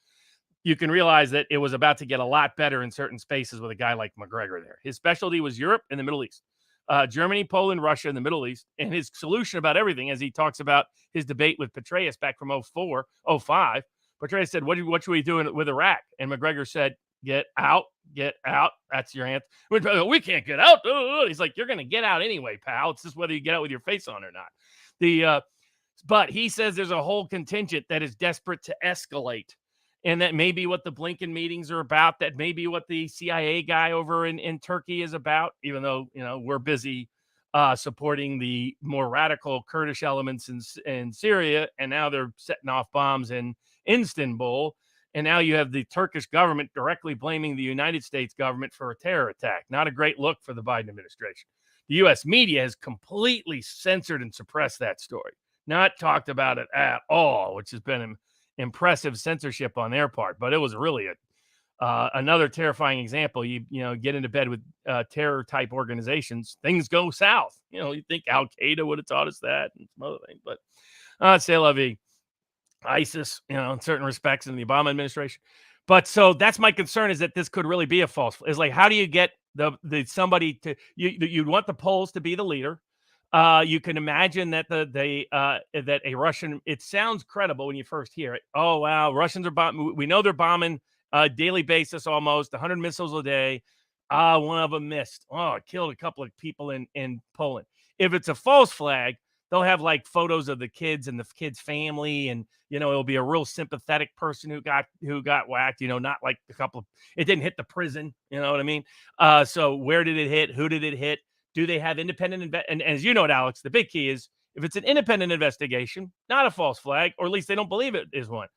you can realize that it was about to get a lot better in certain spaces with a guy like McGregor there. His specialty was Europe and the Middle East. Germany, Poland, Russia, and the Middle East. And his solution about everything, as he talks about his debate with Petraeus back from 04, 05, Petraeus said, what should we do with Iraq? And McGregor said, get out. That's your answer. We can't get out. He's like, you're going to get out anyway, pal. It's just whether you get out with your face on or not. But he says there's a whole contingent that is desperate to escalate. And that may be what the Blinken meetings are about. That may be what the CIA guy over in Turkey is about, even though, you know, we're busy supporting the more radical Kurdish elements in Syria, and now they're setting off bombs in Istanbul. And now you have the Turkish government directly blaming the United States government for a terror attack. Not a great look for the Biden administration. The U.S. media has completely censored and suppressed that story, not talked about it at all, which has been an impressive censorship on their part. But it was really another terrifying example. You get into bed with terror type organizations, things go south. You think Al Qaeda would have taught us that and some other things, but c'est la vie. ISIS, in certain respects in the Obama administration. But so that's my concern, is that this could really be a false. Is like, how do you get the somebody to you'd want the Poles to be the leader. You can imagine that that a Russian. It sounds credible when you first hear it. Oh wow, Russians are bombing. We know they're bombing daily basis, almost 100 missiles a day. One of them missed. Oh, it killed a couple of people in Poland. If it's a false flag, they'll have like photos of the kids and the kids' family, and it'll be a real sympathetic person who got whacked. Not like a couple of, it didn't hit the prison. You know what I mean? So where did it hit? Who did it hit? Do they have independent and as you know, Alex, the big key is if it's an independent investigation, not a false flag, or at least they don't believe it is one.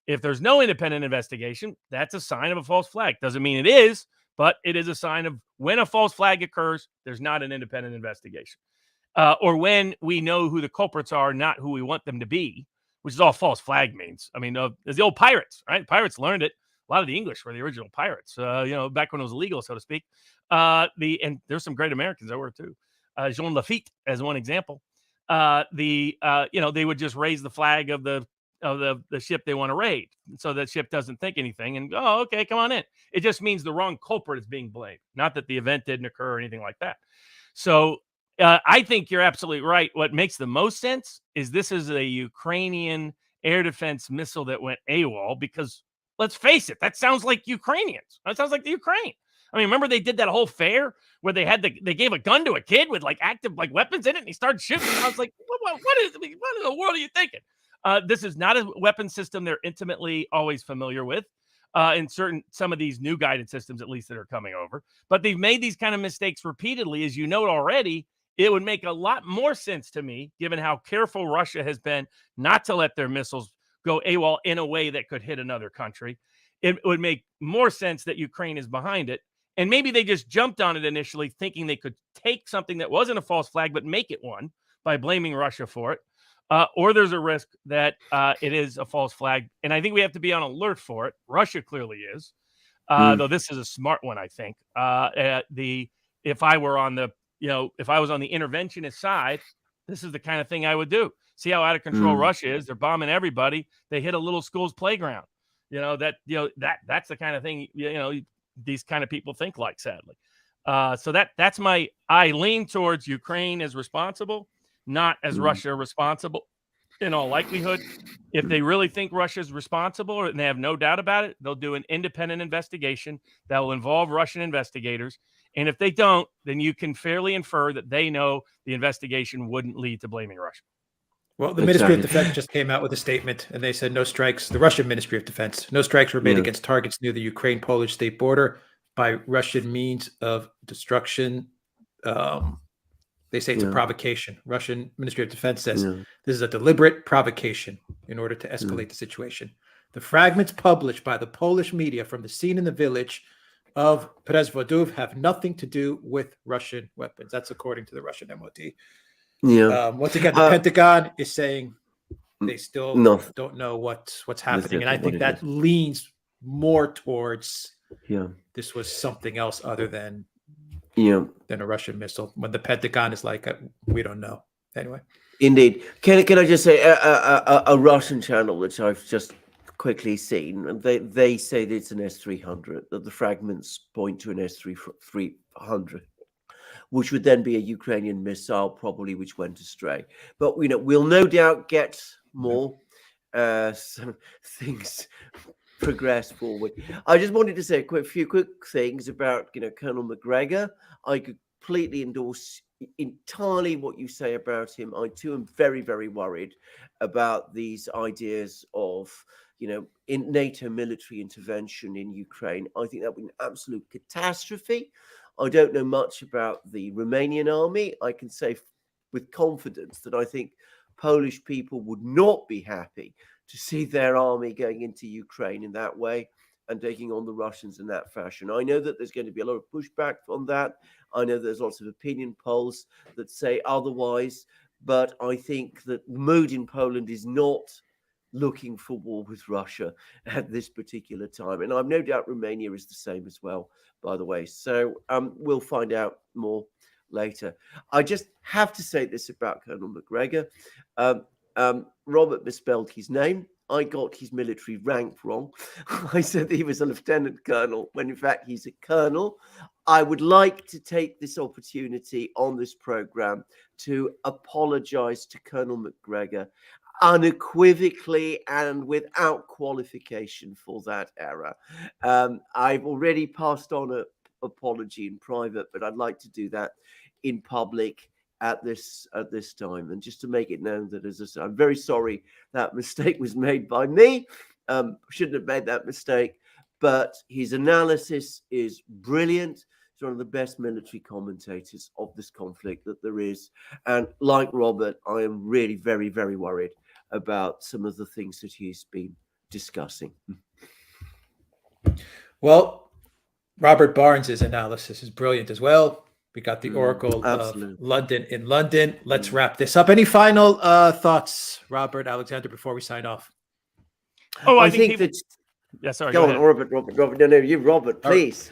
If there's no independent investigation, that's a sign of a false flag. Doesn't mean it is, but it is a sign of when a false flag occurs, there's not an independent investigation. Or when we know who the culprits are, not who we want them to be, which is all false flag means. I mean, there's the old pirates, right? Pirates learned it. A lot of the English were the original pirates, back when it was legal, so to speak. And there's some great Americans that were too. Jean Lafitte, as one example. They would just raise the flag of the ship they want to raid, so that ship doesn't think anything and oh, okay, come on in. It just means the wrong culprit is being blamed, not that the event didn't occur or anything like that. So I think you're absolutely right. What makes the most sense is this is a Ukrainian air defense missile that went AWOL, because let's face it, that sounds like Ukrainians. That sounds like the Ukraine. I mean, remember they did that whole fair where they gave a gun to a kid with like active like weapons in it, and he started shooting. I was like, what in the world are you thinking? This is not a weapon system they're intimately always familiar with. In some of these new guided systems, at least, that are coming over. But they've made these kind of mistakes repeatedly, as you note already. It would make a lot more sense to me, given how careful Russia has been not to let their missiles go AWOL in a way that could hit another country. It would make more sense that Ukraine is behind it. And maybe they just jumped on it initially, thinking they could take something that wasn't a false flag, but make it one by blaming Russia for it. Or there's a risk that it is a false flag. And I think we have to be on alert for it. Russia clearly is, though this is a smart one, I think. If I were on the if I was on the interventionist side, this is the kind of thing I would do. See how out of control Russia is. They're bombing everybody. They hit a little school's playground. That's the kind of thing, these kind of people think like, sadly. So that's I lean towards Ukraine as responsible, not as Russia responsible in all likelihood. If they really think Russia's responsible and they have no doubt about it, they'll do an independent investigation that will involve Russian investigators. And if they don't, then you can fairly infer that they know the investigation wouldn't lead to blaming Russia. Well, the Ministry of Defense just came out with a statement, and they said no strikes, the Russian Ministry of Defense, no strikes were made against targets near the Ukraine-Polish state border by Russian means of destruction. They say it's a provocation. Russian Ministry of Defense says this is a deliberate provocation in order to escalate the situation. The fragments published by the Polish media from the scene in the village of Przewodów have nothing to do with Russian weapons. That's according to the Russian MOD. Once again, the Pentagon is saying they still don't know what's happening. And I think that leans more towards this was something else other than a Russian missile, when the Pentagon is like, we don't know. Anyway. Indeed. Can I just say a Russian channel, which I've just quickly seen, they say that it's an S-300, that the fragments point to an S-300, which would then be a Ukrainian missile, probably, which went astray. But we'll no doubt get more some things progress forward. I just wanted to say a few quick things about Colonel McGregor. I completely endorse entirely what you say about him. I too am very, very worried about these ideas of in NATO military intervention in Ukraine. I think that would be an absolute catastrophe. I don't know much about the Romanian army. I can say with confidence that I think Polish people would not be happy to see their army going into Ukraine in that way and taking on the Russians in that fashion. I know that there's going to be a lot of pushback on that. I know there's lots of opinion polls that say otherwise, but I think that the mood in Poland is not looking for war with Russia at this particular time. And I've no doubt Romania is the same as well, by the way. So we'll find out more later. I just have to say this about Colonel McGregor. Robert misspelled his name. I got his military rank wrong. I said that he was a lieutenant colonel when in fact he's a colonel. I would like to take this opportunity on this program to apologize to Colonel McGregor unequivocally and without qualification for that error. I've already passed on an apology in private, but I'd like to do that in public at this time, and just to make it known that, as I said, I'm very sorry that mistake was made by me. Shouldn't have made that mistake, but his analysis is brilliant. He's one of the best military commentators of this conflict that there is, and like Robert, I am really very, very worried about some of the things that he's been discussing. Well, Robert Barnes's analysis is brilliant as well. We got the Oracle of London in London. Let's wrap this up. Any final thoughts, Robert, Alexander, before we sign off? Oh, I think people... that. Yeah, sorry. Go on, Robert. No, you, Robert, please.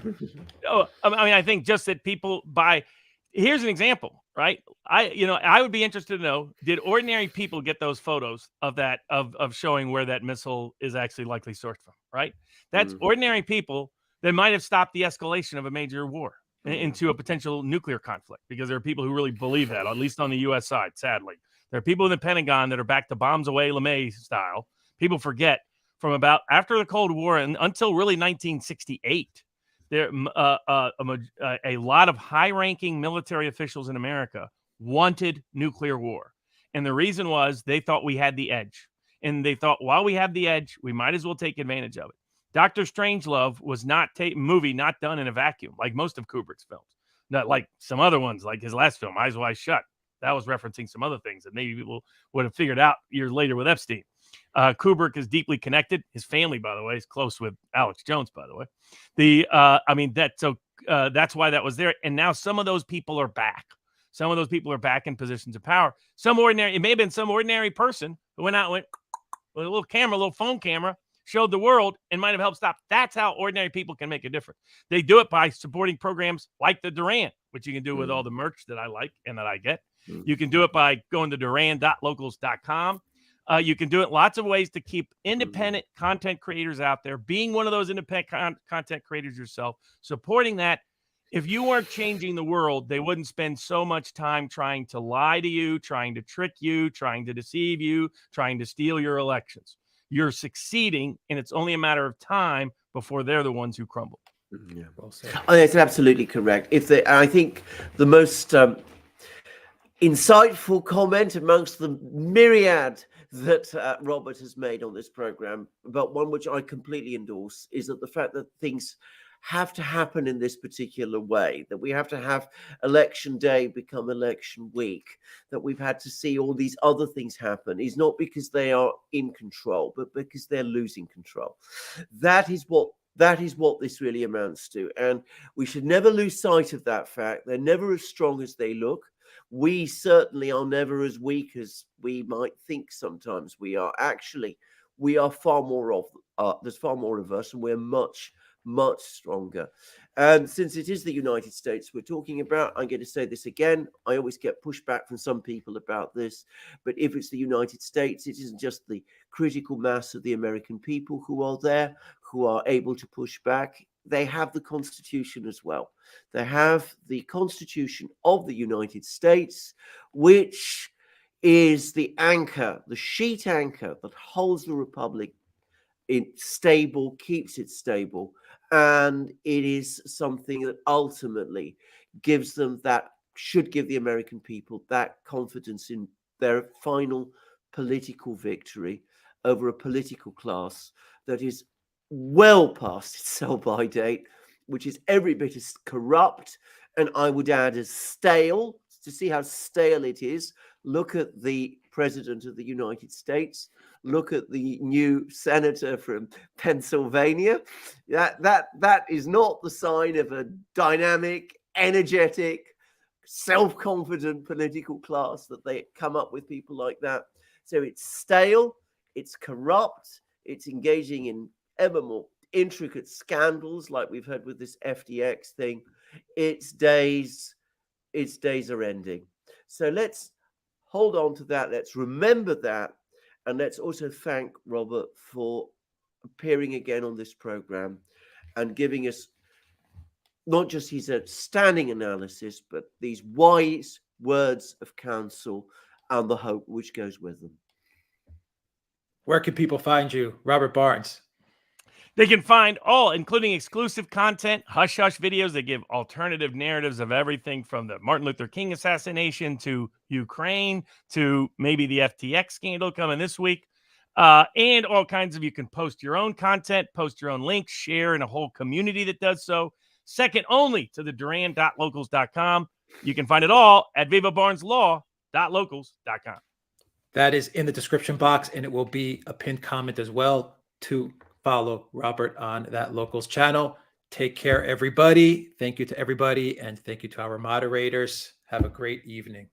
Oh, I mean, I think just that people buy. Here's an example, right? I would be interested to know: did ordinary people get those photos of that of showing where that missile is actually likely sourced from? Right. That's ordinary people that might have stopped the escalation of a major war into a potential nuclear conflict, because there are people who really believe that, at least on the U.S. side. Sadly, there are people in the Pentagon that are back to bombs away LeMay style. People forget from about after the Cold War and until really 1968, there a lot of high-ranking military officials in America wanted nuclear war, and the reason was they thought we had the edge, and they thought while we have the edge, we might as well take advantage of it. Dr. Strangelove was not movie not done in a vacuum, like most of Kubrick's films. Not like some other ones, like his last film, Eyes Wide Shut. That was referencing some other things that maybe people would have figured out years later with Epstein. Kubrick is deeply connected. His family, by the way, is close with Alex Jones, by the way. That's why that was there. And now some of those people are back. Some of those people are back in positions of power. It may have been some ordinary person who went out and went with a little camera, a little phone camera, showed the world and might have helped stop. That's how ordinary people can make a difference. They do it by supporting programs like the Duran, which you can do with all the merch that I like and that I get. You can do it by going to duran.locals.com. You can do it lots of ways to keep independent content creators out there, being one of those independent content creators yourself, supporting that. If you weren't changing the world, they wouldn't spend so much time trying to lie to you, trying to trick you, trying to deceive you, trying to steal your elections. You're succeeding, and it's only a matter of time before they're the ones who crumble. Yeah, well said. Oh, that's absolutely correct. I think the most insightful comment amongst the myriad that Robert has made on this program, but one which I completely endorse, is that the fact that things have to happen in this particular way, that we have to have election day become election week, that we've had to see all these other things happen, is not because they are in control, but because they're losing control. That is what this really amounts to. And we should never lose sight of that fact. They're never as strong as they look. We certainly are never as weak as we might think sometimes we are. Actually, we are far more there's far more of us, and we're much stronger. And since it is the United States we're talking about, I'm going to say this again. I always get pushback from some people about this, but if it's the United States, it isn't just the critical mass of the American people who are there, who are able to push back. They have the Constitution as well. They have the Constitution of the United States, which is the anchor, the sheet anchor that holds the Republic stable, keeps it stable. And it is something that ultimately gives them should give the American people that confidence in their final political victory over a political class that is well past its sell-by date, which is every bit as corrupt, and I would add as stale. To see how stale it is, look at the President of the United States. Look at the new senator from Pennsylvania. That is not the sign of a dynamic, energetic, self-confident political class that they come up with people like that. So it's stale, it's corrupt, it's engaging in ever more intricate scandals like we've heard with this FTX thing. Its days are ending. So let's hold on to that. Let's remember that. And let's also thank Robert for appearing again on this program and giving us not just his outstanding analysis, but these wise words of counsel and the hope which goes with them. Where can people find you, Robert Barnes? They can find all, including exclusive content, hush-hush videos that give alternative narratives of everything from the Martin Luther King assassination to Ukraine to maybe the FTX scandal coming this week. And all kinds of, you can post your own content, post your own links, share in a whole community that does so. Second only to the Duran.locals.com. You can find it all at vivabarneslaw.locals.com. That is in the description box, and it will be a pinned comment as well to follow Robert on that Locals channel. Take care, everybody. Thank you to everybody, and thank you to our moderators. Have a great evening.